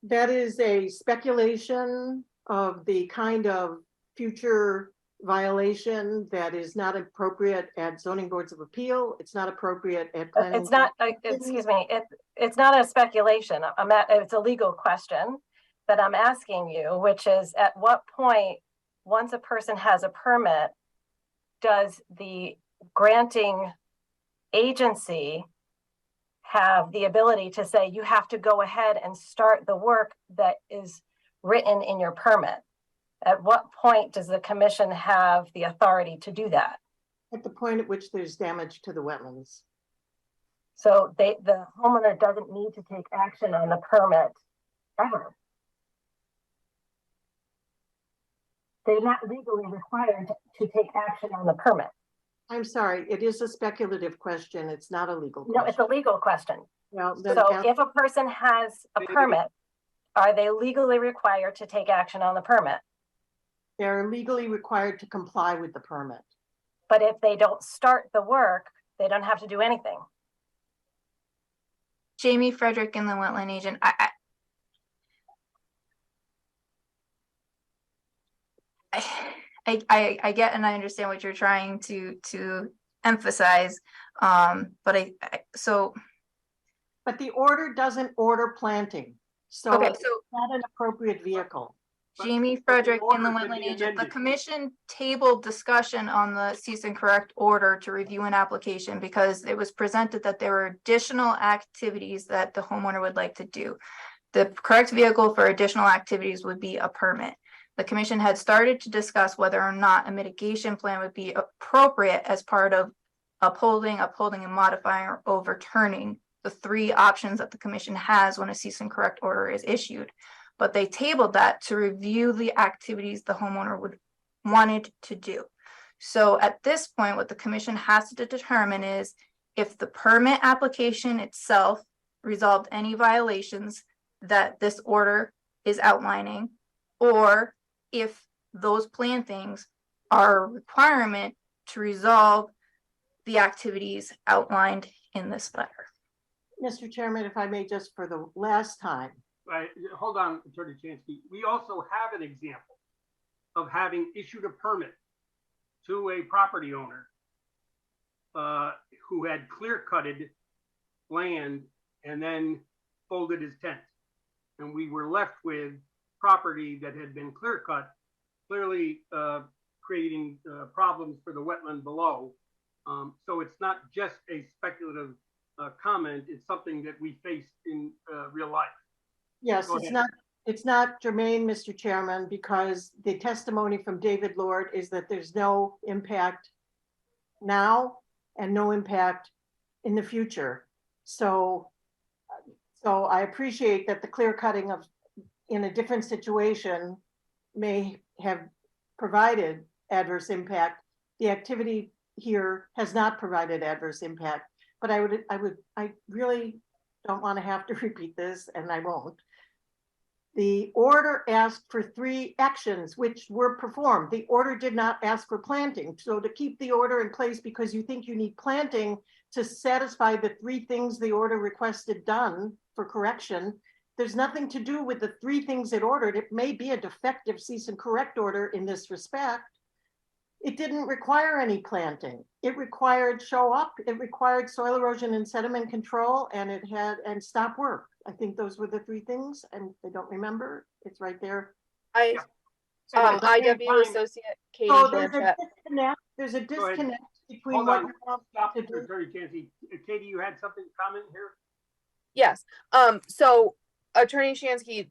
That is a speculation of the kind of future violation that is not appropriate at zoning boards of appeal. It's not appropriate at planning. It's not, excuse me, it's not a speculation. It's a legal question that I'm asking you, which is at what point, once a person has a permit, does the granting agency have the ability to say, you have to go ahead and start the work that is written in your permit? At what point does the commission have the authority to do that? At the point at which there's damage to the wetlands. So the homeowner doesn't need to take action on the permit ever. They're not legally required to take action on the permit. I'm sorry, it is a speculative question. It's not a legal question. No, it's a legal question. Well, so if a person has a permit, are they legally required to take action on the permit? They're legally required to comply with the permit. But if they don't start the work, they don't have to do anything. Jamie Frederick in the wetland agent. I get and I understand what you're trying to emphasize, but But the order doesn't order planting, so okay, it's not an appropriate vehicle. Jamie but the Frederick, order Inland can Wetland be Agent, the amended. commission tabled discussion on the cease and correct order to review an application because it was presented that there were additional activities that the homeowner would like to do. The correct vehicle for additional activities would be a permit. The commission had started to discuss whether or not a mitigation plan would be appropriate as part of upholding and modifying or overturning the three options that the commission has when a cease and correct order is issued. But they tabled that to review the activities the homeowner wanted to do. So at this point, what the commission has to determine is if the permit application itself resolved any violations that this order is outlining, or if those plantings are a requirement to resolve the activities outlined in this letter. Mr. Chairman, if I may, just for the last time. Right, hold on, Attorney Chansky. We also have an example of having issued a permit to a property owner who had clear-cutted land and then folded his tent. And we were left with property that had been clear-cut, clearly creating problems for the wetland below. So it's not just a speculative comment, it's something that we face in real life. Yes, it's not germane, Mr. Chairman, because the testimony from David Lord is that there's no impact now and no impact in the future. So I appreciate that the clear cutting of in a different situation may have provided adverse impact. The activity here has not provided adverse impact, but I really don't want to have to repeat this, and I won't. The order asked for 3 actions which were performed. The order did not ask for planting. So to keep the order in place because you think you need planting to satisfy the 3 things the order requested done for correction, there's nothing to do with the 3 things it ordered. It may be a defective cease and correct order in this respect. It didn't require any planting. It required show up. It required soil erosion and sediment control, and it had and stop work. I think those were the 3 things, and they don't remember. It's right there. IW Associate Katie Blanchett. There's a disconnect between Hold what on. you want Stop, to do. Attorney Chansky. Katie, you had something to comment here? Yes. So Attorney Shansky,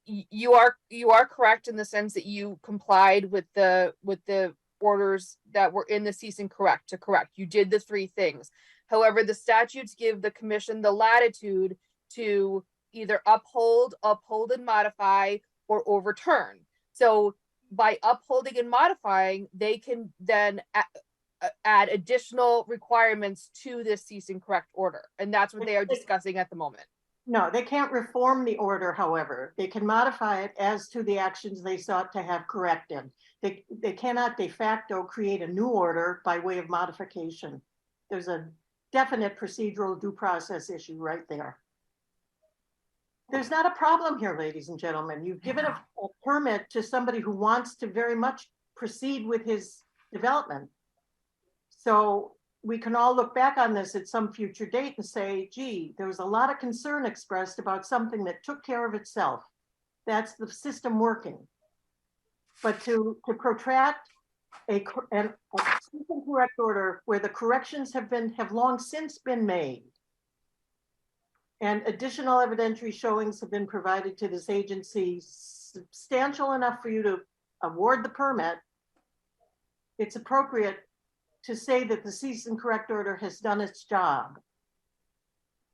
you are correct in the sense that you complied with the orders that were in the cease and correct to correct. You did the 3 things. However, the statutes give the commission the latitude to either uphold and modify, or overturn. So by upholding and modifying, they can then add additional requirements to this cease and correct order. And that's what they are discussing at the moment. No, they can't reform the order, however. They can modify it as to the actions they sought to have corrected. They cannot de facto create a new order by way of modification. There's a definite procedural due process issue right there. There's not a problem here, ladies and gentlemen. You've given a permit to somebody who wants to very much proceed with his development. So we can all look back on this at some future date and say, gee, there was a lot of concern expressed about something that took care of itself. That's the system working. But to protract a correct order where the corrections have long since been made, and additional evidentiary showings have been provided to this agency substantial enough for you to award the permit, it's appropriate to say that the cease and correct order has done its job.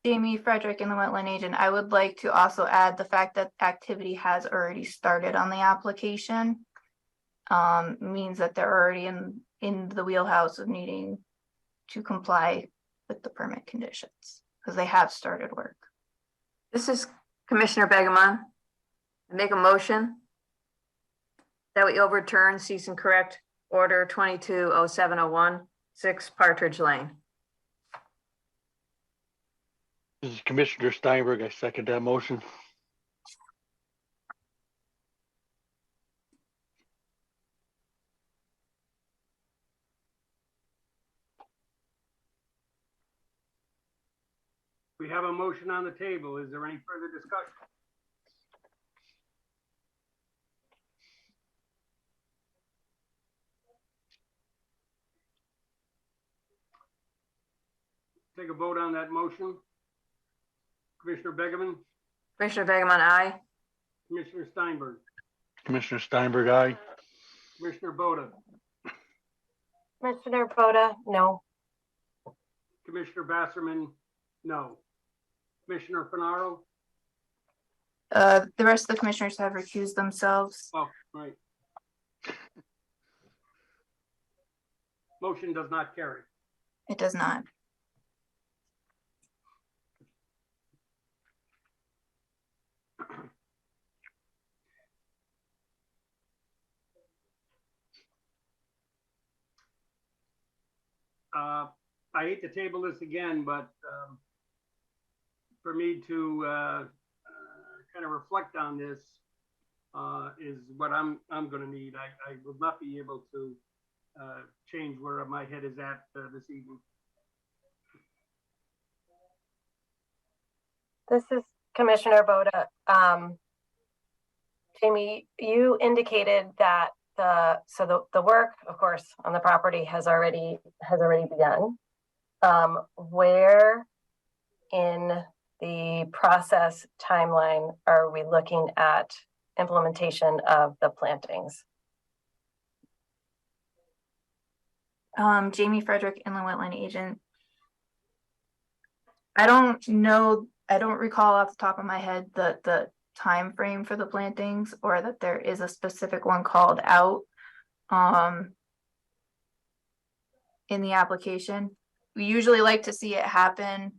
Jamie Frederick, Inland Wetland Agent, I would like to also add the fact that activity has already started on the application. Means that they're already in the wheelhouse of needing to comply with the permit conditions because they have started work. This is Commissioner Begemon. I make a motion that we overturn cease and correct order 220701, 6 Partridge Lane. This is Commissioner Steinberg. I second that motion. We have a motion on the table. Is there any further discussion? Take a vote on that motion. Commissioner Begeman, Commissioner Begeman, aye. Commissioner Steinberg, Commissioner Steinberg, aye. Commissioner Boda, Commissioner Boda, no. Commissioner Basserman, no. Commissioner Finaro? The rest of the commissioners have recused themselves. Oh, right. Motion does not carry. It does not. I hate to table this again, but for me to kind of reflect on this is what I'm going to need. I will not be able to change where my head is at this evening. This is Commissioner Boda. Jamie, you indicated that the work, of course, on the property has already begun. Where in the process timeline are we looking at implementation of the plantings? Jamie Frederick, Inland Wetland Agent. I don't know, I don't recall off the top of my head the time frame for the plantings, or that there is a specific one called out in the application. We usually like to see it happen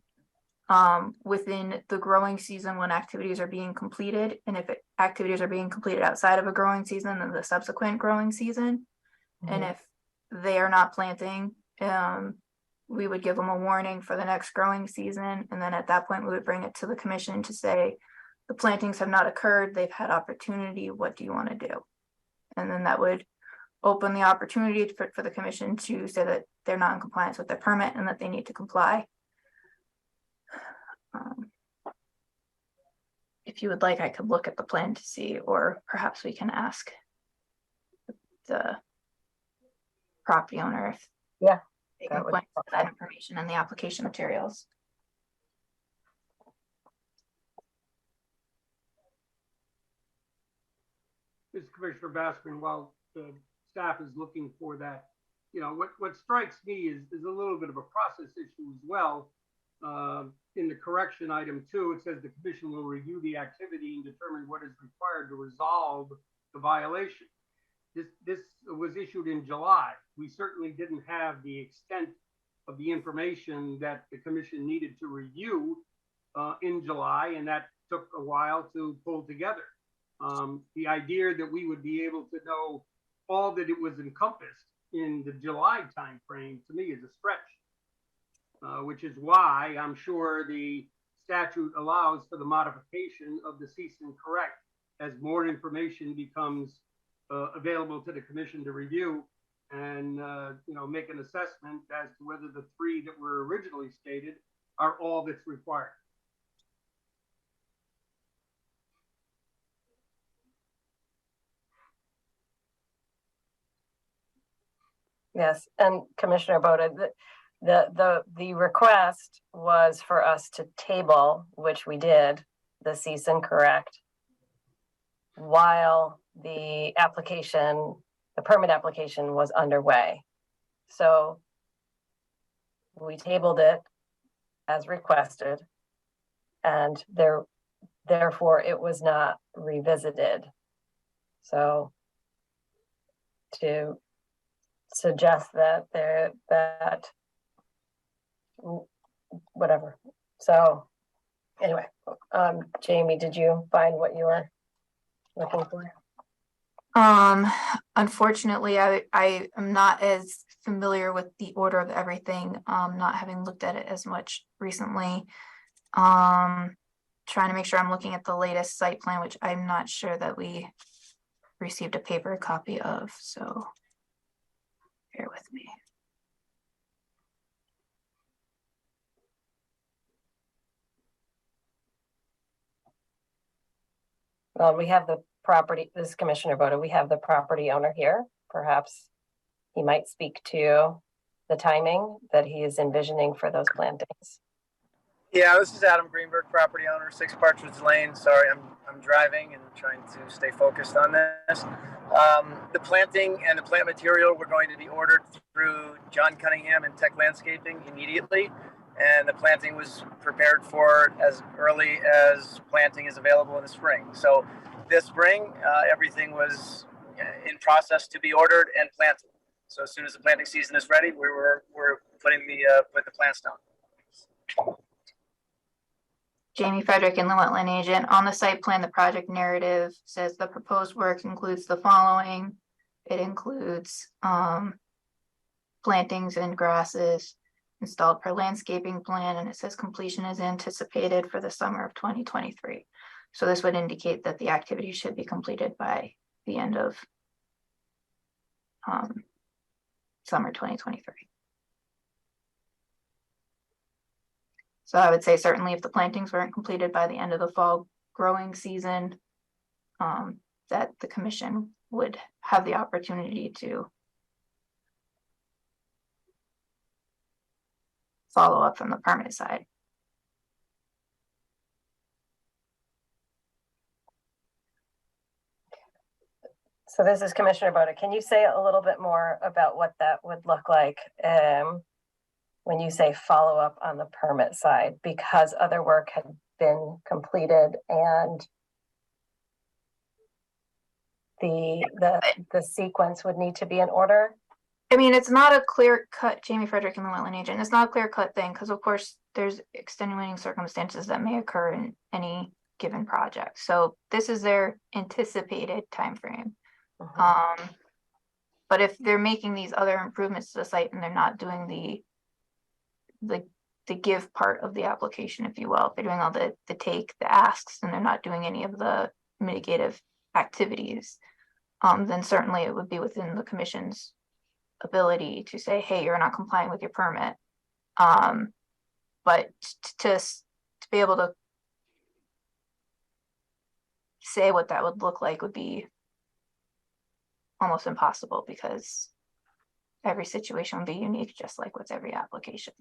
within the growing season when activities are being completed, and if activities are being completed outside of a growing season, then the subsequent growing season. And if they are not planting, we would give them a warning for the next growing season, and then at that point we would bring it to the commission to say the plantings have not occurred, they've had opportunity, what do you want to do? And then that would open the opportunity for the commission to say that they're not in compliance with their permit and that they need to comply. If you would like, I could look at the plan to see, or perhaps we can ask the property owner if they can point to that information in the application materials. This is Commissioner Baskin. While the staff is looking for that, you know, what strikes me is a little bit of a process issue as well. In the correction item 2, it says the commission will review the activity and determine what is required to resolve the violation. This was issued in July. We certainly didn't have the extent of the information that the commission needed to review in July, and that took a while to pull together. The idea that we would be able to know all that it was encompassed in the July timeframe, to me, is a stretch, which is why I'm sure the statute allows for the modification of the cease and correct as more information becomes available to the commission to review and you know, make an assessment as to whether the 3 that were originally stated are all that's required. Yes, and Commissioner Boda, the request was for us to table, which we did, the cease and correct, while the application, the permit application was underway. So we tabled it as requested, and therefore it was not revisited. So to suggest that whatever. So anyway, Jamie, did you find what you were looking for? Unfortunately, I am not as familiar with the order of everything, not having looked at it as much recently. Trying to make sure I'm looking at the latest site plan, which I'm not sure that we received a paper copy of, so bear with me. Well, we have the property, this is Commissioner Boda, we have the property owner here. Perhaps he might speak to the timing that he is envisioning for those plantings. Yeah, this is Adam Greenberg, property owner, 6 Partridge Lane. Sorry, I'm driving and trying to stay focused on this. The planting and the plant material were going to be ordered through John Cunningham and Tech Landscaping immediately, and the planting was prepared for as early as planting is available in the spring. So this spring, everything was in process to be ordered and planted. So as soon as the planting season is ready, we're putting the plants down. Jamie Frederick, Inland Wetland Agent. On the site plan, the project narrative says the proposed work includes the following. It includes plantings and grasses installed per landscaping plan, and it says completion is anticipated for the summer of 2023. So this would indicate that the activity should be completed by the end of summer 2023. So I would say certainly if the plantings weren't completed by the end of the fall growing season, that the commission would have the opportunity to follow up from the permit side. So this is Commissioner Boda. Can you say a little bit more about what that would look like when you say follow up on the permit side, because other work had been completed and the sequence would need to be in order? I mean, it's not a clear cut, Jamie Frederick and the Wetland Agent. It's not a clear cut thing because, of course, there's extenuating circumstances that may occur in any given project. So this is their anticipated timeframe. But if they're making these other improvements to the site and they're not doing the give part of the application, if you will, if they're doing all the asks and they're not doing any of the mitigative activities, then certainly it would be within the commission's ability to say, hey, you're not complying with your permit. But to be able to say what that would look like would be almost impossible because every situation would be unique, just like with every application.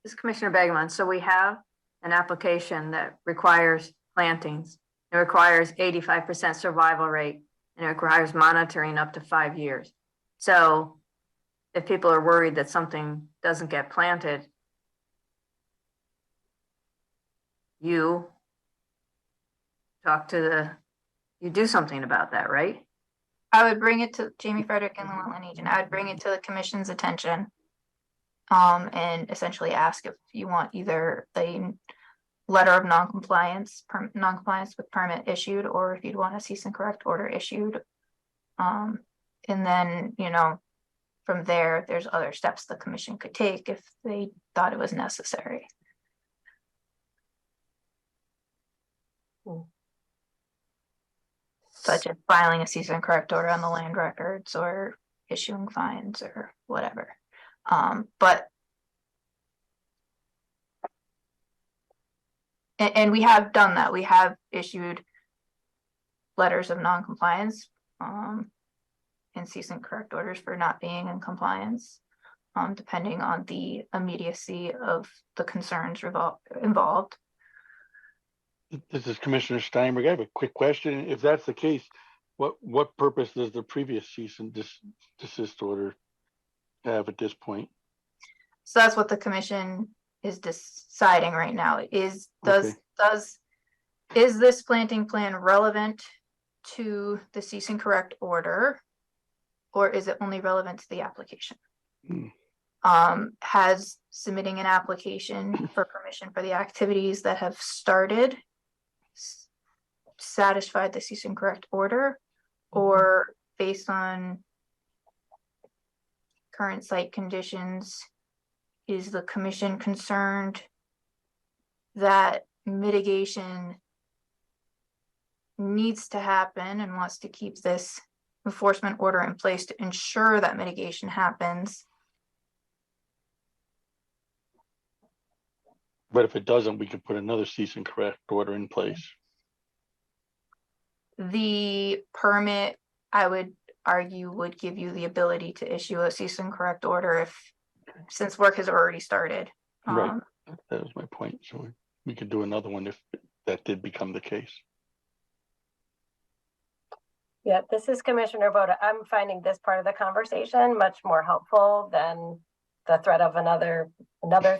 This is Commissioner Begemon. So we have an application that requires plantings. It requires 85% survival rate, and it requires monitoring up to 5 years. So if people are worried that something doesn't get planted, you do something about that, right? I would bring it to Jamie Frederick and the Wetland Agent. I would bring it to the commission's attention and essentially ask if you want either a letter of non-compliance with permit issued, or if you'd want a cease and correct order issued. And then, from there, there's other steps the commission could take if they thought it was necessary. Such as filing a cease and correct order on the land records or issuing fines or whatever. And we have done that. We have issued letters of non-compliance and cease and correct orders for not being in compliance, depending on the immediacy of the concerns involved. This is Commissioner Steinberg. I have a quick question. If that's the case, what purpose does the previous cease and desist order have at this point? So that's what the commission is deciding right now. Is this planting plan relevant to the cease and correct order, or is it only relevant to the application? Has submitting an application for permission for the activities that have started satisfied the cease and correct order, or based on current site conditions, is the commission concerned that mitigation needs to happen and wants to keep this enforcement order in place to ensure that mitigation happens? But if it doesn't, we could put another cease and correct order in place. The permit, I would argue, would give you the ability to issue a cease and correct order since work has already started. Right. That was my point. So we could do another one if that did become the case. Yeah, this is Commissioner Boda. I'm finding this part of the conversation much more helpful than the threat of another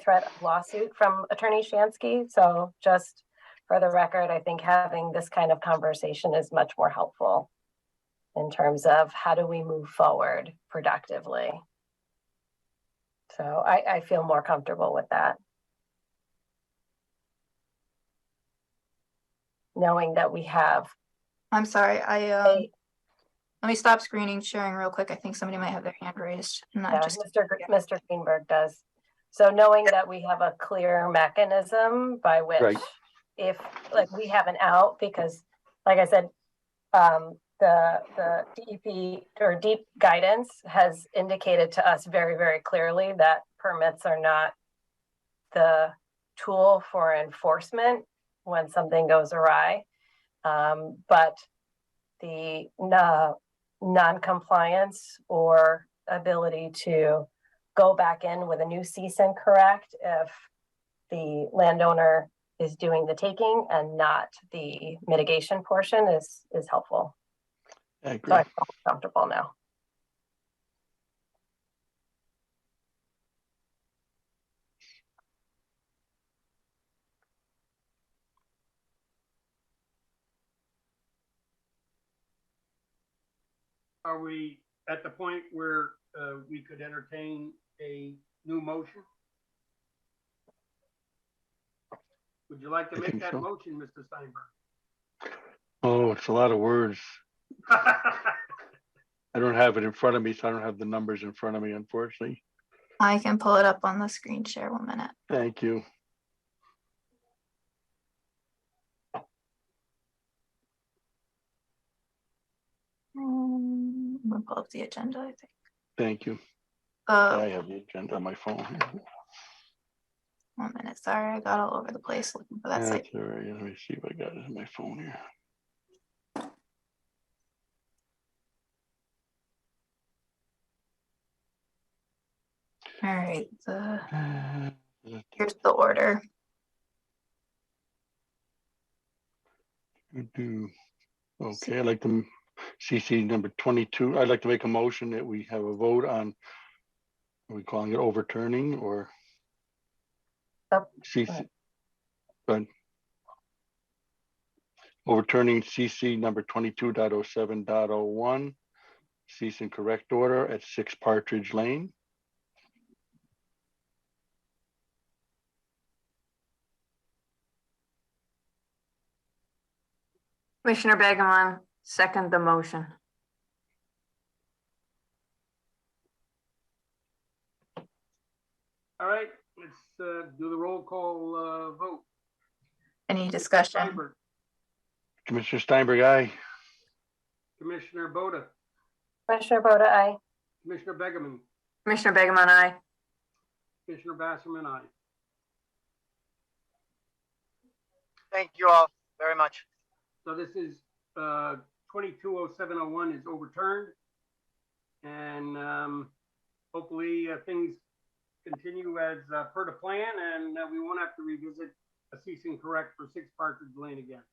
threat of lawsuit from Attorney Shansky. So just for the record, I think having this kind of conversation is much more helpful in terms of how do we move forward productively. So I feel more comfortable with that. Knowing that we have. I'm sorry, let me stop sharing real quick. I think somebody might have their hand raised. And Yeah, Mr. Greenberg does. So knowing that we have a clear mechanism by which if like we have an out, because like I said, the DEP or deep guidance has indicated to us very, very clearly that permits are not the tool for enforcement when something goes awry. But the non-compliance or ability to go back in with a new cease and correct if the landowner is doing the taking and not the mitigation portion is helpful. I agree. So I feel comfortable now. Are we at the point where we could entertain a new motion? Would you like to make that motion, Mr. Steinberg? Oh, it's a lot of words. I don't have it in front of me, so I don't have the numbers in front of me, unfortunately. I can pull it up on the screen share 1 minute. Thank you. I'm gonna pull up the agenda, I think. Thank you. I have the agenda on my phone here. 1 minute, sorry, I got all over the place looking for that site. That's all right. Let me see if I got it on my phone here. All right, here's the order. Okay, I'd like to CC number 22. I'd like to make a motion that we have a vote on, are we calling it overturning or CC? But overturning CC number 22.07.01, cease and correct order at 6 Partridge Lane. Commissioner Begemon, second the motion. All right, let's do the roll call vote. Any discussion? Steinberg. Commissioner Steinberg, aye. Commissioner Boda. Commissioner Boda, aye. Commissioner Begemon. Commissioner Begemon, aye. Commissioner Basserman, aye. Thank you all very much. So this is 220701 is overturned, and hopefully things continue as per the plan, and we won't have to revisit a cease and correct for 6 Partridge Lane again.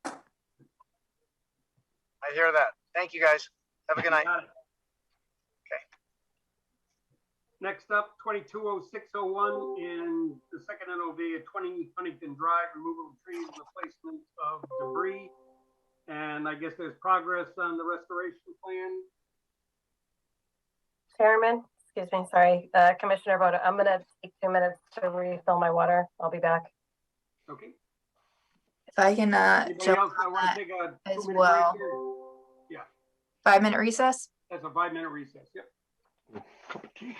I hear that. Thank you, guys. Have a good night. Okay. Next up, 220601 in the second NOV at 20 Huntington Drive, removal of trees, replacement of debris. And I guess there's progress on the restoration plan. Chairman, excuse me, sorry, Commissioner Boda, I'm gonna take 2 minutes to refill my water. I'll be back. Okay. If I can jump else on want that to take a as 2-minute well. break here? Yeah. 5-minute recess? That's a 5-minute recess. Yep. Cup of tea.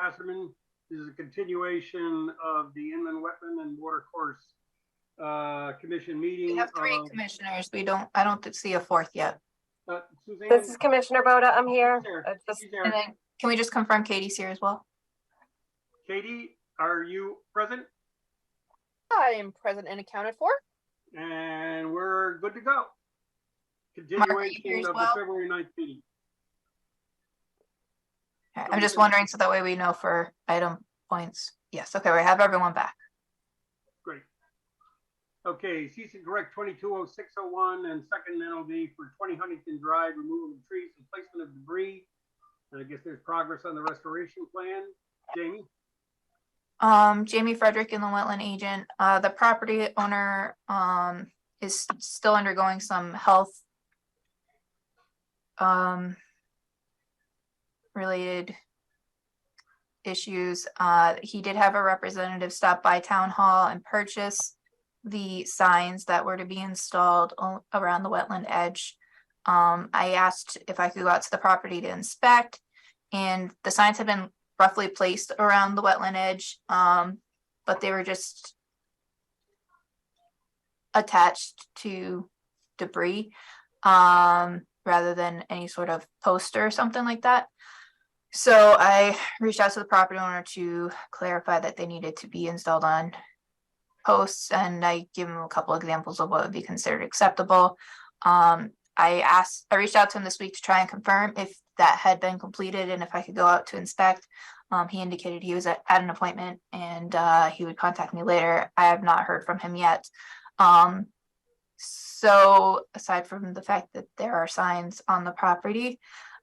Wasserman. This is a continuation of the Inland Wetland and Watercourse Commission meeting. We have three commissioners. I don't see a fourth yet. Suzanne? This is Commissioner Boda. I'm here. She's there. And then can we just confirm Katie's here as well? Katie, are you present? I am present and accounted for. And we're good to go. Mark, are you here Continuation as of well? the February 9th meeting. Okay, I'm just wondering so that way we know for item points. Yes, okay, we have everyone back. Great. Okay, cease and correct 220601 and second NOV for 20 Huntington Drive, removal of trees and placement of debris. And I guess there's progress on the restoration plan. Jamie? Jamie Frederick, inland wetland agent. The property owner is still undergoing some health related issues. He did have a representative stop by town hall and purchase the signs that were to be installed around the wetland edge. I asked if I could go out to the property to inspect, and the signs have been roughly placed around the wetland edge, but they were just attached to debris rather than any sort of poster or something like that. So I reached out to the property owner to clarify that they needed to be installed on posts, and I gave him a couple examples of what would be considered acceptable. I reached out to him this week to try and confirm if that had been completed and if I could go out to inspect. He indicated he was at an appointment and he would contact me later. I have not heard from him yet. So aside from the fact that there are signs on the property,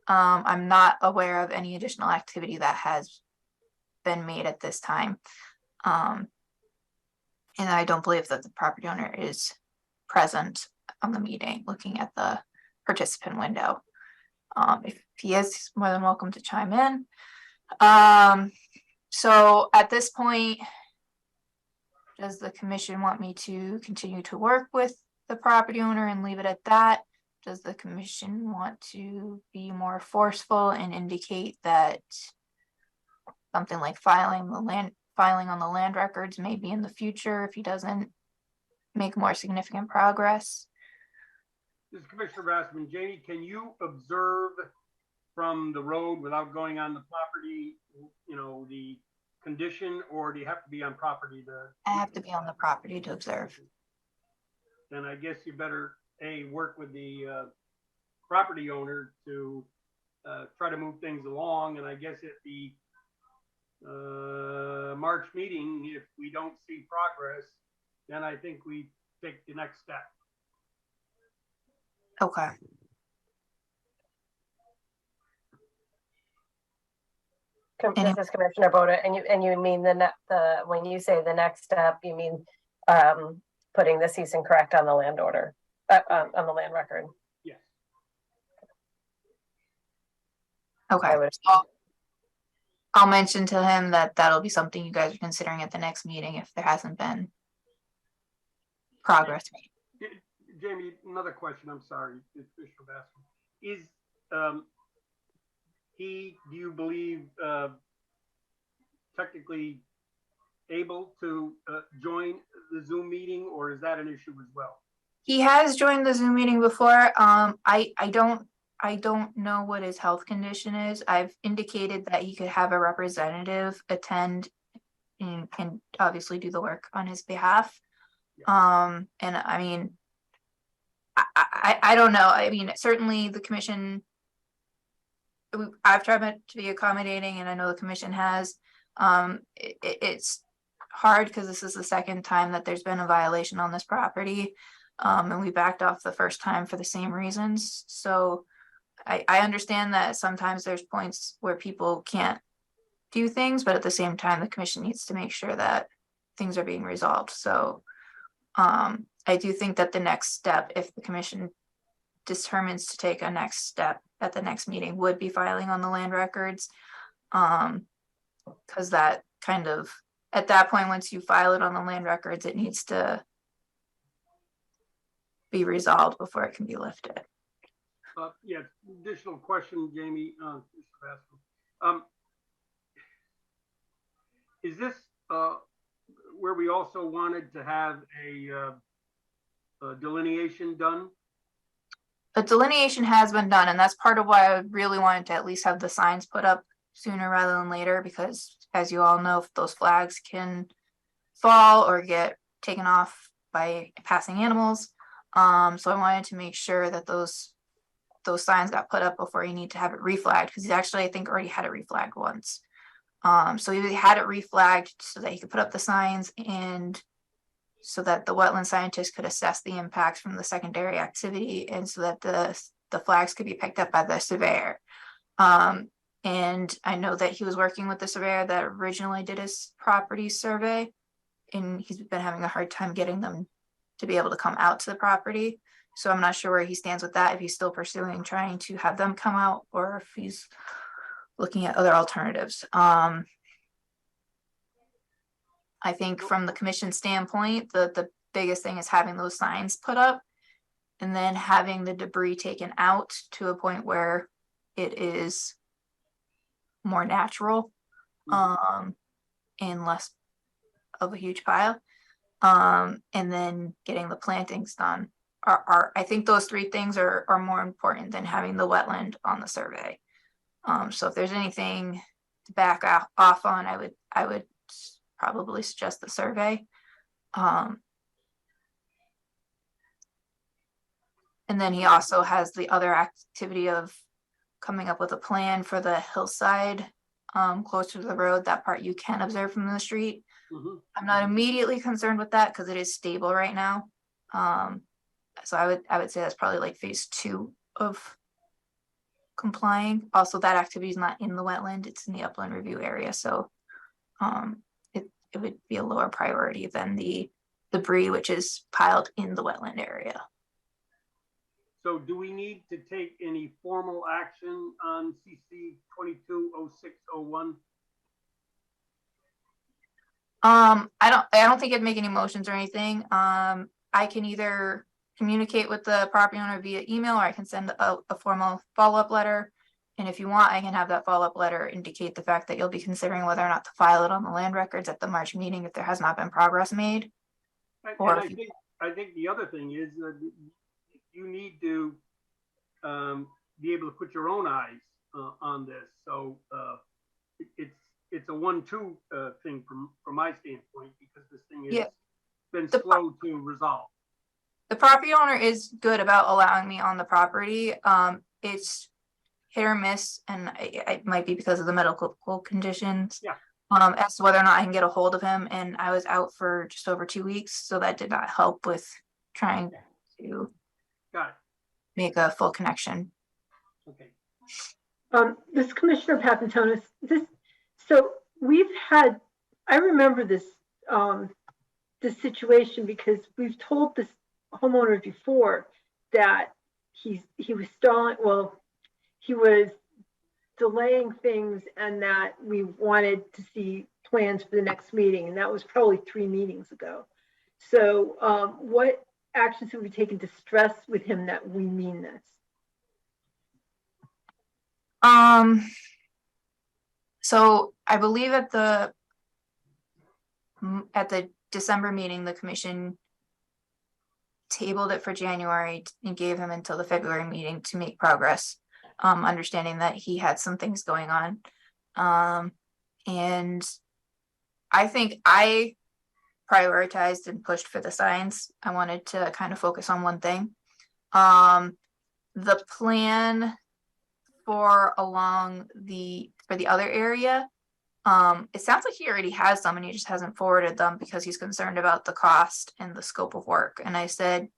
I'm not aware of any additional activity that has been made at this time. And I don't believe that the property owner is present on the meeting looking at the participant window. If he is, he's more than welcome to chime in. So at this point, does the commission want me to continue to work with the property owner and leave it at that? Does the commission want to be more forceful and indicate that something like filing on the land records may be in the future if he doesn't make more significant progress? This is Commissioner Bassman. Jamie, can you observe from the road without going on the property, you know, the condition, or do you have to be on property to? I have to be on the property to observe. Then I guess you better work with the property owner to try to move things along. And I guess at the March meeting, if we don't see progress, then I think we take the next step. Okay. This is Commissioner Boda, and you mean when you say the next step, you mean putting the cease and correct on the land order, on the land record? Yes. Okay. So I'll mention to him that that'll be something you guys are considering at the next meeting if there hasn't been progress made. Jamie, another question. I'm sorry, Commissioner Bassman. Is do you believe, technically able to join the Zoom meeting, or is that an issue as well? He has joined the Zoom meeting before. I don't know what his health condition is. I've indicated that he could have a representative attend and can obviously do the work on his behalf. Yeah. And I mean, I don't know. I mean, certainly the commission, I've tried to be accommodating, and I know the commission has. It's hard because this is the second time that there's been a violation on this property. And we backed off the first time for the same reasons. So I understand that sometimes there's points where people can't do things, but at the same time, the commission needs to make sure that things are being resolved. So I do think that the next step, if the commission determines to take a next step at the next meeting, would be filing on the land records. Because that kind of, at that point, once you file it on the land records, it needs to be resolved before it can be lifted. Yeah, additional question, Jamie, Is this where we also wanted to have a delineation done? The delineation has been done, and that's part of why I really wanted to at least have the signs put up sooner rather than later, because as you all know, those flags can fall or get taken off by passing animals. So I wanted to make sure that those signs got put up before you need to have it reflagged, because he's actually, I think, already had it reflagged once. So he had it reflagged so that he could put up the signs and so that the wetland scientists could assess the impacts from the secondary activity, and so that the flags could be picked up by the surveyor. And I know that he was working with the surveyor that originally did his property survey, and he's been having a hard time getting them to be able to come out to the property. So I'm not sure where he stands with that, if he's still pursuing trying to have them come out, or if he's looking at other alternatives. I think from the commission standpoint, the biggest thing is having those signs put up and then having the debris taken out to a point where it is more natural, and less of a huge pile. And then getting the plantings done are I think those three things are more important than having the wetland on the survey. So if there's anything to back off on, I would probably suggest the survey. And then he also has the other activity of coming up with a plan for the hillside closer to the road. That part you can observe from the street. I'm not immediately concerned with that because it is stable right now. So I would say that's probably like phase 2 of complying. Also, that activity is not in the wetland, it's in the upland review area. So it would be a lower priority than the debris, which is piled in the wetland area. So do we need to take any formal action on CC 220601? I don't think it'd make any motions or anything. I can either communicate with the property owner via email, or I can send a formal follow-up letter. And if you want, I can have that follow-up letter indicate the fact that you'll be considering whether or not to file it on the land records at the March meeting if there has not been progress made. And I think the other thing is that you need to be able to put your own eyes on this. So it's a 1-2 thing from my standpoint, because this thing has been slow to resolve. The property owner is good about allowing me on the property. It's hit or miss, and it might be because of the medical conditions. As to whether or not I can get a hold of him, and I was out for just over 2 weeks, so that did not help with trying to make a full connection. Okay. This is Commissioner Papantonis. So we've had, I remember this situation because we've told this homeowner before that he was stalling. Well, he was delaying things, and that we wanted to see plans for the next meeting, and that was probably 3 meetings ago. So what actions have we taken to stress with him that we mean this? So I believe at the December meeting, the commission tabled it for January and gave him until the February meeting to make progress, understanding that he had some things going on. And I think I prioritized and pushed for the signs. I wanted to kind of focus on one thing. The plan for the other area, it sounds like he already has some and he just hasn't forwarded them because he's concerned about the cost and the scope of work. And I said,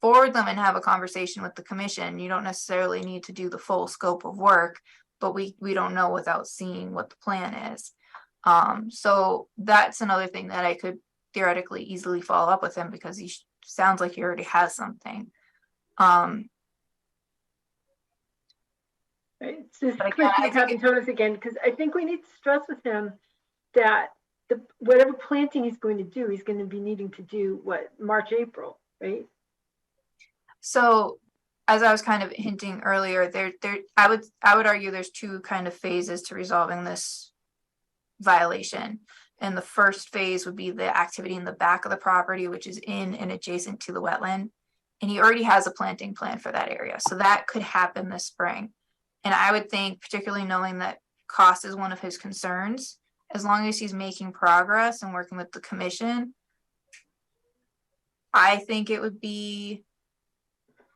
forward them and have a conversation with the commission. You don't necessarily need to do the full scope of work, but we don't know without seeing what the plan is. So that's another thing that I could theoretically easily follow up with him, because he sounds like he already has something. So this Commissioner Papantonis again, because I think we need to stress with him that whatever planting he's going to do, he's going to be needing to do March, April, right? So as I was kind of hinting earlier, I would argue there's 2 kind of phases to resolving this violation. And the first phase would be the activity in the back of the property, which is in and adjacent to the wetland. And he already has a planting plan for that area. So that could happen this spring. And I would think, particularly knowing that cost is one of his concerns, as long as he's making progress and working with the commission, I think it would be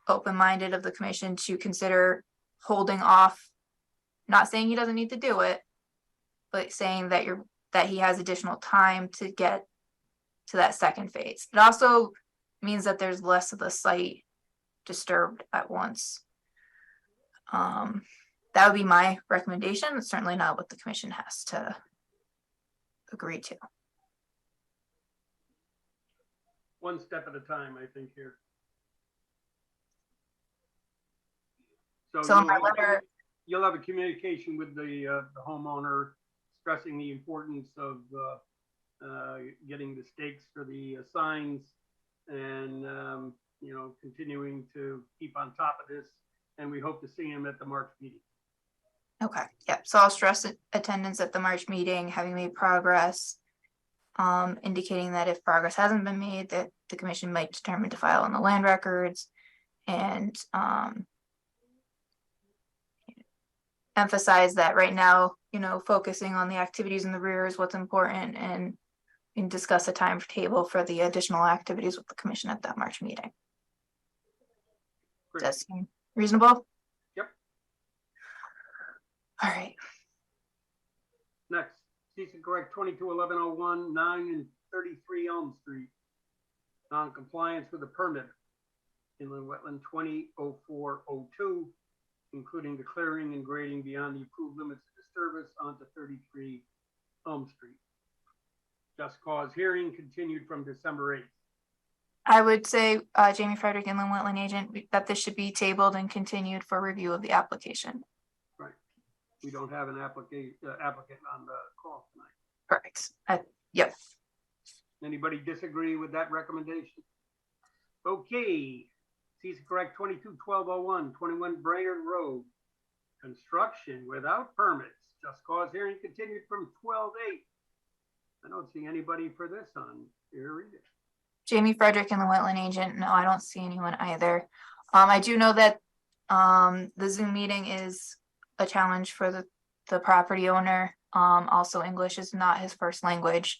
open-minded of the commission to consider holding off, not saying he doesn't need to do it, but saying that he has additional time to get to that second phase. It also means that there's less of the site disturbed at once. That would be my recommendation. It's certainly not what the commission has to agree to. One step at a time, I think here. So my letter, you'll have a communication with the homeowner stressing the importance of getting the stakes for the signs and, you know, continuing to keep on top of this. And we hope to see him at the March meeting. okay, yep. So I'll stress attendance at the March meeting, having made progress, indicating that if progress hasn't been made, that the commission might determine to file on the land records, and emphasize that right now, you know, focusing on the activities in the rear is what's important, and discuss a timetable for the additional activities with the commission at that March meeting. Great. Does that seem reasonable? Yep. All right. Next, cease and correct 22-1101, 9 and 33 Elm Street. Non-compliance with the permit. Inland Wetland 20-0402, including the clearing and grading beyond the approved limits of disturbance onto 33 Elm Street. Just cause hearing continued from December 8th. I would say, Jamie Frederick, Inland Wetland Agent, that this should be tabled and continued for review of the application. Right. We don't have an applicant on the call tonight. Correct. Yep. Anybody disagree with that recommendation? Okay. Cease and correct 22-1201, 21 Brainerd Road. Construction without permits. Just cause hearing continued from 12/8. I don't see anybody for this on here either. Jamie Frederick and the Wetland Agent. No, I don't see anyone either. I do know that the Zoom meeting is a challenge for the property owner. Also, English is not his first language.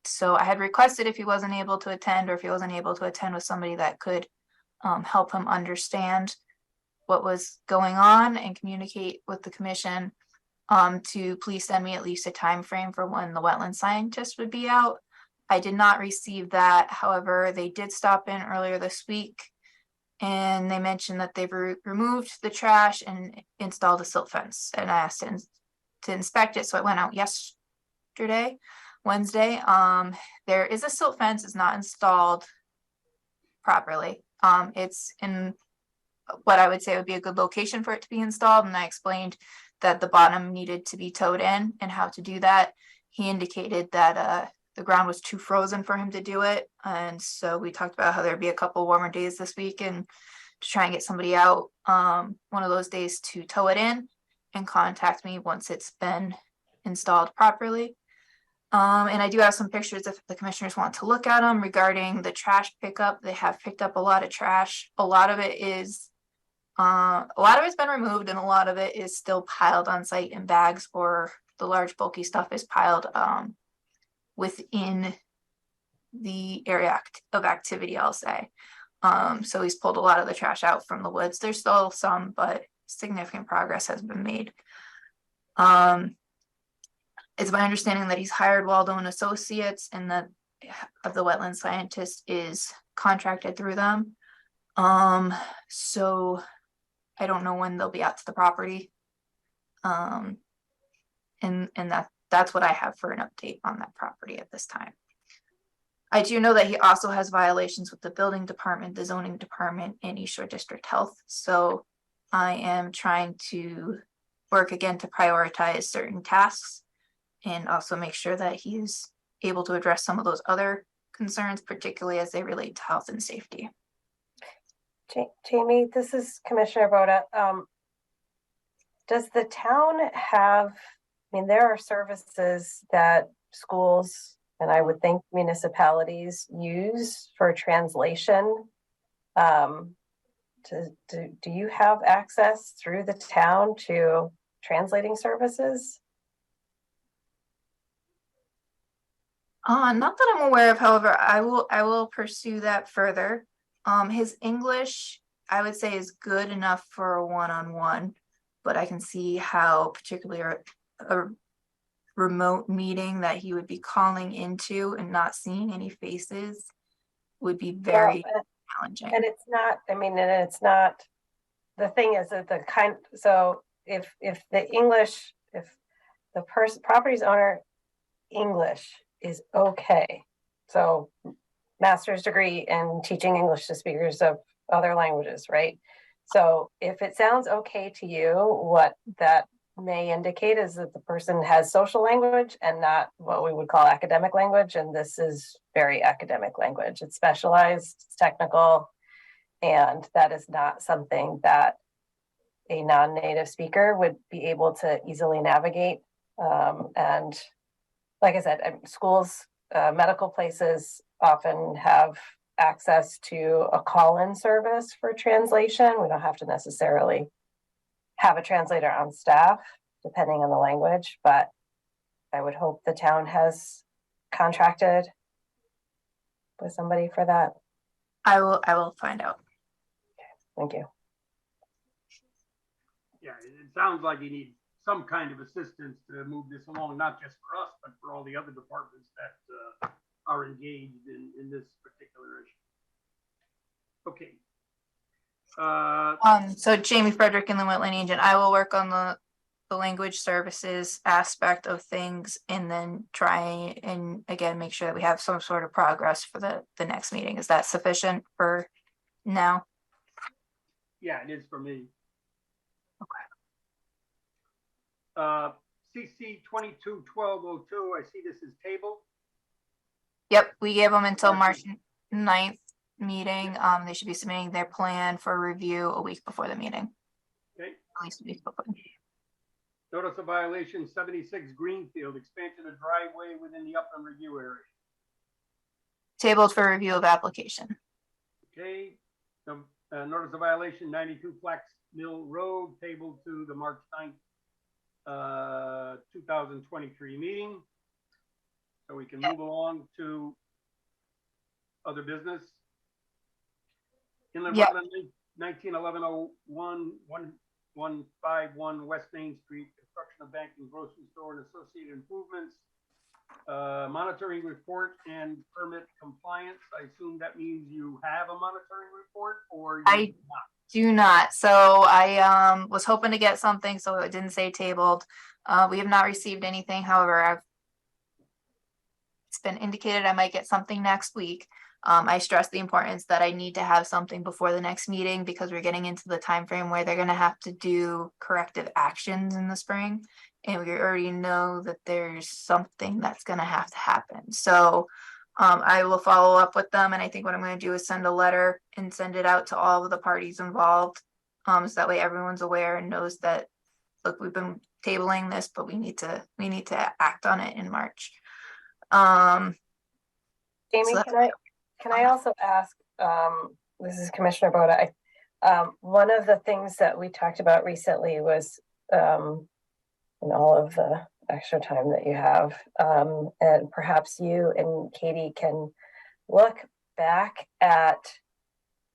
So I had requested if he wasn't able to attend, or if he wasn't able to attend with somebody that could help him understand what was going on and communicate with the commission, to please send me at least a time frame for when the wetland scientist would be out. I did not receive that. However, they did stop in earlier this week, and they mentioned that they've removed the trash and installed a silt fence, and I asked to inspect it. So I went out Wednesday. There is a silt fence. It's not installed properly. It's in what I would say would be a good location for it to be installed, and I explained that the bottom needed to be towed in and how to do that. He indicated that the ground was too frozen for him to do it, and so we talked about how there'd be a couple warmer days this week, and to try and get somebody out one of those days to tow it in and contact me once it's been installed properly. And I do have some pictures if the commissioners want to look at them regarding the trash pickup. They have picked up a lot of trash. A lot of it's been removed, and a lot of it is still piled on site in bags, or the large bulky stuff is piled within the area of activity, I'll say. So he's pulled a lot of the trash out from the woods. There's still some, but significant progress has been made. It's my understanding that he's hired Waldo and Associates, and that the wetland scientist is contracted through them. So I don't know when they'll be out to the property. And that's what I have for an update on that property at this time. I do know that he also has violations with the building department, the zoning department, and East Shore District Health. So I am trying to work again to prioritize certain tasks, and also make sure that he's able to address some of those other concerns, particularly as they relate to health and safety. Jamie, this is Commissioner Boda. Does the town have mean, there are services that schools and I would think municipalities use for translation. Do you have access through the town to translating services? Not that I'm aware of, however, I will pursue that further. His English, I would say, is good enough for a one-on-one, but I can see how particularly a remote meeting that he would be calling into and not seeing any faces would be very challenging. And it's not, I mean, and it's not, the thing is that so if the English, if the property's owner English is okay, so master's degree in teaching English to speakers of other languages, right? So if it sounds okay to you, what that may indicate is that the person has social language and not what we would call academic language. And this is very academic language. It's specialized, it's technical, and that is not something that a non-native speaker would be able to easily navigate. And like I said, schools, medical places often have access to a call-in service for translation. We don't have to necessarily have a translator on staff, depending on the language, but I would hope the town has contracted with somebody for that. I will find out. Thank you. Yeah, it sounds like you need some kind of assistance to move this along, not just for us, but for all the other departments that are engaged in this particular issue. Okay. So Jamie Frederick and the Wetland Agent, I will work on the language services aspect of things and then try and again make sure that we have some sort of progress for the next meeting. Is that sufficient for now? Yeah, it is for me. Okay. CC 221202, I see this is tabled. Yep, we gave them until March 9th meeting. They should be submitting their plan for review a week before the meeting. Okay. At least a week before the meeting. Notice of violation 76 Greenfield, expansion of driveway within the upland review area. Tabled for review of application. Okay. Notice of violation 92 Flax Mill Road, tabled to the March 9th, 2023 meeting. So we can move along to other business. Inland Wetland 191101 151 West Main Street, construction of bank and grocery store and associated improvements. Monitoring report and permit compliance. I assume that means you have a monitoring report, or you do not. So I was hoping to get something, so it didn't say tabled. We have not received anything. However, it's been indicated I might get something next week. I stress the importance that I need to have something before the next meeting because we're getting into the time frame where they're going to have to do corrective actions in the spring, and we already know that there's something that's going to have to happen. So I will follow up with them, and I think what I'm going to do is send a letter and send it out to all of the parties involved, so that way everyone's aware and knows that, look, we've been tabling this, but we need to act on it in March. Jamie, So can I also ask, this is Commissioner Boda, one of the things that we talked about recently was in all of the extra time that you have, and perhaps you and Katie can look back at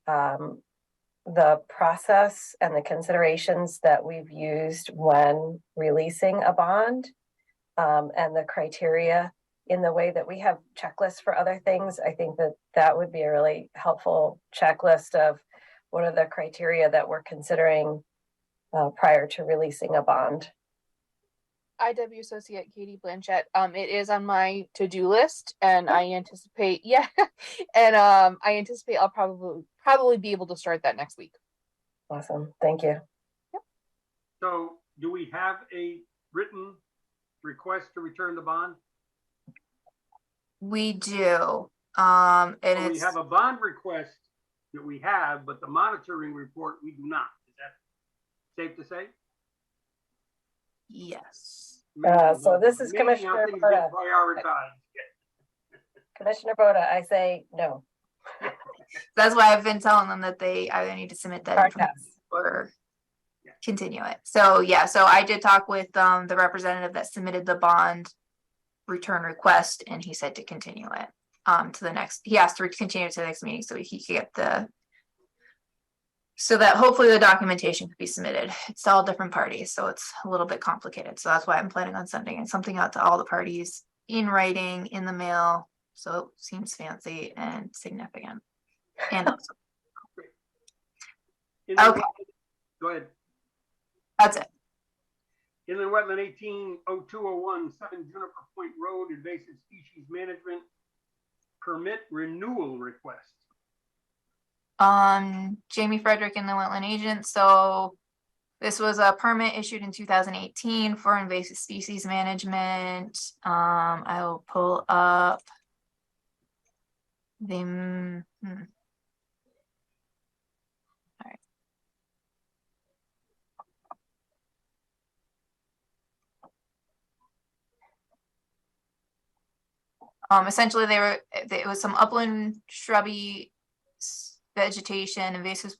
the process and the considerations that we've used when releasing a bond, and the criteria in the way that we have checklists for other things. I think that that would be a really helpful checklist of what are the criteria that we're considering prior to releasing a bond. IW Associate Katie Blanchett. It is on my to-do list, and I anticipate, and I anticipate I'll probably be able to start that next week. Awesome, thank you. Yep. So, do we have a written request to return the bond? We do. So we have a bond request that we have, but the monitoring report we do not. Is that safe to say? Yes. So this is Amazing how Commissioner things Boda. get prioritized. Commissioner Boda, I say no. That's why I've been telling them that they either need to submit that Hard information pass. or continue it. So yeah, so I did talk with the representative that submitted the bond return request, and he said to continue it to the next, he asked to continue to the next meeting so he could get so that hopefully the documentation could be submitted. It's all different parties, so it's a little bit complicated. So that's why I'm planning on sending something out to all the parties in writing, in the mail, so it seems fancy and significant. And also, okay, Go ahead. that's it. Inland Wetland 180201 7 Juniper Point Road Invasive Species Management Permit Renewal Request. Jamie Frederick and the wetland agent. So this was a permit issued in 2018 for invasive species management. I will pull up the essentially it was some upland shrubby vegetation, invasive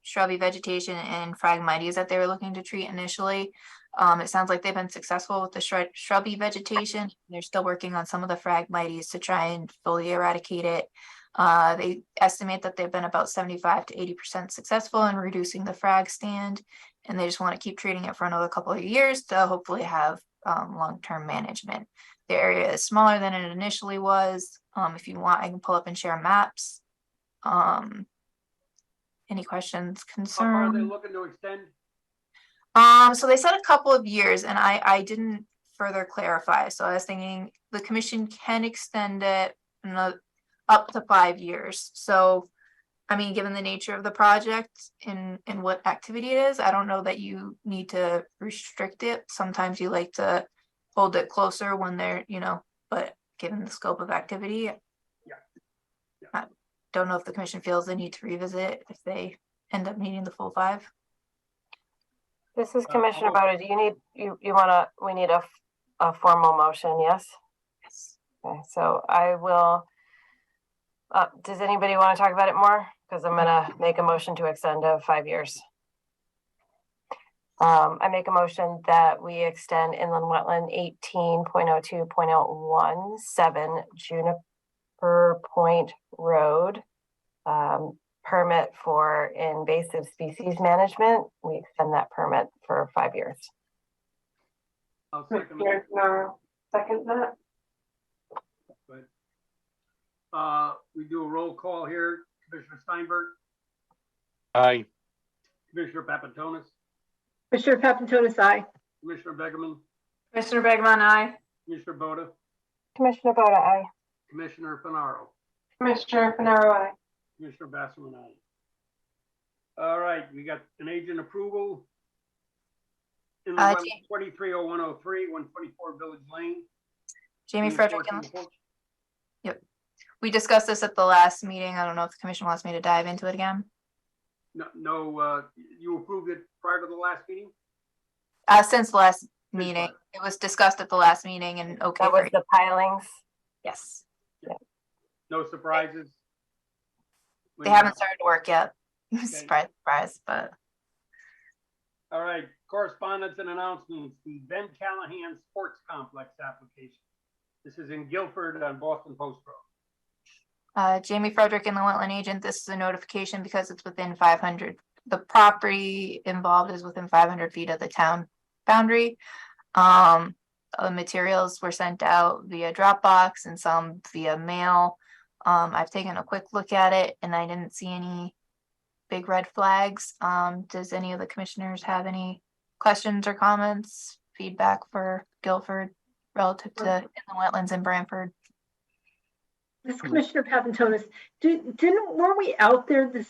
shrubby vegetation and Phragmites that they were looking to treat initially. It sounds like they've been successful with the shrubby vegetation. They're still working on some of the Phragmites to try and fully eradicate it. They estimate that they've been about 75 to 80% successful in reducing the frag stand, and they just want to keep treating it for another couple of years to hopefully have long-term management. The area is smaller than it initially was. If you want, I can pull up and share maps. Any questions, concerns? How far are they looking to extend? So they said a couple of years, and I didn't further clarify. So I was thinking the commission can extend it up to 5 years. So, I mean, given the nature of the project and what activity it is, I don't know that you need to restrict it. Sometimes you like to hold it closer when they're, but given the scope of activity, I don't know if the commission feels they need to revisit if they end up needing the full 5. This is Commissioner Boda. Do you need, we need a formal motion, yes? Yes. Okay, so I will, does anybody want to talk about it more? Because I'm gonna make a motion to extend to 5 years. I make a motion that we extend inland wetland 18.02.01 7 Juniper Point Road permit for invasive species management. We extend that permit for 5 years. I'll second that. We do a roll call here. Commissioner Steinberg, Aye. Commissioner Papantonis, Commissioner Papantonis, aye. Commissioner Begerman, Commissioner Begman, aye. Commissioner Boda, Commissioner Boda, aye. Commissioner Finaro, Commissioner Finaro, aye. Commissioner Basselman, aye. All right, we got an agent approval. In the 230103, 124 Village Lane. Jamie Frederick. Yep. We discussed this at the last meeting. I don't know if the commission wants me to dive into it again. No, you approved it prior to the last meeting? Since the last meeting. It was discussed at the last meeting and okay. That was the pilings? Yes. Yeah. No surprises? They haven't started to work yet. Okay. Surprise, but. All right, correspondence and announcements. The Ben Callahan Sports Complex application. This is in Guilford on Boston Post Road. Jamie Frederick and the wetland agent. This is a notification because it's within 500. The property involved is within 500 feet of the town boundary. The materials were sent out via Dropbox and some via mail. I've taken a quick look at it and I didn't see any big red flags. Does any of the commissioners have any questions or comments, feedback for Guilford relative to inland wetlands in Branford? This is Commissioner Papantonis. Weren't we out there this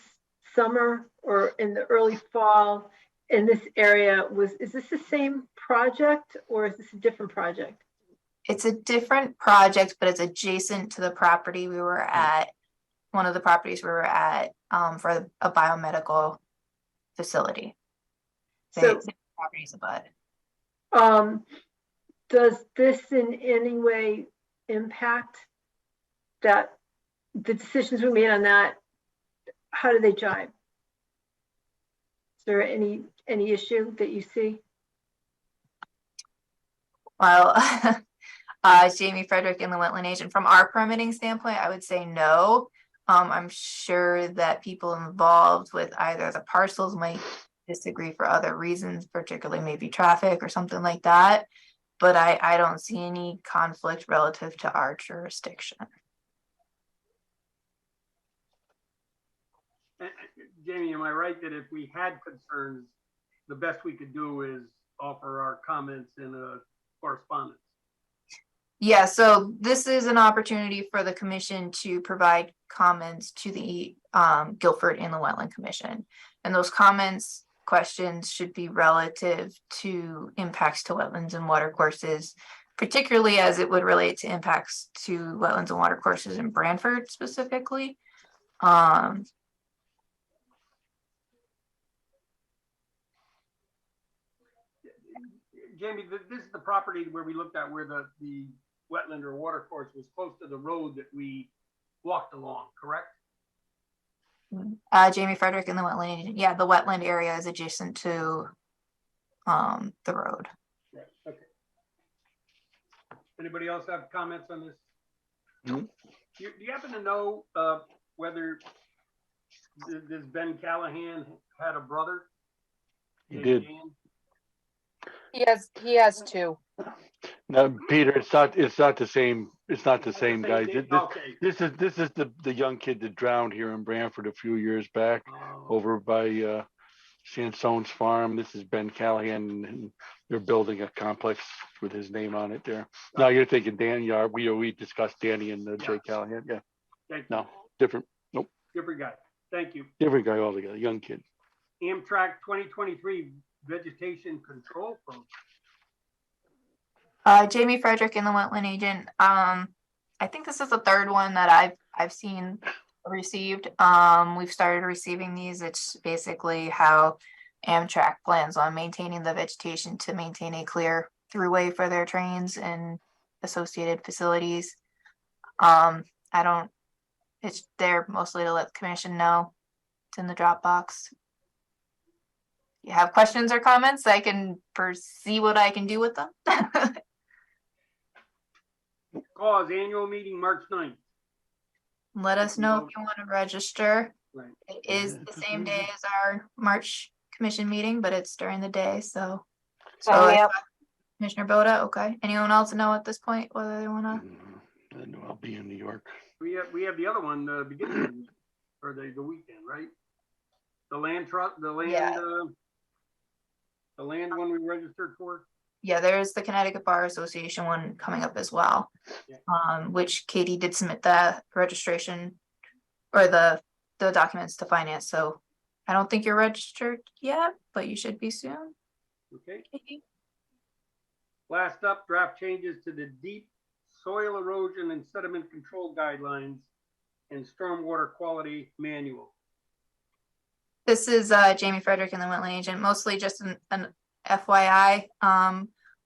summer or in the early fall in this area? Is this the same project or is this a different project? It's a different project, but it's adjacent to the property we were at. One of the properties we were at for a biomedical facility. So properties abut. does this in any way impact that, the decisions we made on that? How do they jive? Is there any issue that you see? Well, Jamie Frederick and the wetland agent, from our permitting standpoint, I would say no. I'm sure that people involved with either the parcels might disagree for other reasons, particularly maybe traffic or something like that. But I don't see any conflict relative to our jurisdiction. Jamie, am I right that if we had concerns, the best we could do is offer our comments in a correspondence? Yeah, so this is an opportunity for the commission to provide comments to the Guilford Inland Wetland Commission. And those comments, questions should be relative to impacts to wetlands and watercourses, particularly as it would relate to impacts to wetlands and watercourses in Branford specifically. Jamie, this is the property where we looked at where the wetland or watercourse was close to the road that we walked along, correct? Jamie Frederick and the wetland agent. Yeah, the wetland area is adjacent to the road. Right, okay. Anybody else have comments on this? No. Do you happen to know whether this Ben Callahan had a brother? He did. Dan? He has two. No, Peter, it's not the same. It's not the same guy. This is the young kid that drowned here in Branford a few years back over by Sansone's farm. This is Ben Callahan, and they're building a complex with his name on it there. Now you're thinking Dan Yard. We discussed Danny and Jay Callahan. Yeah. Thank you. No, different. Nope. Different guy. Thank you. Different guy altogether. Young kid. Amtrak 2023 vegetation control program. Jamie Frederick and the wetland agent. I think this is the third one that I've seen received. We've started receiving these. It's basically how Amtrak plans on maintaining the vegetation to maintain a clear throughway for their trains and associated facilities. It's there mostly to let the commission know. It's in the Dropbox. You have questions or comments, I can see what I can do with them. Cause annual meeting March 9th. Let us know if you want to register. Right. It is the same day as our March commission meeting, but it's during the day, so. Yep. Commissioner Boda, okay. Anyone else know at this point whether they want to? I know I'll be in New York. We have the other one beginning or the weekend, right? The land trust, the land one we registered for. Yeah, there's the Connecticut Bar Association one coming up as well. Yeah. Which Katie did submit the registration or the documents to finance. So I don't think you're registered yet, but you should be soon. Okay. Last up, draft changes to the deep soil erosion and sediment control guidelines and stormwater quality manual. This is Jamie Frederick and the wetland agent, mostly just an FYI.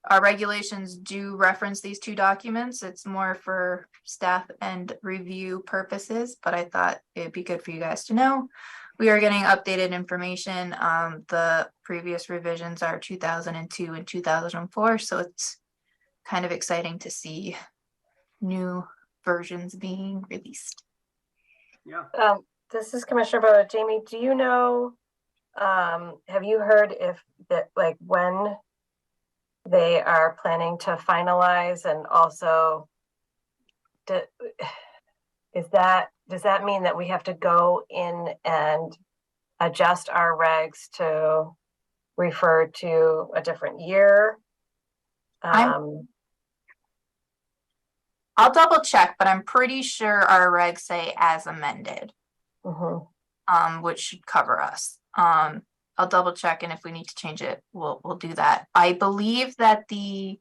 Our regulations do reference these two documents. It's more for staff and review purposes, but I thought it'd be good for you guys to know. We are getting updated information. The previous revisions are 2002 and 2004, so it's kind of exciting to see new versions being released. Yeah. This is Commissioner Boda. Jamie, do you know, have you heard if that, like, when they are planning to finalize, and also does that mean that we have to go in and adjust our regs to refer to a different year? I'll double check, but I'm pretty sure our regs say as amended. Which should cover us. I'll double check, and if we need to change it, we'll do that. I believe that the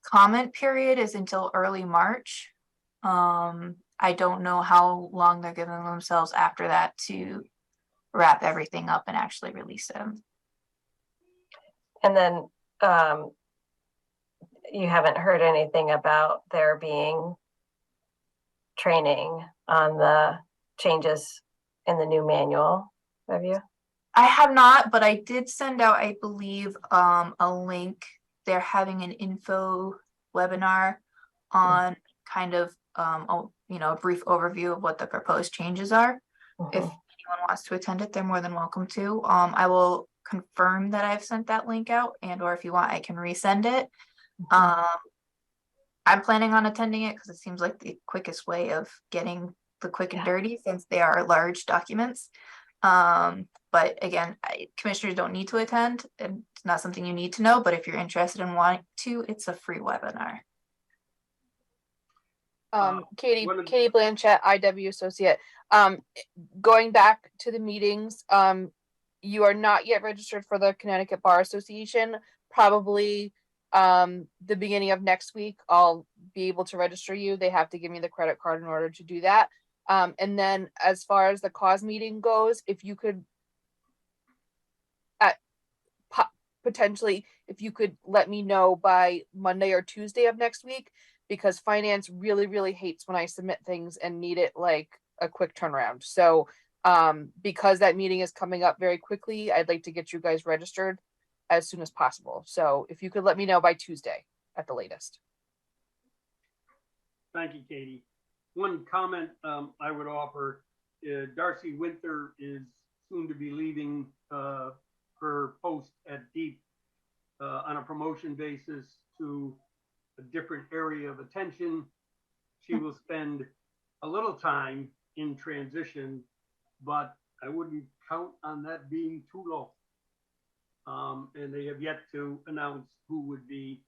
comment period is until early March. I don't know how long they're giving themselves after that to wrap everything up and actually release them. And then you haven't heard anything about there being training on the changes in the new manual, have you? I have not, but I did send out, I believe, a link. They're having an info webinar on kind of, a brief overview of what the proposed changes are. If anyone wants to attend it, they're more than welcome to. I will confirm that I've sent that link out, and or if you want, I can resend it. I'm planning on attending it because it seems like the quickest way of getting the quick and dirty, since they are large documents. But again, commissioners don't need to attend, and it's not something you need to know, but if you're interested in wanting to, it's a free webinar. Katie Blanchett, IW Associate. Going back to the meetings, you are not yet registered for the Connecticut Bar Association. Probably the beginning of next week, I'll be able to register you. They have to give me the credit card in order to do that. And then as far as the cause meeting goes, if you could potentially, if you could let me know by Monday or Tuesday of next week, because finance really hates when I submit things and need it like a quick turnaround. So because that meeting is coming up very quickly, I'd like to get you guys registered as soon as possible. So if you could let me know by Tuesday at the latest. Thank you, Katie. One comment I would offer, Darcy Winter is soon to be leaving her post at DEEP on a promotion basis to a different area of attention. She will spend a little time in transition, but I wouldn't count on that being too long. And they have yet to announce who would be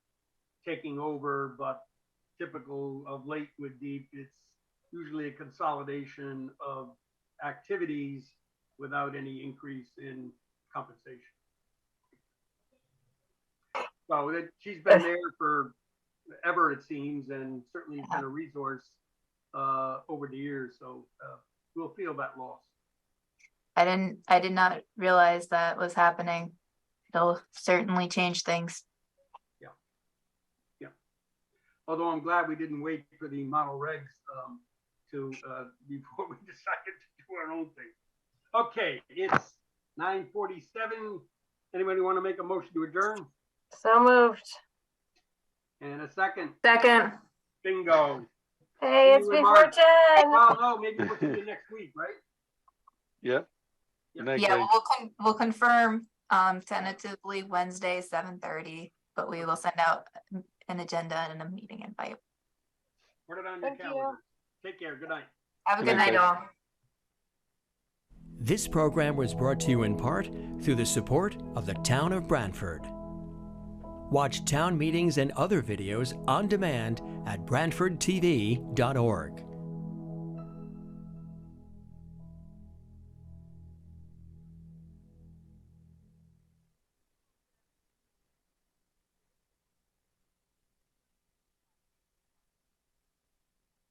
taking over, but typical of late with DEEP, it's usually a consolidation of activities without any increase in compensation. So she's been there for ever, it seems, and certainly been a resource over the years. So we'll feel that loss. I did not realize that was happening. It'll certainly change things. Yeah. Although I'm glad we didn't wait for the model regs before we decided to do our own thing. Okay, it's 9:47. Anybody want to make a motion to adjourn? So moved. And a second. Second. Bingo. Hey, it's before 10. Well, no, maybe we'll see you next week, right? Yep. Yeah, we'll confirm tentatively Wednesday 7:30, but we will send out an agenda and a meeting invite. Put it on your calendar. Take care. Good night. Have a good night, all. This program was brought to you in part through the support of the Town of Branford. Watch town meetings and other videos on demand at branfordtv.org.